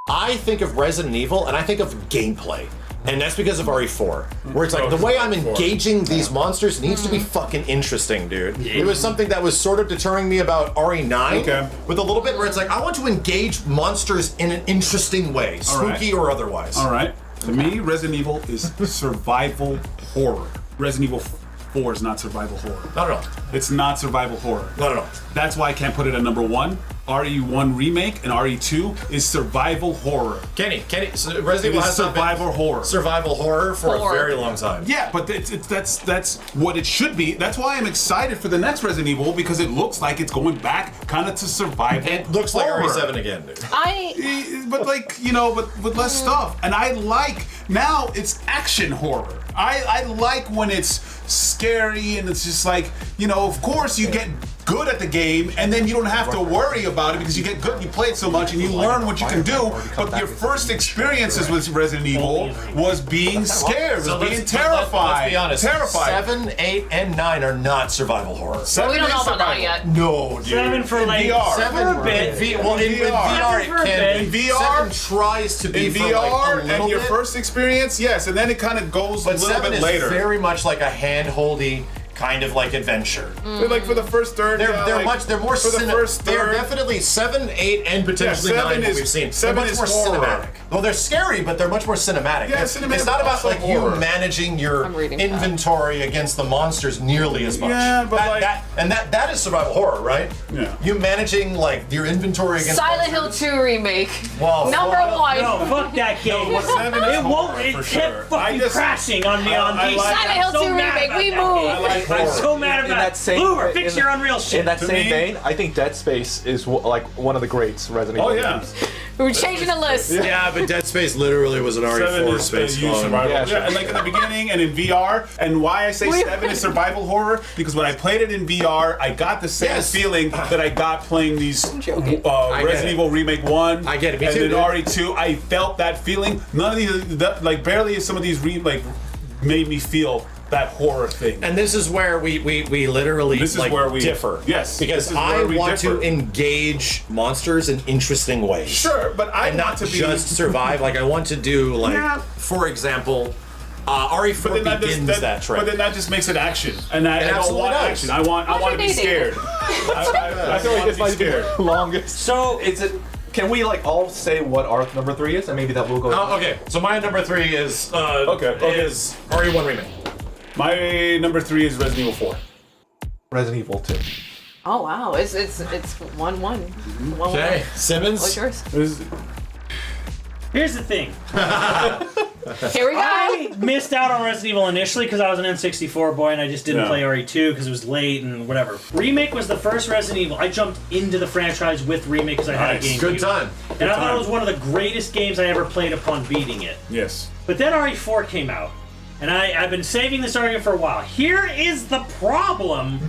I think of Resident Evil and I think of gameplay. And that's because of RE4. Where it's like, the way I'm engaging these monsters needs to be fucking interesting, dude. It was something that was sort of deterring me about RE9. With a little bit where it's like, I want to engage monsters in an interesting way. Spooky or otherwise. All right. To me, Resident Evil is survival horror. Resident Evil 4 is not survival horror. Not at all. It's not survival horror. Not at all. That's why I can't put it at number 1. RE1 Remake and RE2 is survival horror. Kenny, so Resident Evil has survival horror. Survival horror for a very long time. Yeah, but that's what it should be. That's why I'm excited for the next Resident Evil, because it looks like it's going back kind of to survival. It looks horror. like RE7 again, dude. But like, you know, but with less stuff. And I like, now it's action horror. I like when it's scary and it's just like, you know, of course you get good at the game and then you don't have to worry about it because you get good, you play it so much and you learn what you can do. But your first experiences with Resident Evil was being scared, was being terrified. Let's be honest. Terrified. 7, 8, and 9 are not survival horror. Well, we don't know about that yet. No, dude. 7 for like VR. 7 for a bit. in VR it can. In VR, 7 tries to be in for VR, like a little and your bit. first experience, yes, and then it kind of goes But a little 7 bit is later. very much like a hand-holdy kind of like adventure. But like for the first third, They're like, more for the first they're third. definitely 7, 8, and potentially 9 what we've seen. They're much more cinematic. Well, they're scary, but they're much more cinematic. Yeah, it's cinematic, not about also like horror. you managing your inventory against the monsters nearly as much. Yeah, but that is survival horror, right? Yeah. You managing like your inventory against Silent monsters. Hill 2 remake. Well, Number 1. No, fuck that game. No, 7 is it won't. horror, It for kept sure. fucking crashing on me on these. Silent Hill 2 remake. We move. I'm so mad In about that it. same- Boomer, fix in your the- Unreal shit. In that To same me- vein, I think Dead Space is like one of the greats Resident Evil games. We're changing the list. Yeah, but Dead Space literally was an RE4 space clone. Survival. Yeah, sure. And like in the beginning and in VR, and why I say 7 is survival horror, because when I played it in VR, I got the same feeling that I got playing these Resident Evil Remake 1. I get it, me and too, then dude. RE2. I felt that feeling. None of these, like barely some of these made me feel that horror thing. And this is where we literally This is like where we differ. Yes, because this is I where we want differ. to engage monsters in interesting ways. Sure, but I and want not to be just survive. Like I want to do like, Yeah. for example, RE4 begins that trend. But then that just makes it action, and I don't want action. I want to be scared. I feel like this might be the longest. So is it? Can we like all say what our number 3 is, and maybe that will go? Okay, so my number 3 is is RE1 Remake. My number 3 is Resident Evil 4. Resident Evil 2. Oh wow, it's 1-1. Okay, Simmons. What's yours? Here's the thing. Here we go. I missed out on Resident Evil initially because I was an N64 boy and I just didn't play RE2 because it was late and whatever. Remake was the first Resident Evil. I jumped into the franchise with Remake because I had a GameCube. Good time. And I thought it was one of the greatest games I ever played upon beating it. Yes. But then RE4 came out. And I've been saving this argument for a while. Here is the problem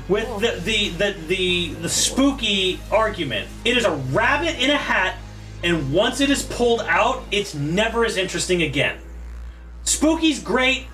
with the spooky argument. It is a rabbit in a hat, and once it is pulled out, it's never as interesting again. Spooky's great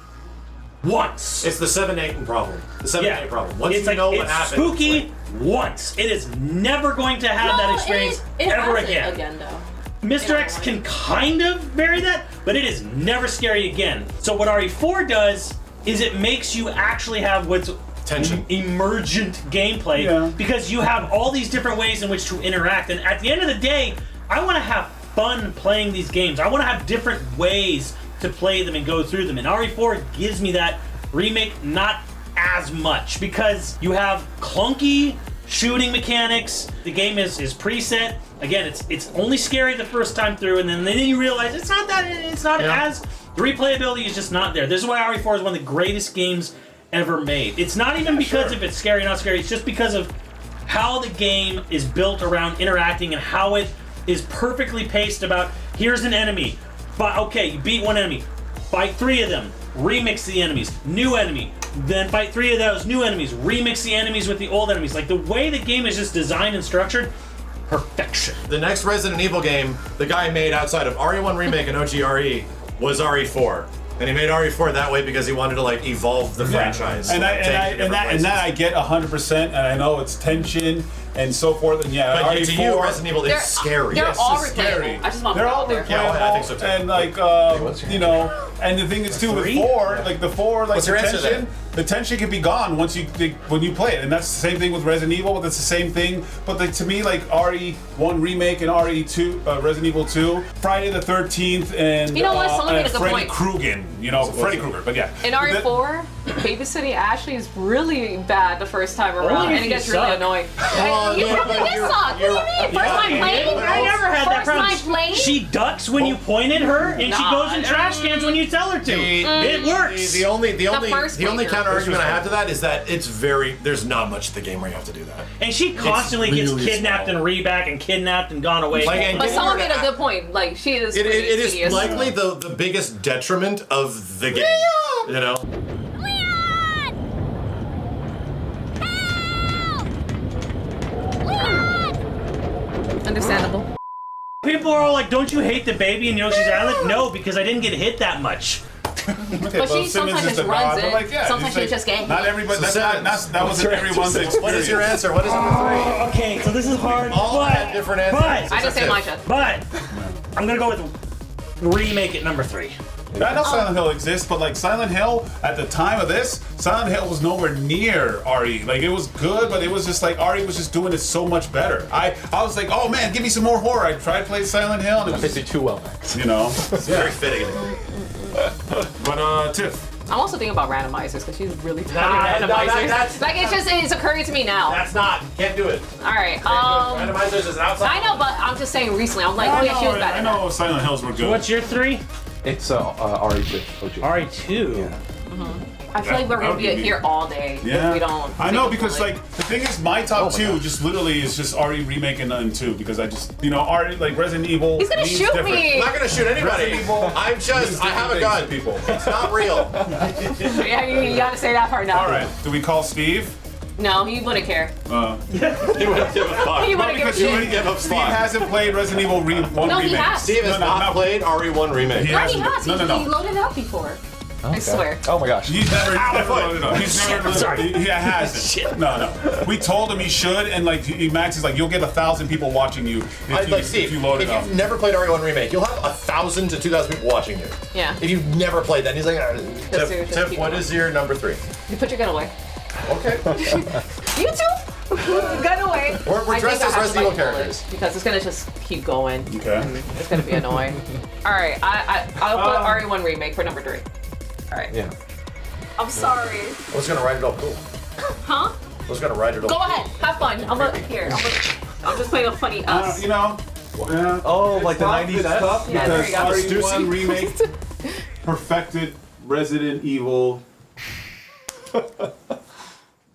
once. It's the 7-8 problem. The 7-8 problem. Once it's you know what it's happens. Spooky once. It is never going to have that experience ever again. Though. Mr. X can kind of vary that, but it is never scary again. So what RE4 does is it makes you actually have what's tension, emergent gameplay, because you have all these different ways in which to interact. And at the end of the day, I want to have fun playing these games. I want to have different ways to play them and go through them. And RE4 gives me that. Remake, not as much, because you have clunky shooting mechanics. The game is preset. Again, it's only scary the first time through, and then you realize it's not as the replayability is just not there. This is why RE4 is one of the greatest games ever made. It's not even because if it's scary or not scary. It's just because of how the game is built around interacting and how it is perfectly paced about here's an enemy, but okay, you beat one enemy, fight 3 of them, remix the enemies, new enemy, then fight 3 of those new enemies, remix the enemies with the old enemies. Like the way the game is just designed and structured, perfection. The next Resident Evil game the guy made outside of RE1 Remake and OGRE was RE4. And he made RE4 that way because he wanted to like evolve the franchise. And that I get 100%, and I know it's tension and so forth. And yeah, but RE4, to you, Resident Evil is scary. They're Yes, all it's replayable. scary. I just want to They're put it all out there. replayable. Yeah, I think so too. And like, you know, and the thing is too with 4, like the 4, like What's your answer then? the tension can be gone once when you play it, and that's the same thing with Resident Evil. But that's the same thing. But like, to me, like RE1 Remake and RE2, Resident Evil 2, Friday the 13th, and You know what? Someone made a good Freddy point. Krueger. You know, Freddy Krueger. But yeah. In RE4, babysitting Ashley is really bad the first time around, and it gets really annoying. You probably get sucked. What do you mean? First time playing? I never had that problem. First time playing? She ducks when you point at her, and she goes in trash cans when you tell her to. It works. The only first counter argument I have to that is that there's not much to the game where you have to do that. And she constantly gets kidnapped and reback and kidnapped and gone away. But someone made a good point. Like, she is It is tedious. likely the biggest detriment of the game. You know? Understandable. People are all like, don't you hate the baby in Yoshi's Island? No, because I didn't get hit that much. But she sometimes just runs it. Sometimes she just gets Not everybody. That wasn't everyone's experience. What is your answer? What is number 3? Okay, so this is hard. All had different answers. But I didn't say mine. But I'm gonna go with Remake at number 3. I know Silent Hill exists, but like Silent Hill at the time of this, Silent Hill was nowhere near RE. Like it was good, but it was just like RE was just doing it so much better. I was like, oh man, give me some more horror. I tried to play Silent Hill, and it was fits you too well, you know. It's very fitting. But Tiff. I'm also thinking about randomizers because she's really bad at randomizers. Like it's occurring to me now. That's not. Can't do it. All right. Randomizers is outside. I know, but I'm just saying recently. I'm like, oh yeah, she was bad. I know Silent Hills were good. So what's your 3? It's RE2. RE2. Yeah. I feel like we're gonna be here all day if we don't. I know, because like the thing is, my top 2 just literally is just RE Remake and 2, because I just, you know, RE like Resident Evil. He's gonna means shoot different. me. I'm not gonna shoot anybody. Resident Evil I have a gun. people. It's not real. Yeah, you gotta say that part now. All right. Do we call Steve? No, he wouldn't care. He wouldn't give a fuck. He wouldn't give a shit. Steve hasn't played Resident Evil 1 No, he Remake. has. Steve has not played RE1 Remake. He has. He loaded it up before. I swear. Oh my gosh. He's never. Ow, He's never. He hasn't. No. We told him he should, and like Max is like, you'll get 1,000 people watching you if you load it up. If you've never played RE1 Remake, you'll have 1,000 to 2,000 people watching you. Yeah. If you've never played that, and he's like, seriously, Tiff, keep what going. is your number 3? You put your gun away. Okay. You too. Gun away. We're dressed as Resident Evil characters. Because it's gonna just keep going. Okay. It's gonna be annoying. All right, I'll put RE1 Remake for number 3. All right. Yeah. I'm sorry. I was gonna write it all cool. Huh? I was gonna write it all Go cool. ahead. Have fun. I'm just playing a funny us. You know. Oh, like the 90s. It's tough Yeah, there because you go. RE1 Remake perfected Resident Evil.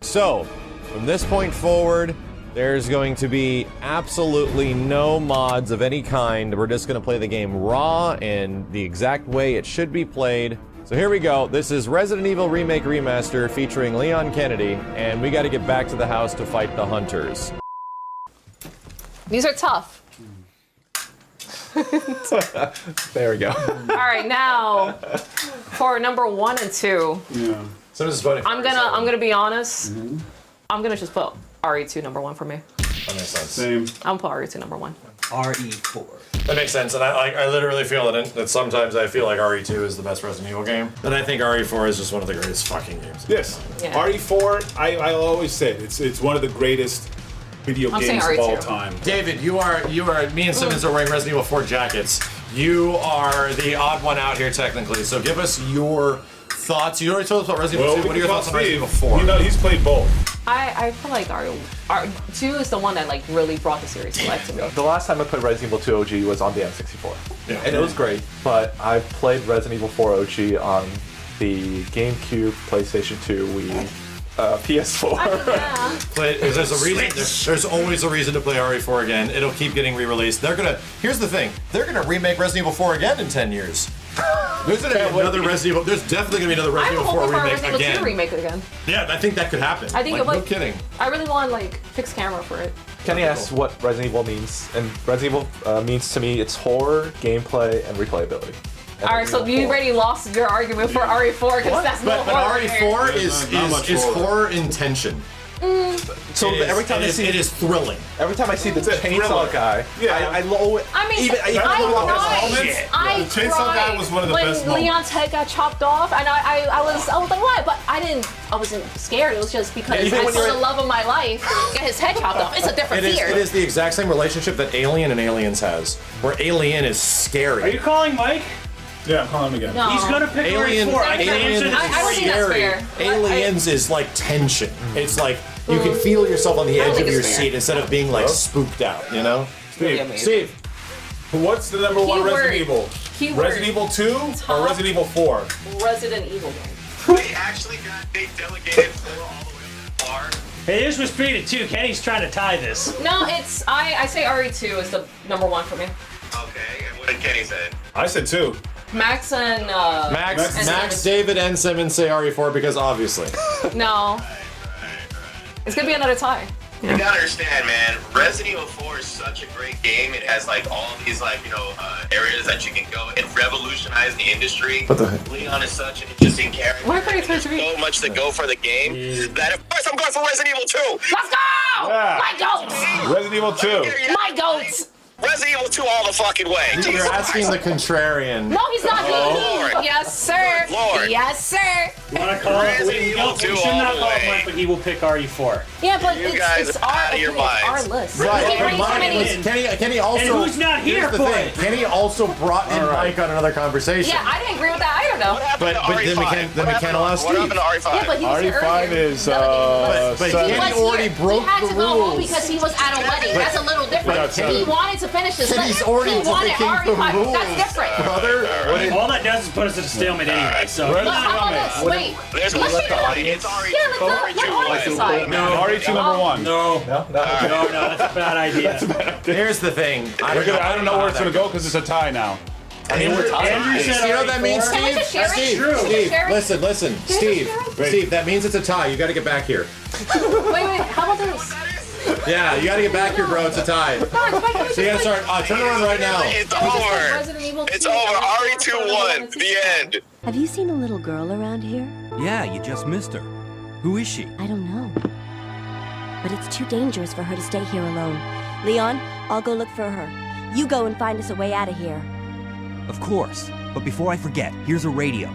So, from this point forward, there's going to be absolutely no mods of any kind. We're just going to play the game raw and the exact way it should be played. So here we go. This is Resident Evil Remake Remaster featuring Leon Kennedy, and we got to get back to the house to fight the hunters. These are tough. There we go. All right, now for number 1 and 2. Yeah. So this is voting. I'm gonna be honest. I'm gonna just put RE2 number 1 for me. That makes sense. Same. I'm gonna put RE2 number 1. RE4. That makes sense, and I literally feel that sometimes I feel like RE2 is the best Resident Evil game, and I think RE4 is just one of the greatest fucking games. Yes. Yeah. RE4, I always say it's one of the greatest video I'm saying games of all RE2. time. David, you are me and Simmons are wearing Resident Evil 4 jackets. You are the odd one out here technically, so give us your thoughts. You already told us about Resident Evil 2. What are your thoughts on Resident Evil 4? You know, he's played both. I feel like R2 is the one that like really brought the series to life to me. The last time I played Resident Evil 2 OG was on the N64. Yeah. And it was great, but I've played Resident Evil 4 OG on the GameCube, PlayStation 2, Wii, PS4. There's a reason. There's always a reason to play RE4 again. It'll keep getting re-released. Here's the thing. They're gonna remake Resident Evil 4 again in 10 years. There's gonna be another Resident Evil. There's definitely gonna be another Resident Evil 4 remake Resident Evil 2 again. remake it again. Yeah, I think that could happen. I think like, it would. no kidding. I really want like fixed camera for it. Kenny asks what Resident Evil means, and Resident Evil means to me it's horror, gameplay, and replayability. And All right, so you already lost your argument for RE4 because that's no But horror. RE4 is horror intention. So every time it is thrilling. Every time I see the chainsaw guy, I The Chainsaw Guy was one of the best when Leon's head got chopped off, and I was like, what? But I wasn't scared. It was just because I saw the love of my life get his head chopped off. It's a different fear. It is the exact same relationship that Alien and Aliens has, where Alien is scary. Are you calling Mike? Yeah, I'm calling him again. No. He's gonna pick Alien RE4. I can't answer this. I don't think that's fair. Aliens is like tension. It's like you can feel yourself on the I don't edge of think your it's fair. seat instead of being like spooked out, you know? Steve, what's the number one Resident Evil? Keyword. Resident Evil 2 or Resident Evil 4? Resident Evil game. They actually got delegated 4 all the way to far. Hey, this was speeded too. Kenny's trying to tie this. No, it's I say RE2 is the number 1 for me. Okay, and what did Kenny say? I said 2. Max and Max, David, and Simmons say RE4 because obviously. No. It's gonna be another tie. You gotta understand, man. Resident Evil 4 is such a great game. It has like all these areas that you can go. It revolutionized the industry. What the heck? Leon is such an interesting character. What are you There's so much to go for the game that of course I'm going for Resident Evil 2. Let's go! Yeah. My goats! Resident Evil 2. My goats! Resident Evil 2 all the fucking way. You're Jesus asking Christ. the Contrarian. No, he's not. Lord. Yes, sir. Lord. Yes, sir. Wanna call it? Resident We Evil 2 should not all the call it way. Mike, but he will pick RE4. Yeah, but You guys it's are out of your minds. our list. Right, We but bring so many- Kenny also. And who's not here here's the for thing. it? Kenny also brought in Mike on another conversation. Yeah, I didn't agree with that either, though. What happened But to then we RE5? can't allow What Steve. happened to RE5? Yeah, but he was here RE5 earlier. is, But He Kenny was already here. broke He had the to go home rules. because he was at a wedding. That's a little different. Yeah, He wanted to finish his Kenny's list. already He wanted breaking the RE5. rules. That's different. Brother, All that does is put us at a stalemate anyway. So Look, how about this? Wait. There's Let's one figure it out. It's RE2. Yeah, let the audience decide. RE2 number 1. no, that's a bad idea. here's the thing. I don't know where it's going to go because it's a tie now. Andrew said You know what that means, Can we Steve? just share it? Steve, Can we just share it? listen. Can we just share it? Steve, that means it's a tie. You got to get back here. Wait. How about this? Yeah, you gotta get back here, bro. It's a tie. So you gotta start. Turn around right now. It's over. It's over. RE2 won. The end. Have you seen a little girl around here? Yeah, you just missed her. Who is she? I don't know. But it's too dangerous for her to stay here alone. Leon, I'll go look for her. You go and find us a way out of here. Of course. But before I forget, here's a radio.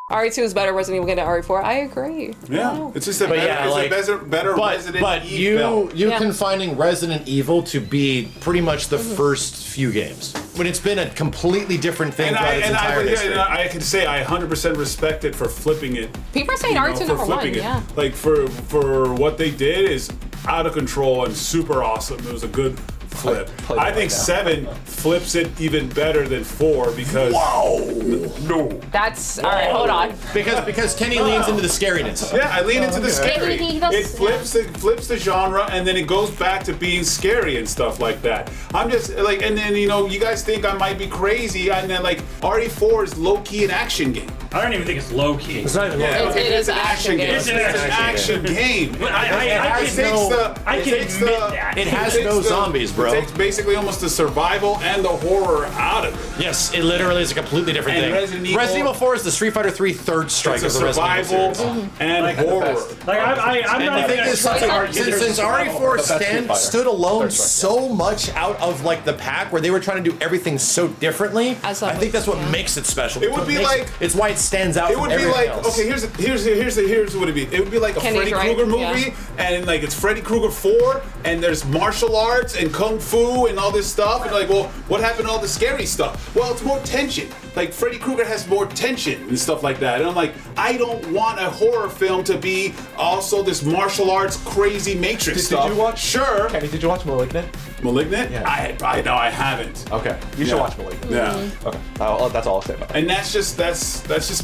RE2 is better Resident Evil than RE4. I agree. Yeah, it's just a But better, yeah, it's like- a better Resident But Evil. you confining Resident Evil to be pretty much the first few games when it's been a completely different thing throughout its entire history. And I can say I 100% respect it for flipping it. People are saying RE2 number one. Yeah. Like for what they did is out of control and super awesome. It was a good flip. I think 7 flips it even better than 4 because no. That's all right. Hold on. Because Kenny leans into the scariness. Yeah, I lean into the scary. He does- It flips the genre, and then it goes back to being scary and stuff like that. I'm just like, and then you guys think I might be crazy, and then like RE4 is low key an action game. I don't even think it's low key. It's not even low key. It is an action game. It's an action game. I can admit that. It has no zombies, bro. It takes basically almost the survival and the horror out of it. Yes, it literally is a completely different And thing. Resident Evil 4 is the Street Fighter 3 third strike It's of a the Resident Evil survival series. and horror. Like I'm And not the thing even is, gonna since RE4 stood alone so much out of like the pack, where they were trying to do everything so differently, I think that's what makes it special. It would be like it's why it stands out. It would from be everything like else. okay, here's what it'd be. It would be like a Kenny's Freddy right, Krueger movie, yeah. and like it's Freddy Krueger 4, and there's martial arts and kung fu and all this stuff, and like, well, what happened to all the scary stuff? Well, it's more tension. Like Freddy Krueger has more tension and stuff like that, and I'm like, I don't want a horror film to be also this martial arts crazy Matrix stuff. Did you watch? Sure. Kenny, did you watch Malignant? Malignant? Yeah. I know I haven't. Okay, you should watch Malignant. Yeah. Okay, that's all I'll say about it. And that's just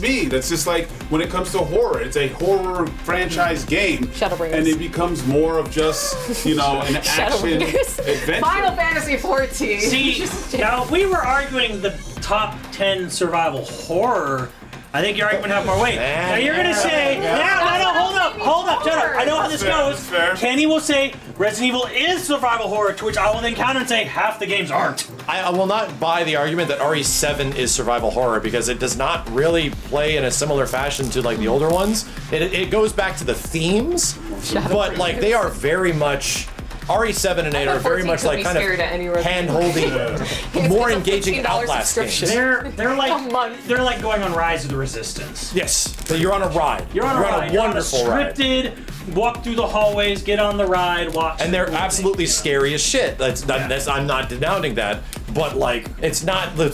me. That's just like when it comes to horror, it's a horror franchise game, and it becomes more of just an action adventure. Final Fantasy 14. See, now if we were arguing the top 10 survival horror, I think your argument would have more weight. Now you're gonna say, hold up, shut up. I know how this goes. Kenny will say Resident Evil is survival horror, to which I will then counter and say half the games aren't. I will not buy the argument that RE7 is survival horror because it does not really play in a similar fashion to like the older ones. It goes back to the themes, but like they are very much. RE7 and 8 are very much like kind of hand-holding, more engaging Outlast games. They're like going on Rise of the Resistance. Yes, so you're on a ride. You're on a ride. wonderful ride. Scripted, walk through the hallways, get on the ride, watch. And they're absolutely scary as shit. I'm not denouncing that, but like it's not the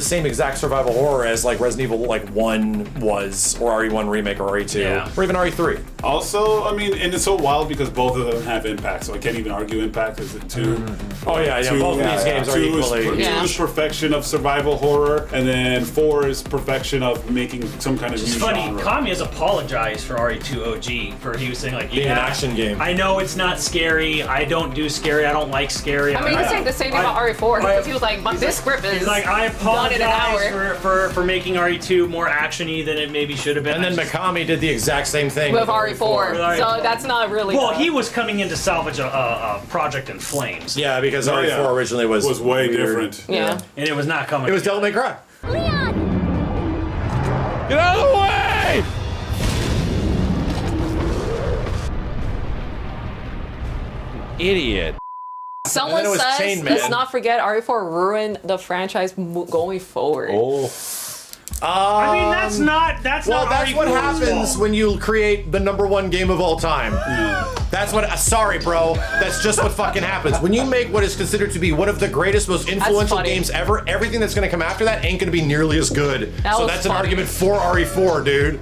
same exact survival horror as like Resident Evil like 1 was, or RE1 Remake, or RE2, or even RE3. Also, I mean, and it's so wild because both of them have impact, so I can't even argue impact. Is it 2? Oh yeah, both of these games are equally. 2 is perfection of survival horror, and then 4 is perfection of making some kind of It's new funny, genre. Kami has apologized for RE2 OG for he was saying like, Being an action game. I know it's not scary. I don't do scary. I don't like scary. I mean, he's saying the same thing about RE4 because he was like, but this script is He's like, I done in an hour. apologize for making RE2 more actiony than it maybe should have been. And then Mikami did the exact same thing with RE4. So that's not really. Well, he was coming in to salvage a project in flames. Yeah, because RE4 originally was way weird. different. Yeah. And it was not coming. It was Devil May Cry. Get out of the way! Idiot. Someone And then it was says, Chain Man. let's not forget RE4 ruined the franchise going forward. I mean, that's not That's not what RE4's happens fault. when you create the #1 game of all time. That's what. Sorry, bro. That's just what fucking happens when you make what is considered to be one of the greatest, most influential funny. games ever. Everything that's going to come after that ain't going to be nearly as good. So was that's an funny. argument for RE4, dude.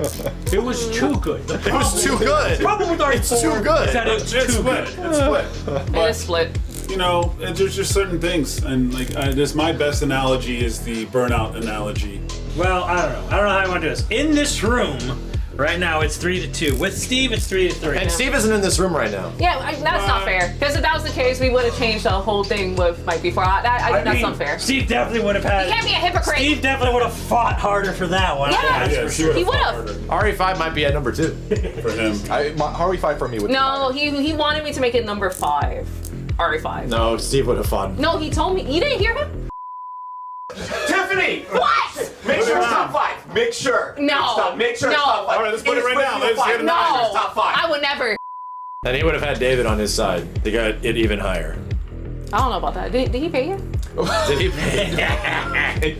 It was too good. It was too good. The problem with RE4 It's too good. is that it's too split. good. It's split. It is split. You know, there's just certain things, and like this, my best analogy is the Burnout analogy. Well, I don't know how I want to do this. In this room, Right now it's 3-2. With Steve, it's 3-3. And Steve isn't in this room right now. Yeah, that's not fair. Because if that was the case, we would have changed the whole thing with Mike before. I think that's unfair. Steve definitely would have had. You can't be a hypocrite. Steve definitely would have fought harder for that one. Yeah, he would have. RE5 might be at number 2 for him. RE5 for me would. No, he wanted me to make it number 5. RE5. No, Steve would have fought. No, he told me. You didn't hear him? Tiffany! What? Make sure it's top 5. Make sure. No. Make sure it's No. top 5. All right, let's put it right now. Let's hear the No, numbers. Top 5. I would never. And he would have had David on his side. They got it even higher. I don't know about that. Did he pay you? Did he pay?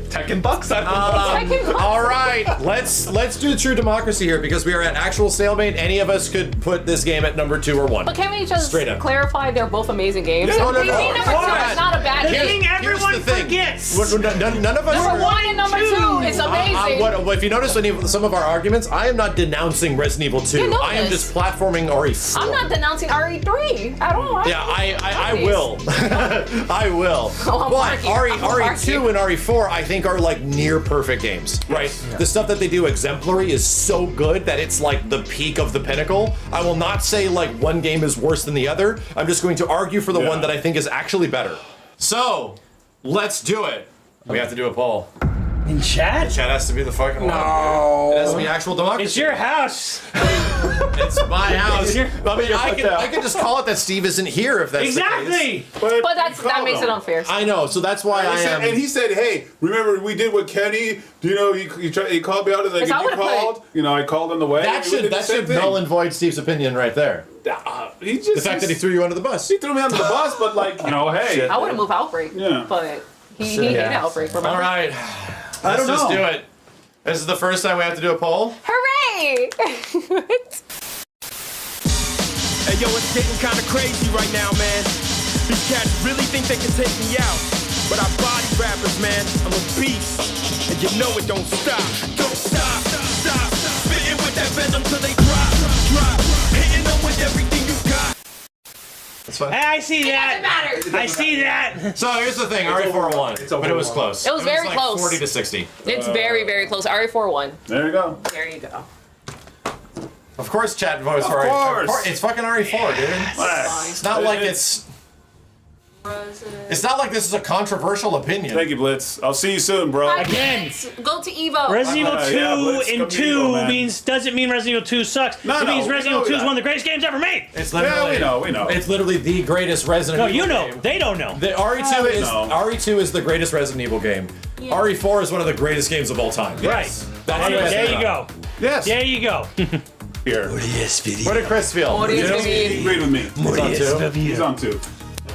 Tekken bucks. I don't know. All right, let's do true democracy here because we are at actual stalemate. Any of us could put this game at number 2 or 1. But can we just Straight up. clarify they're both amazing games? No, no, We no. think number 2 is not a bad The game. thing everyone Here's the thing. forgets. None of us. Number 1 and number 2 is amazing. If you notice some of our arguments, I am not denouncing Resident Evil 2. You know I am this. just platforming RE4. I'm not denouncing RE3 at all. Yeah, I will. I will. Oh, But Marky. RE2 and RE4 I think are like near perfect games, right? The stuff that they do exemplary is so good that it's like the peak of the pinnacle. I will not say like one game is worse than the other. I'm just going to argue for the one that I think is actually better. So, let's do it. We have to do a poll. In chat? Chat has to be the fucking one. No. It has to be actual democracy. It's your house. It's my house. Your- I mean, I can just call it that Steve isn't here if that's Exactly. the case. But that makes it unfair. I know, so that's why I am. And he said, "Hey, remember we did with Kenny? You know, he called me out and like, Yes, I you would've called. You know, I called on the way. That should null and void Steve's opinion right there. He just The fact that he threw you under the bus. He threw me under the bus, but like, you know, hey, I would have moved Outbreak. Yeah. But he hated Outbreak. Remember? All right. Let's just do it. This is the first time we have to do a poll. Hooray! Hey yo, it's getting kinda crazy right now, man. These cats really think they can take me out. But I body rappers, man. I'm a beast. And you know it don't stop. Don't stop, stop. Spitting with that venom till they drop. Hitting them with everything you got. That's fine. Hey, I see that. Doesn't matter. I see that. So here's the thing, RE4 won, but it was close. It was very like close. 40 to 60. It's very, very close. RE4 won. There you go. There you go. Of course chat votes for RE4. Of course. It's fucking RE4, dude. It's not like it's not like this is a controversial opinion. Thank you, Blitz. I'll see you soon, bro. Again. Go to Evo. Resident Evil 2 yeah, Blitz, and come to 2 Evo, man. doesn't mean Resident Evil 2 sucks. No, it means we Resident Evil know 2 is that. one of the greatest games ever made. It's literally, we know. It's literally the greatest Resident No, Evil you know. game. They don't know. The RE2 is the greatest Resident Evil game. Yeah. RE4 is one of the greatest games of all time. Right. That's There you go. Yes. There you go. Here. What did Chris feel? He agreed with me. He's on 2. He's on 2.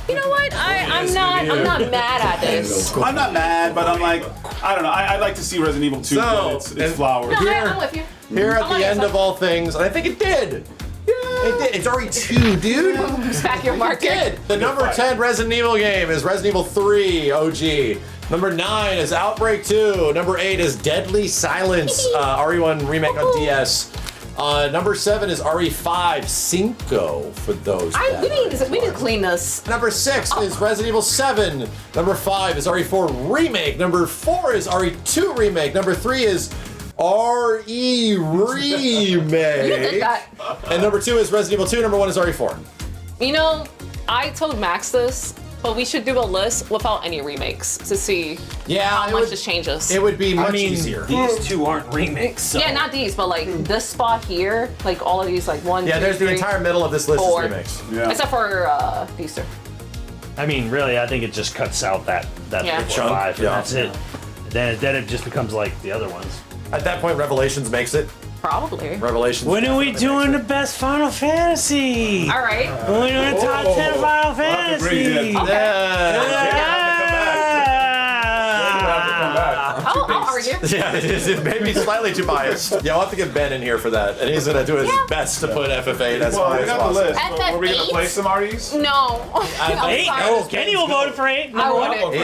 You know what? I'm not mad at this. I'm not mad, but I'm like, I don't know. I'd like to see Resident Evil 2. So, It's flowers. No, I'm with you. Here at I'm on the your end side. of all things, and I think it did. It did. It's RE2, dude. Stack your marker. It did. The number 10 Resident Evil game is Resident Evil 3 OG. Number 9 is Outbreak 2. Number 8 is Deadly Silence, RE1 Remake on DS. Number 7 is RE5 Cinco for those. We need to clean this. Number 6 is Resident Evil 7. Number 5 is RE4 Remake. Number 4 is RE2 Remake. Number 3 is RE Remake. You did that. And number 2 is Resident Evil 2. Number 1 is RE4. You know, I told Max this, but we should do a list without any remakes to see how much this changes. It would be much easier. These 2 aren't remakes. So. Yeah, not these, but like this spot here, like all of these, like 1, Yeah, 2, there's 3, the entire middle of this list 4. is remakes. Yeah. Except for these 2. I mean, really, I think it just cuts out that Yeah. big Chunk, 5, and yeah. that's it. Then it just becomes like the other ones. At that point, Revelations makes it. Probably. Revelations. When are we definitely doing the makes best Final Fantasy? All right. When are we doing the top 10 Final Fantasy? I'll argue. Yeah, it may be slightly too biased. Yeah, I'll have to get Ben in here for that, and he's gonna do his best to put FF8 as Well, high we as got the possible. list. Were we gonna play some REs? No. I'm 8? sorry. No, Kenny will vote for 8. I wouldn't.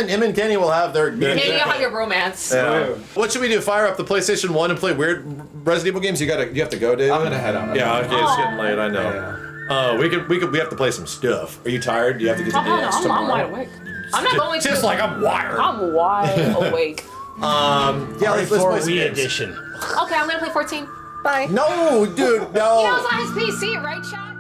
Him and Kenny will have their. Yeah, you have your romance. Yeah. What should we do? Fire up the PlayStation 1 and play weird Resident Evil games? You have to go, Dave. I'm gonna head out. Yeah, okay, it's getting late. I know. We have to play some stuff. Are you tired? Do you have to get to dance I'm tomorrow? wide awake. I'm not going to. Just like I'm wired. I'm wide awake. Yeah, let's play some Wii games. edition. Okay, I'm gonna play 14. Bye. No, dude, no. He knows on his PC, right, chat?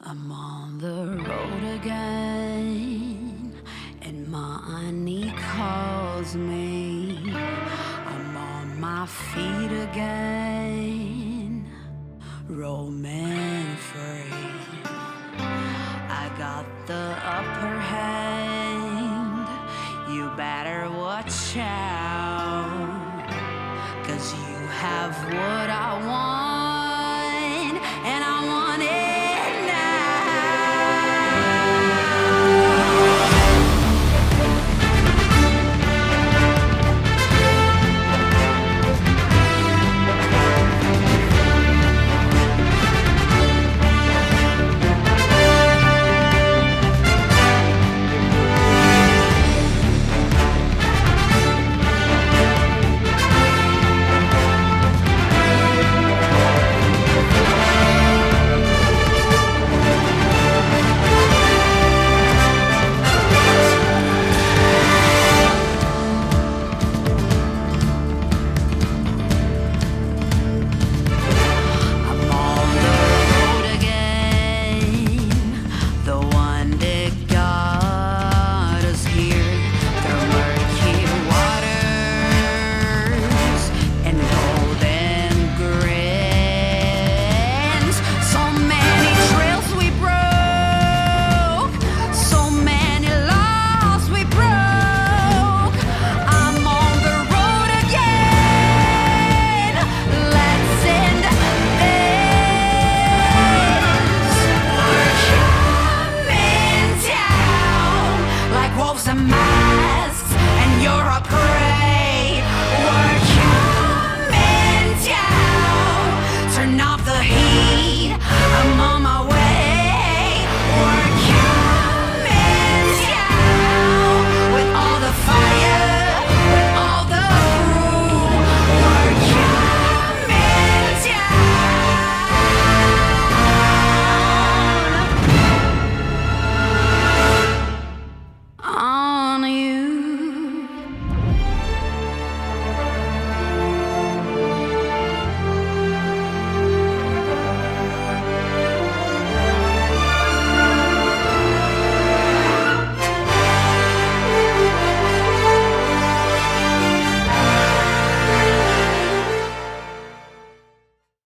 I'm on the road again, and money calls me. I'm on my feet again, roaming free. I got the upper hand.